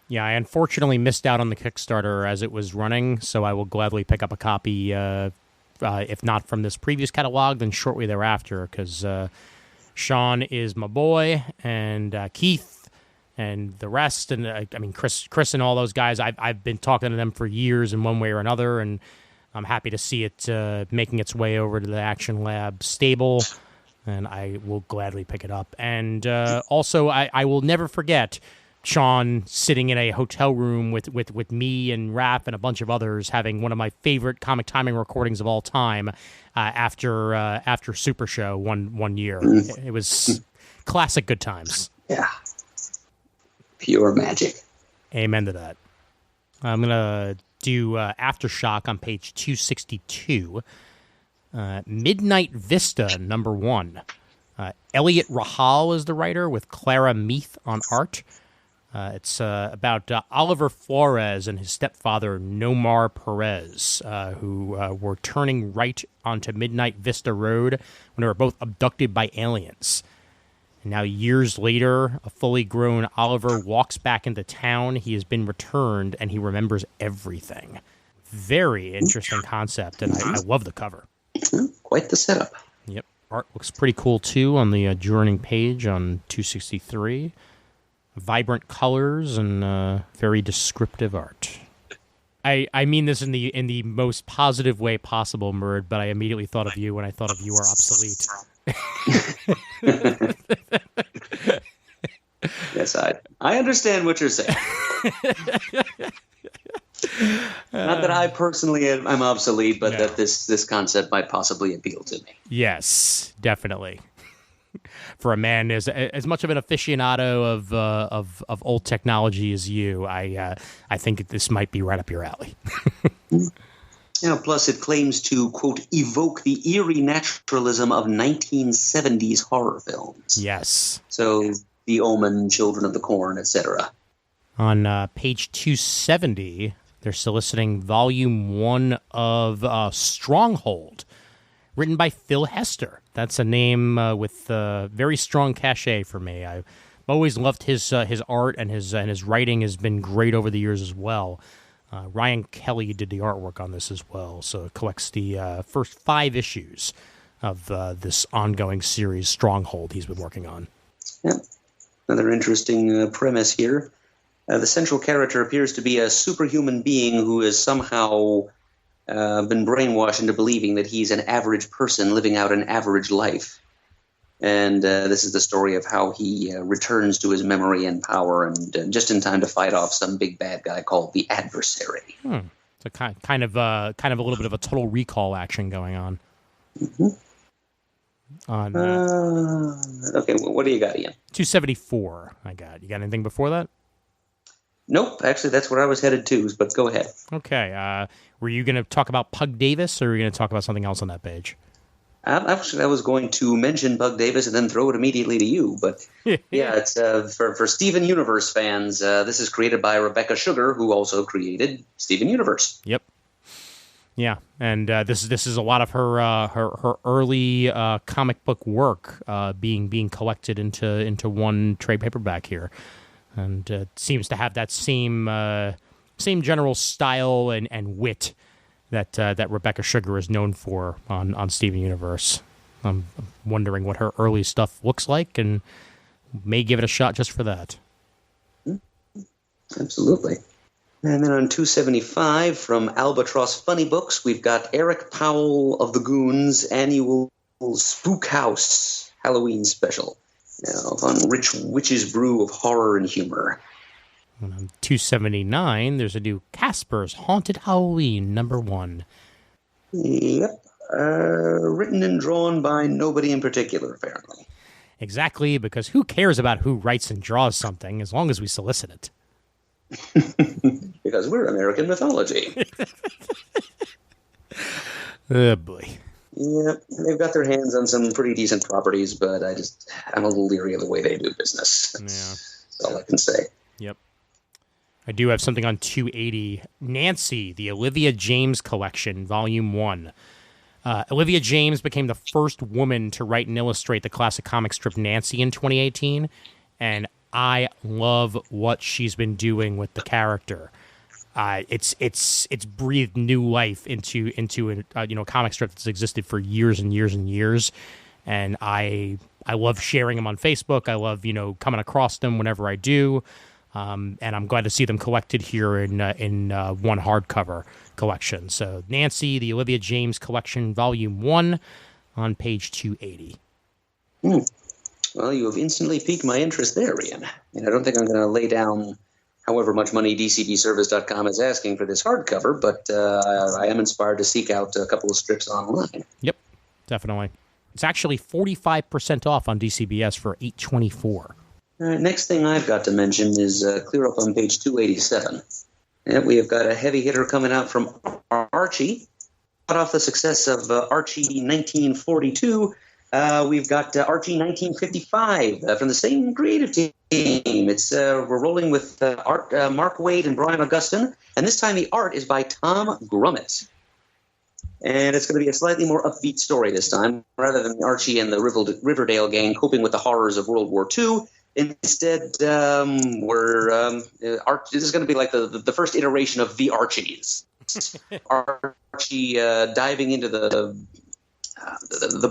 Yeah, I unfortunately missed out on the Kickstarter as it was running, so I will gladly pick up a copy, if not from this previous catalog, then shortly thereafter, because Sean is my boy, and Keith, and the rest, and Chris and all those guys. I've been talking to them for years in one way or another, and I'm happy to see it making its way over to the Action Lab stable, and I will gladly pick it up. And also, I will never forget Sean sitting in a hotel room with me and Raph and a bunch of others having one of my favorite Comic Timing recordings of all time after Super Show one year. It was classic good times. Yeah. Pure magic. Amen to that. I'm going to do Aftershock on page 262. Midnight Vista, #1. Elliot Rahal is the writer with Clara Meath on art. It's about Oliver Flores and his stepfather, Nomar Perez, who were turning right onto Midnight Vista Road when they were both abducted by aliens. And now, years later, a fully grown Oliver walks back into town. He has been returned, and he remembers everything. Very interesting concept, and I love the cover. Quite the setup. Yep. Art looks pretty cool, too, on the adjourning page on 263. Vibrant colors and very descriptive art. I mean this in the most positive way possible, Murd, but I immediately thought of you when I thought of You Are Obsolete. Yes, I understand what you're saying. Not that I personally am obsolete, but that this concept might possibly appeal to me. Yes, definitely. For a man as much of an aficionado of old technology as you, I think this might be right up your alley. Plus it claims to, quote, evoke the eerie naturalism of 1970s horror films. Yes. So The Omen, Children of the Corn, etc. On page 270, they're soliciting volume 1 of Stronghold, written by Phil Hester. That's a name with very strong cachet for me. I've always loved his art, and his writing has been great over the years as well. Ryan Kelly did the artwork on this as well, so it collects the first 5 issues of this ongoing series, Stronghold, he's been working on. Yep. Another interesting premise here. The central character appears to be a superhuman being who is somehow been brainwashed into believing that he's an average person living out an average life. And this is the story of how he returns to his memory and power, and just in time to fight off some big bad guy called the Adversary. So kind of a little bit of a Total Recall action going on. Mm-hmm. Okay, what do you got, Ian? 274. I got. You got anything before that? Nope. Actually, that's where I was headed to. But go ahead. Okay. Were you going to talk about Pug Davis, or were you going to talk about something else on that page? Actually, I was going to mention Bug Davis and then throw it immediately to you. But yeah, it's for Steven Universe fans. This is created by Rebecca Sugar, who also created Steven Universe. Yep. Yeah, and this is a lot of her early comic book work being collected into one trade paperback here. and seems to have that same general style and wit that Rebecca Sugar is known for on Steven Universe. I'm wondering what her early stuff looks like, and may give it a shot just for that. Absolutely. And then on 275 from Albatross Funny Books, we've got Eric Powell of the Goons' annual Spook House Halloween special. Now, on Rich Witch's Brew of Horror and Humor. And on 279, there's a new Casper's Haunted Halloween #1. Yep. Written and drawn by nobody in particular, apparently. Exactly, because who cares about who writes and draws something as long as we solicit it? Because we're American mythology. Oh, boy. Yep, they've got their hands on some pretty decent properties, but I'm a little leery of the way they do business. Yeah. That's all I can say. Yep. I do have something on 280. Nancy, the Olivia James Collection, Volume 1. Olivia James became the first woman to write and illustrate the classic comic strip Nancy in 2018, and I love what she's been doing with the character. It's breathed new life into a comic strip that's existed for years and years and years, and I love sharing them on Facebook. I love coming across them whenever I do, and I'm glad to see them collected here in one hardcover collection. So Nancy, the Olivia James Collection, Volume 1, on page 280. Well, you have instantly piqued my interest there, Ian. And I don't think I'm going to lay down however much money DCBService.com is asking for this hardcover, but I am inspired to seek out a couple of strips online. Yep, definitely. It's actually 45% off on DCBS for $8.24. All right, next thing I've got to mention is clear up on page 287. And we have got a heavy hitter coming out from Archie. Hot off the success of Archie 1942, we've got Archie 1955 from the same creative team. We're rolling with art Mark Waid and Brian Augustin, and this time the art is by Tom Grummett. And it's going to be a slightly more upbeat story this time, rather than Archie and the Riverdale gang coping with the horrors of World War II. Instead, this is going to be like the first iteration of The Archies. Archie diving into the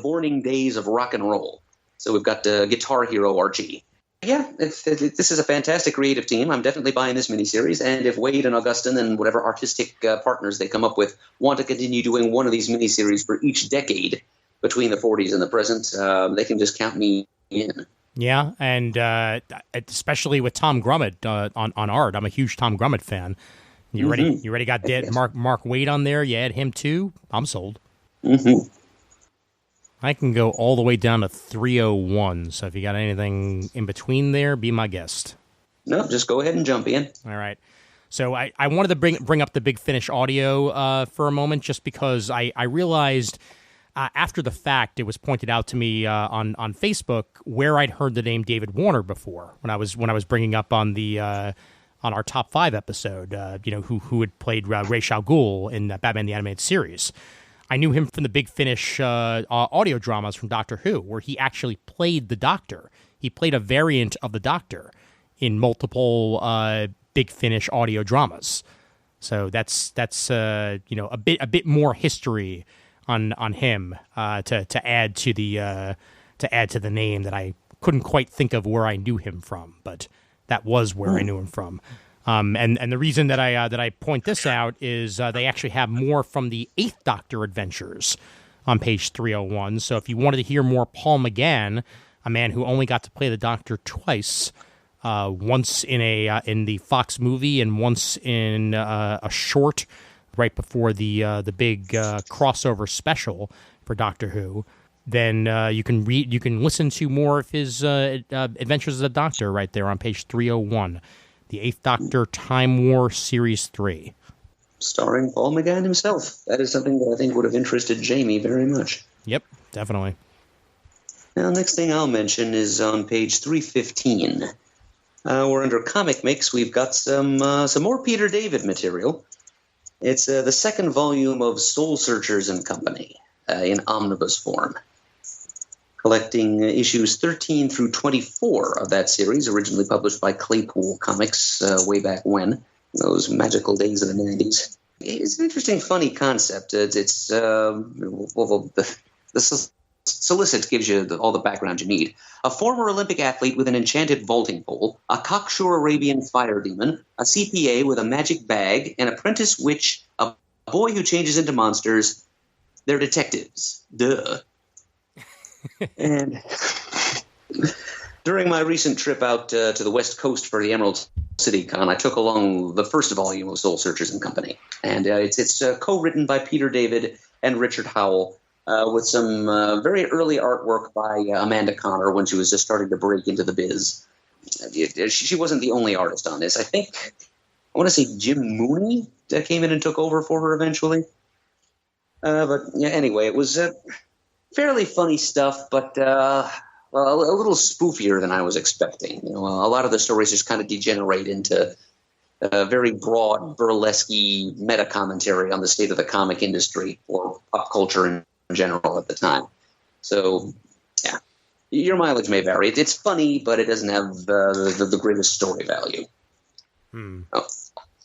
morning days of rock and roll. So we've got Guitar Hero Archie. Yeah, this is a fantastic creative team. I'm definitely buying this miniseries. And if Wade and Augustin and whatever artistic partners they come up with want to continue doing one of these miniseries for each decade between the 40s and the present, they can just count me in. Yeah, and especially with Tom Grummett on art. I'm a huge Tom Grummett fan. You already got Mark Waid on there. You add him too. I'm sold. Mm-hmm. I can go all the way down to 301. So if you got anything in between there, be my guest. No, just go ahead and jump in. All right. So I wanted to bring up the Big Finish audio for a moment, just because I realized after the fact, it was pointed out to me on Facebook where I'd heard the name David Warner before when I was bringing up on the on our top 5 episode. Who had played Ra's al Ghul in Batman the Animated Series. I knew him from the Big Finish audio dramas from Doctor Who, where he actually played the Doctor. He played a variant of the Doctor in multiple Big Finish audio dramas. So that's a bit more history on him to add to the name that I couldn't quite think of where I knew him from, but that was where I knew him from. And the reason that I point this out is they actually have more from the 8th Doctor adventures on page 301. So if you wanted to hear more Paul McGann, a man who only got to play the Doctor twice, once in the Fox movie and once in a short right before the big crossover special for Doctor Who, then you can listen to more of his adventures as a Doctor right there on page 301. The 8th Doctor Time War Series 3. Starring Paul McGann himself. That is something that I think would have interested Jamie very much. Yep, definitely. Now, next thing I'll mention is on page 315. We're under Comic Mix. We've got some more Peter David material. It's the second volume of Soul Searchers and Company in omnibus form. collecting issues 13 through 24 of that series, originally published by Claypool Comics way back when, those magical days of the 90s. It's an interesting, funny concept. The solicit gives you all the background you need. A former Olympic athlete with an enchanted vaulting pole, a cocksure Arabian fire demon, a CPA with a magic bag, an apprentice witch, a boy who changes into monsters. They're detectives. Duh. And during my recent trip out to the West Coast for the Emerald City Con, I took along the first volume of Soul Searchers and Company. And it's co-written by Peter David and Richard Howell, with some very early artwork by Amanda Connor when she was just starting to break into the biz. She wasn't the only artist on this. I want to say Jim Mooney came in and took over for her eventually. But yeah, anyway, it was fairly funny stuff, but a little spoofier than I was expecting. A lot of the stories just kind of degenerate into a very broad, burlesque-y meta-commentary on the state of the comic industry or pop culture in general at the time. So, yeah, your mileage may vary. It's funny, but it doesn't have the greatest story value. Oh,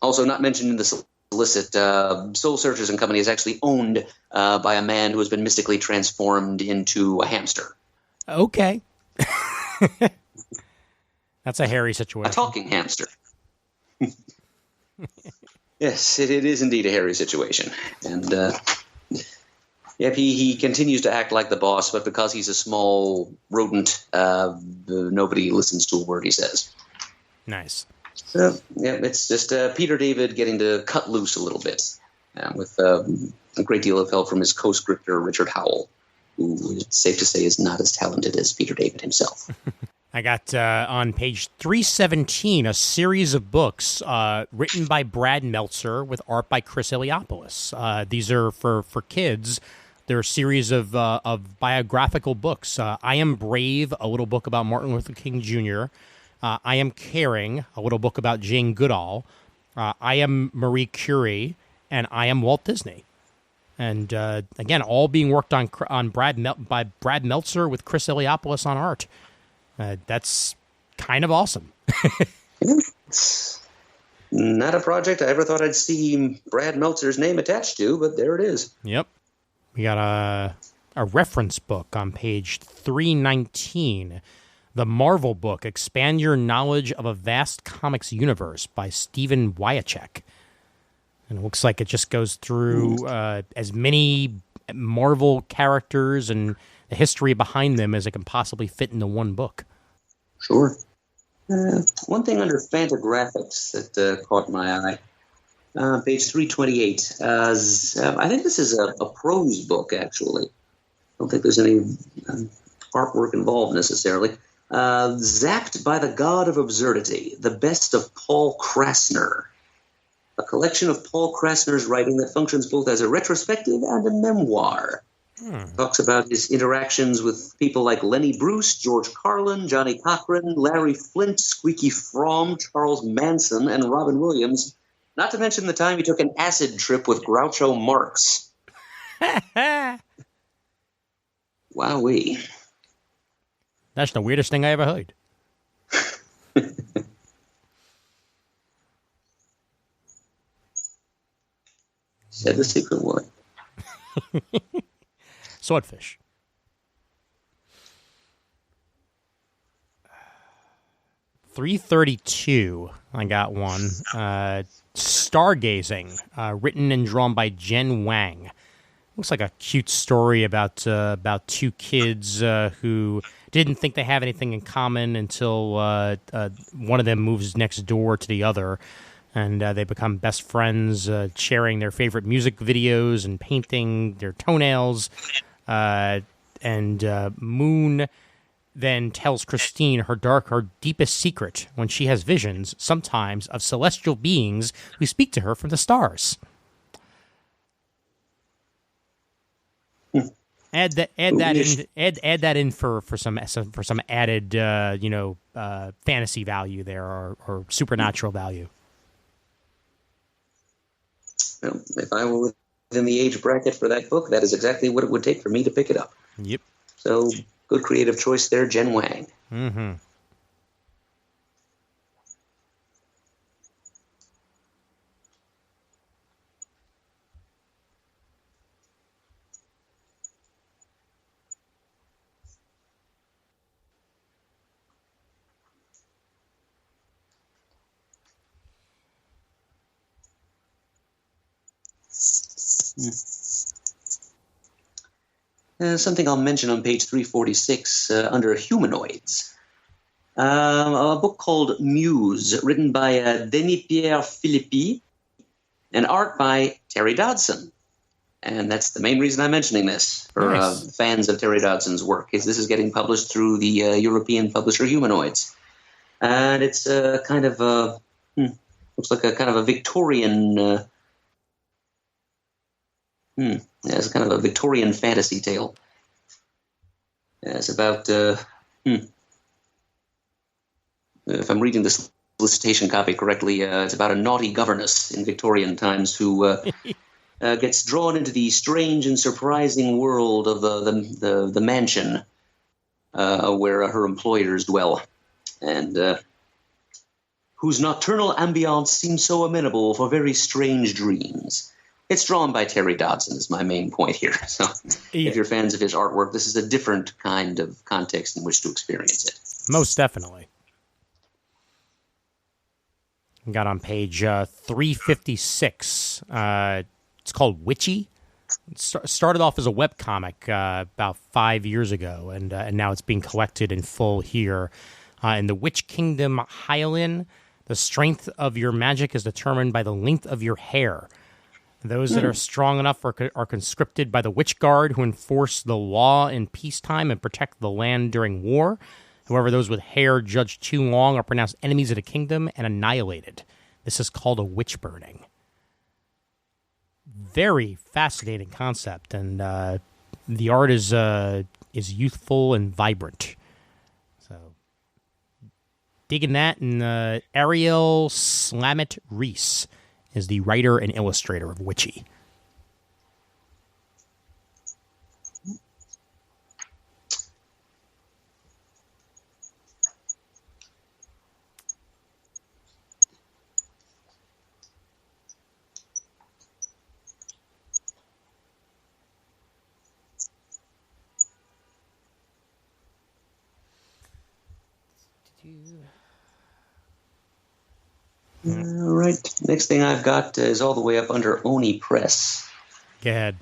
also, not mentioned in the solicit, Soul Searchers and Company is actually owned by a man who has been mystically transformed into a hamster. Okay. That's a hairy situation. A talking hamster. Yes, it is indeed a hairy situation. And, yep, he continues to act like the boss, but because he's a small rodent, nobody listens to a word he says. Nice. So, yeah, it's just Peter David getting to cut loose a little bit, with a great deal of help from his co-scripter, Richard Howell, who it's safe to say is not as talented as Peter David himself. I got on page 317 a series of books written by Brad Meltzer with art by Chris Eliopoulos. These are for kids. They're a series of biographical books. I Am Brave, a little book about Martin Luther King Jr., I Am Caring, a little book about Jane Goodall, I Am Marie Curie, and I Am Walt Disney. And again, all being worked on by Brad Meltzer with Chris Eliopoulos on art. That's kind of awesome. Not a project I ever thought I'd see Brad Meltzer's name attached to, but there it is. Yep. We got a reference book on page 319. The Marvel book, Expand Your Knowledge of a Vast Comics Universe by Stephen Wyacek. And it looks like it just goes through as many Marvel characters and the history behind them as it can possibly fit into one book. Sure. One thing under Fantagraphics that caught my eye, page 328. I think this is a prose book, actually. I don't think there's any artwork involved necessarily. Zapped by the God of Absurdity, the best of Paul Krasner. A collection of Paul Krasner's writing that functions both as a retrospective and a memoir. Talks about his interactions with people like Lenny Bruce, George Carlin, Johnny Cochran, Larry Flint, Squeaky Fromm, Charles Manson, and Robin Williams. Not to mention the time he took an acid trip with Groucho Marx. Wowee. That's the weirdest thing I ever heard. Said the secret word. Swordfish. $332. I got one. Stargazing, written and drawn by Jen Wang. Looks like a cute story about two kids who didn't think they have anything in common until one of them moves next door to the other, and they become best friends, sharing their favorite music videos and painting their toenails. And Moon then tells Christine her deepest secret when she has visions, sometimes of celestial beings who speak to her from the stars. Add that in for some added fantasy value there or supernatural value. Well, if I were within the age bracket for that book, that is exactly what it would take for me to pick it up. Yep. So Good creative choice there, Jen Wang. Mm-hmm. Something I'll mention on page 346 under humanoids. A book called Muse, written by Denis-Pierre Philippi, and art by Terry Dodson. And that's the main reason I'm mentioning this for Nice. fans of Terry Dodson's work. Is this is getting published through the European publisher Humanoids, and it's kind of looks like a kind of a Victorian. It's kind of a Victorian fantasy tale. It's about if I'm reading the solicitation copy correctly, it's about a naughty governess in Victorian times who gets drawn into the strange and surprising world of the mansion where her employers dwell, and whose nocturnal ambiance seems so amenable for very strange dreams. It's drawn by Terry Dodson is my main point here. So if you're fans of his artwork, this is a different kind of context in which to experience it. Most definitely. Got on page 356. It's called Witchy. It started off as a webcomic about 5 years ago, and now it's being collected in full here. In the Witch Kingdom Hylian, the strength of your magic is determined by the length of your hair. Those that are strong enough are conscripted by the Witch Guard, who enforce the law in peacetime and protect the land during war. However, those with hair judged too long are pronounced enemies of the kingdom and annihilated. This is called a witch burning. Very fascinating concept, and the art is youthful and vibrant. So, digging that, and Ariel Slamet Reese is the writer and illustrator of Witchy. All right. Next thing I've got is all the way up under Oni Press. Go ahead.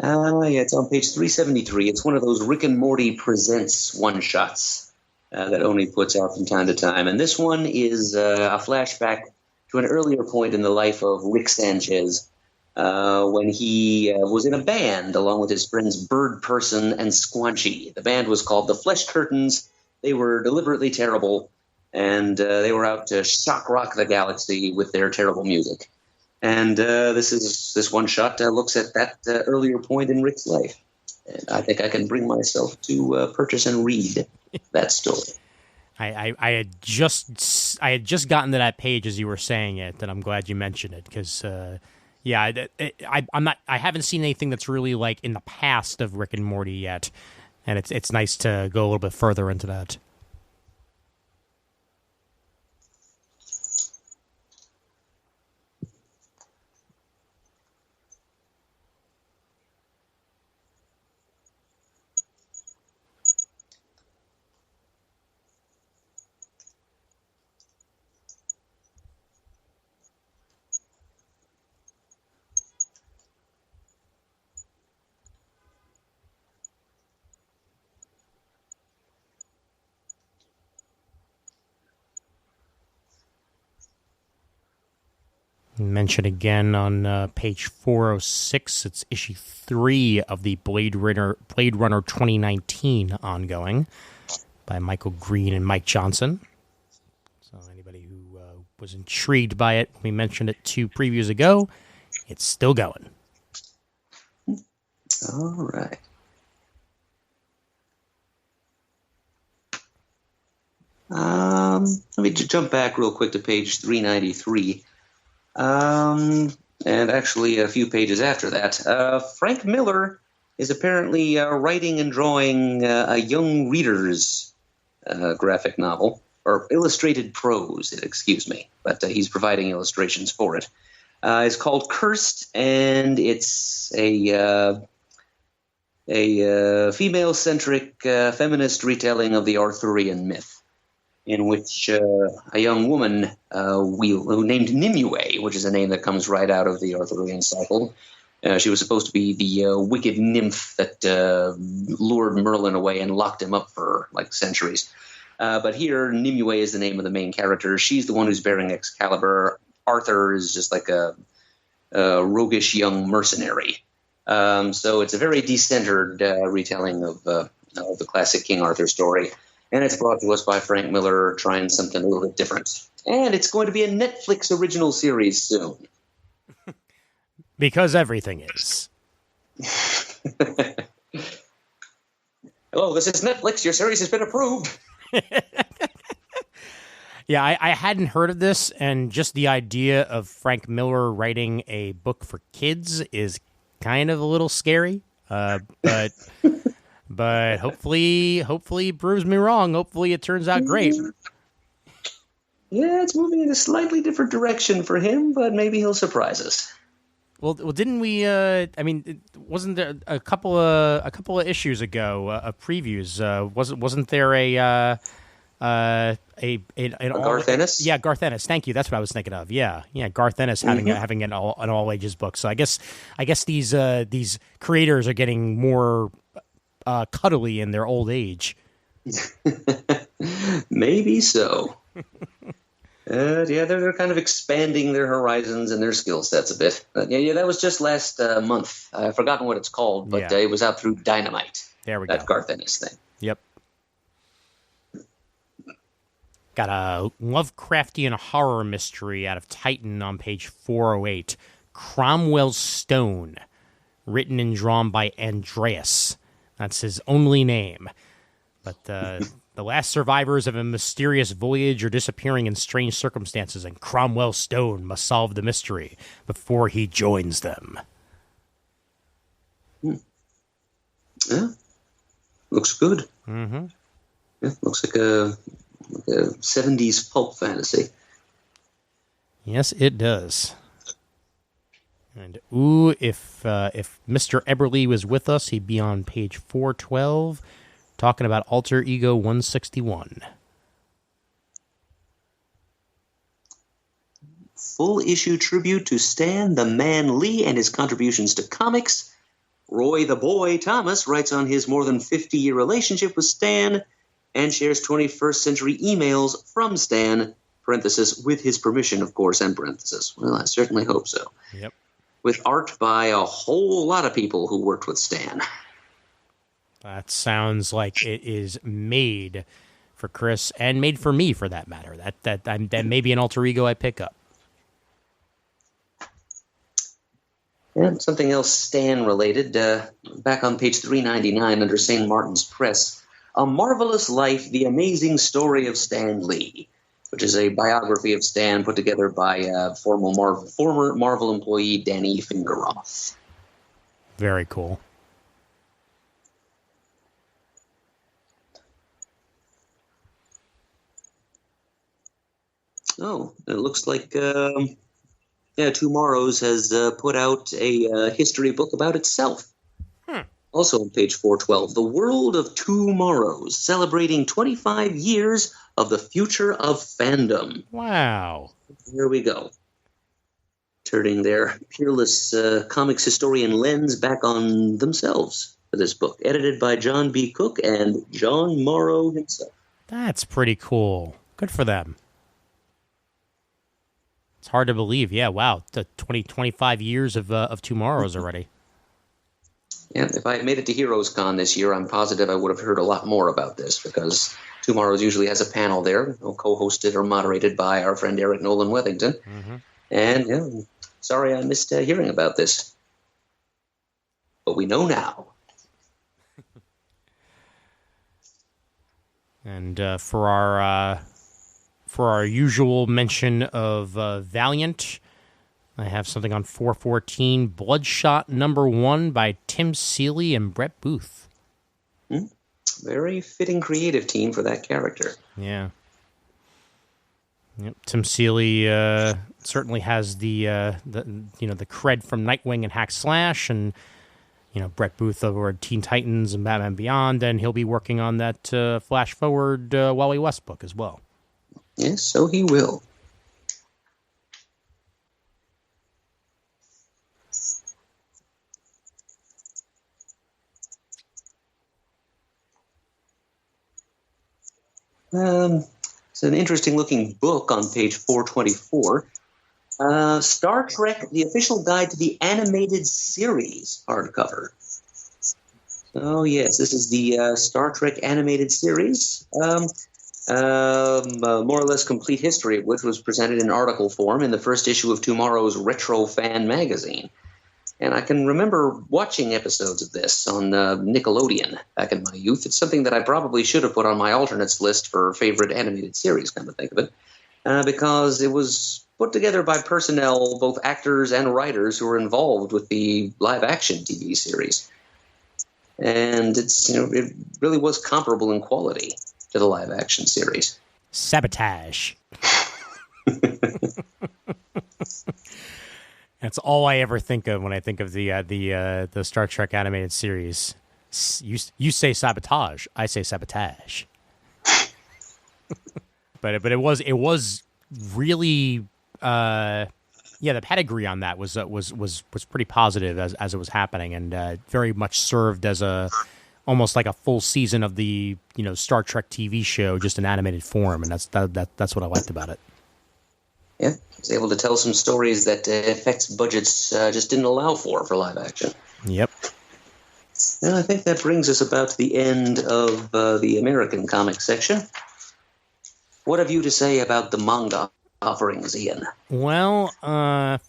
Yeah, it's on page 373. It's one of those Rick and Morty Presents one-shots that Oni puts out from time to time. And this one is a flashback to an earlier point in the life of Rick Sanchez when he was in a band along with his friends Bird Person and Squanchy. The band was called the Flesh Curtains. They were deliberately terrible, and they were out to shock rock the galaxy with their terrible music. And this one shot looks at that earlier point in Rick's life. And I think I can bring myself to purchase and read that story. I had just gotten to that page as you were saying it, and I'm glad you mentioned it because I haven't seen anything that's really like in the past of Rick and Morty yet, and it's nice to go a little bit further into that. Mention again on page 406. It's issue 3 of the Blade Runner 2019 ongoing by Michael Green and Mike Johnson. So anybody who was intrigued by it, we mentioned it 2 previews ago. It's still going. All right. Let me jump back real quick to page 393. And actually a few pages after that. Frank Miller is apparently writing and drawing a young reader's graphic novel, or illustrated prose, excuse me, but he's providing illustrations for it. It's called Cursed, and it's a female-centric feminist retelling of the Arthurian myth, in which a young woman who named Nimue, which is a name that comes right out of the Arthurian cycle. She was supposed to be the wicked nymph that lured Merlin away and locked him up for like centuries. But here, Nimue is the name of the main character. She's the one who's bearing Excalibur. Arthur is just like a roguish young mercenary. So it's a very decentered retelling of the classic King Arthur story. And it's brought to us by Frank Miller, trying something a little bit different. And it's going to be a Netflix original series soon. Because everything is. Hello, this is Netflix. Your series has been approved. Yeah, I hadn't heard of this, and just the idea of Frank Miller writing a book for kids is kind of a little scary. But hopefully it proves me wrong. Hopefully it turns out great. Yeah, it's moving in a slightly different direction for him, but maybe he'll surprise us. Well, didn't we? I mean, wasn't there a couple of issues ago of previews? Wasn't there an Garth Ennis? Yeah, Garth Ennis. Thank you. That's what I was thinking of. Yeah, Garth Ennis having an all ages book. So I guess these creators are getting more cuddly in their old age. Maybe so. They're kind of expanding their horizons and their skill sets a bit. That was just last month. I've forgotten what it's called, but it was out through Dynamite. There we go. That Garth Ennis thing. Yep. Got a Lovecraftian horror mystery out of Titan on page 408. Cromwell's Stone, written and drawn by Andreas. That's his only name. But the last survivors of a mysterious voyage are disappearing in strange circumstances, and Cromwell's Stone must solve the mystery before he joins them. Yeah. Looks good. Mm-hmm. Yeah, looks like a 70s pulp fantasy. Yes, it does. And if Mr. Eberly was with us, he'd be on page 412, talking about Alter Ego 161. Full issue tribute to Stan the Man Lee and his contributions to comics. Roy the Boy Thomas writes on his more than 50-year relationship with Stan and shares 21st century emails from Stan, parenthesis, with his permission, of course, end parenthesis. Well, I certainly hope so. Yep. With art by a whole lot of people who worked with Stan. That sounds like it is made for Chris and made for me, for that matter. That may be an alter ego I pick up. And something else Stan related, back on page 399 under St. Martin's Press, A Marvelous Life, The Amazing Story of Stan Lee, which is a biography of Stan put together by former Marvel employee Danny Fingeroth. Very cool. Oh, it looks like Tomorrow's has put out a history book about itself. Also on page 412, The World of Tomorrows, celebrating 25 years of the future of fandom. Wow. Here we go. Turning their peerless comics historian lens back on themselves for this book, edited by John B. Cook and John Morrow himself. That's pretty cool. Good for them. It's hard to believe. Yeah, wow. The 25 years of Tomorrows already. Yeah, if I had made it to Heroes Con this year, I'm positive I would have heard a lot more about this, because Tomorrow's usually has a panel there, co-hosted or moderated by our friend Eric Nolan Wethington. Mm-hmm. And sorry I missed hearing about this. But we know now. And for our usual mention of Valiant, I have something on 414, Bloodshot #1 by Tim Seeley and Brett Booth. Very fitting creative team for that character. Yeah. Yep. Tim Seeley certainly has the cred from Nightwing and Hack Slash, and Brett Booth over at Teen Titans and Batman Beyond, and he'll be working on that Flash Forward Wally West book as well. Yes, so he will. It's an interesting-looking book on page 424. Star Trek, The Official Guide to the Animated Series hardcover. So, yes, this is the Star Trek Animated Series. More or less complete history of which was presented in article form in the first issue of tomorrow's Retro Fan magazine. And I can remember watching episodes of this on Nickelodeon back in my youth. It's something that I probably should have put on my alternates list for favorite animated series, come to think of it, because it was put together by personnel, both actors and writers, who were involved with the live-action TV series. And it really was comparable in quality to the live-action series. Sabotage. That's all I ever think of when I think of the Star Trek animated series. You say sabotage, I say sabotage. but it was really the pedigree on that was pretty positive as it was happening, and very much served as almost like a full season of the Star Trek TV show, just in animated form, and that's what I liked about it. Yeah, he was able to tell some stories that effects budgets just didn't allow for live action. Yep. And I think that brings us about to the end of the American comic section. What have you to say about the manga offerings, Ian? Well,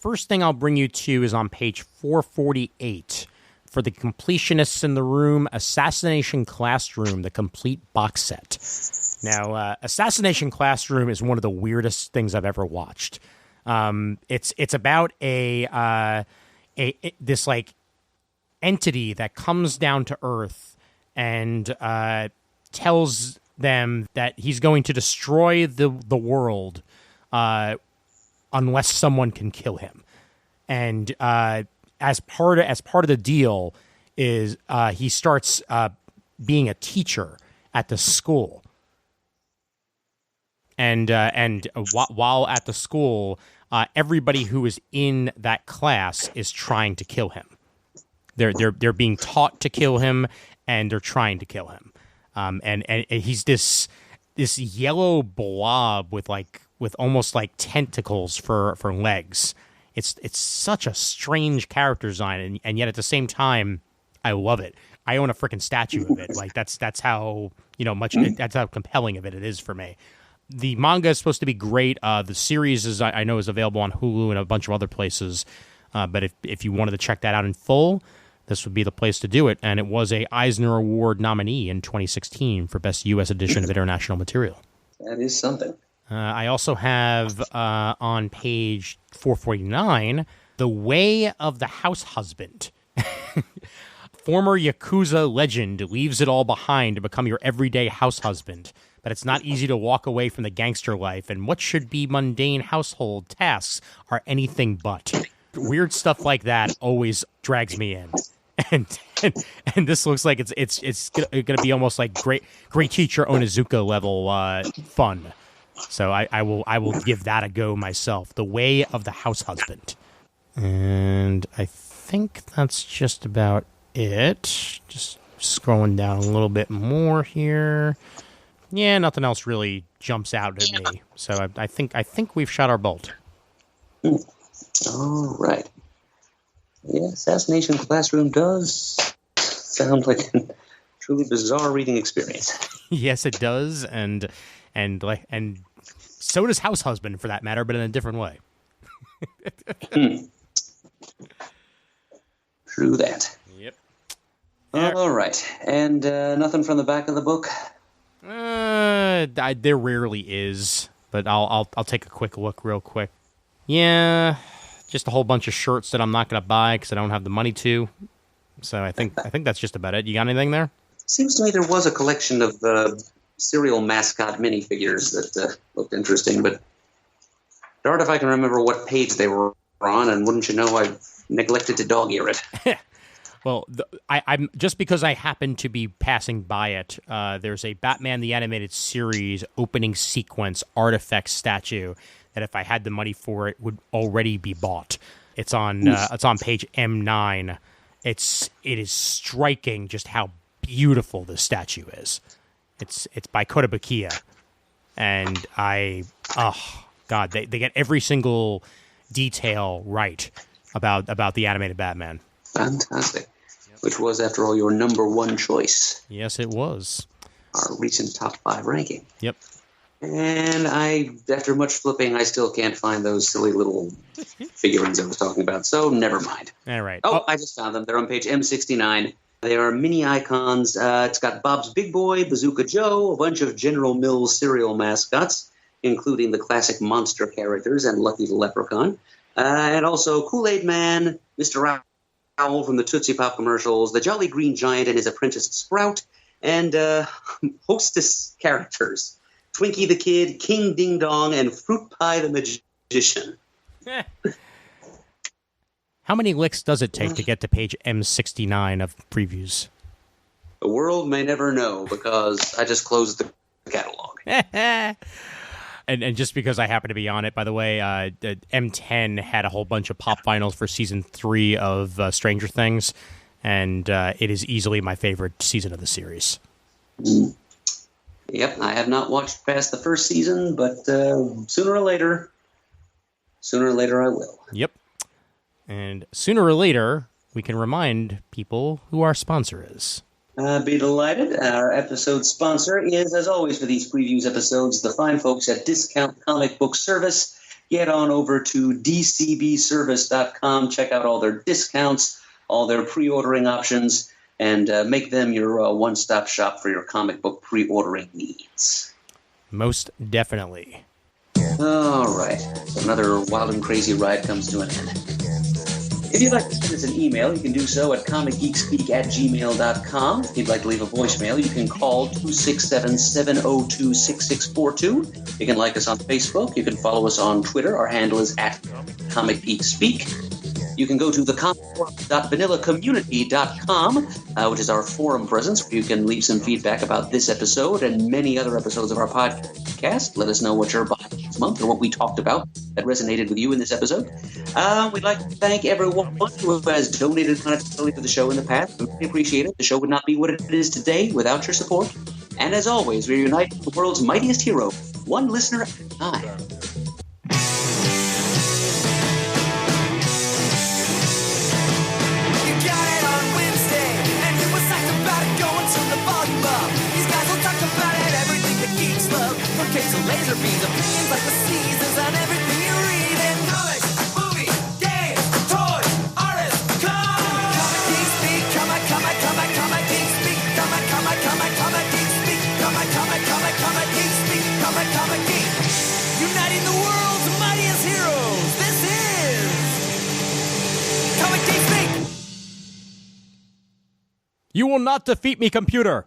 first thing I'll bring you to is on page 448. For the completionists in the room, Assassination Classroom, the complete box set. Now, Assassination Classroom is one of the weirdest things I've ever watched. It's about this like entity that comes down to Earth and tells them that he's going to destroy the world unless someone can kill him. And as part of the deal is he starts being a teacher at the school. And while at the school, everybody who is in that class is trying to kill him. They're being taught to kill him, and they're trying to kill him. And he's this yellow blob with almost like tentacles for legs. It's such a strange character design, and yet at the same time, I love it. I own a freaking statue of it. Like that's how that's how compelling of it is for me. The manga is supposed to be great. The series I know is available on Hulu and a bunch of other places. But if you wanted to check that out in full, this would be the place to do it. And it was a Eisner Award nominee in 2016 for Best U.S. Edition of International Material. That is something. I also have on page 449, The Way of the House Husband. Former Yakuza legend leaves it all behind to become your everyday house husband. But it's not easy to walk away from the gangster life, and what should be mundane household tasks are anything but. Weird stuff like that always drags me in. And this looks like it's gonna be almost like great teacher Onizuka level fun. So I will give that a go myself. The Way of the House Husband. And I think that's just about it. Just scrolling down a little bit more here. Yeah, nothing else really jumps out at me. So I think we've shot our bolt. All right. Yeah, Assassination Classroom does sound like a truly bizarre reading experience. Yes, it does, and so does House Husband, for that matter, but in a different way. True that. Yep. All right, and nothing from the back of the book. There rarely is, but I'll take a quick look real quick. Yeah, just a whole bunch of shirts that I'm not going to buy because I don't have the money to. So I think that's just about it. You got anything there? Seems to me there was a collection of cereal mascot minifigures that looked interesting, but darn if I can remember what page they were on, and wouldn't you know, I neglected to dog-ear it. Well, I'm just because I happen to be passing by it. There's a Batman the Animated Series opening sequence artifact statue that, if I had the money for it, would already be bought. It's on page M9. It is striking just how beautiful this statue is. It's by Kotobukiya, and God, they get every single detail right about the animated Batman. Fantastic. Which was, after all, your number one choice. Yes, it was. Our recent top 5 ranking. Yep. And after much flipping, I still can't find those silly little figurines I was talking about, so never mind. All right. Oh, I just found them. They're on page M69. They are mini icons. It's got Bob's Big Boy, Bazooka Joe, a bunch of General Mills cereal mascots, including the classic monster characters and Lucky the Leprechaun. And also Kool-Aid Man, Mr. Owl from the Tootsie Pop commercials, the Jolly Green Giant and his apprentice Sprout, and hostess characters, Twinkie the Kid, King Ding Dong, and Fruit Pie the Magician. How many licks does it take to get to page M69 of previews? The world may never know, because I just closed the catalog. And just because I happen to be on it, by the way, M10 had a whole bunch of pop vinyls for season 3 of Stranger Things, and it is easily my favorite season of the series. Yep, I have not watched past the first season, but sooner or later I will. Yep. And sooner or later, we can remind people who our sponsor is. Be delighted. Our episode sponsor is, as always for these previews episodes, the fine folks at Discount Comic Book Service. Get on over to dcbservice.com. Check out all their discounts, all their pre-ordering options, and make them your one-stop shop for your comic book pre-ordering needs. Most definitely. All right. So another wild and crazy ride comes to an end. If you'd like to send us an email, you can do so at comicgeekspeak@gmail.com. If you'd like to leave a voicemail, you can call 267-702-6642. You can like us on Facebook. You can follow us on Twitter. Our handle is @comicgeekspeak. You can go to thecomicvanillacommunity.com, which is our forum presence, where you can leave some feedback about this episode and many other episodes of our podcast. Let us know what you're buying this month or what we talked about that resonated with you in this episode. We'd like to thank everyone who has donated monetarily to the show in the past. We really appreciate it. The show would not be what it is today without your support. And as always, we're united with the world's mightiest hero, one listener at a time. Laser beams, opinions like the seasons on everything you read in comics, movies, games, toys, artists, comic geek speak, comic geek speak, comic geek speak, comic geek speak, comic geek, uniting the world's mightiest heroes. This is Comic Geek Speak. You will not defeat me, computer.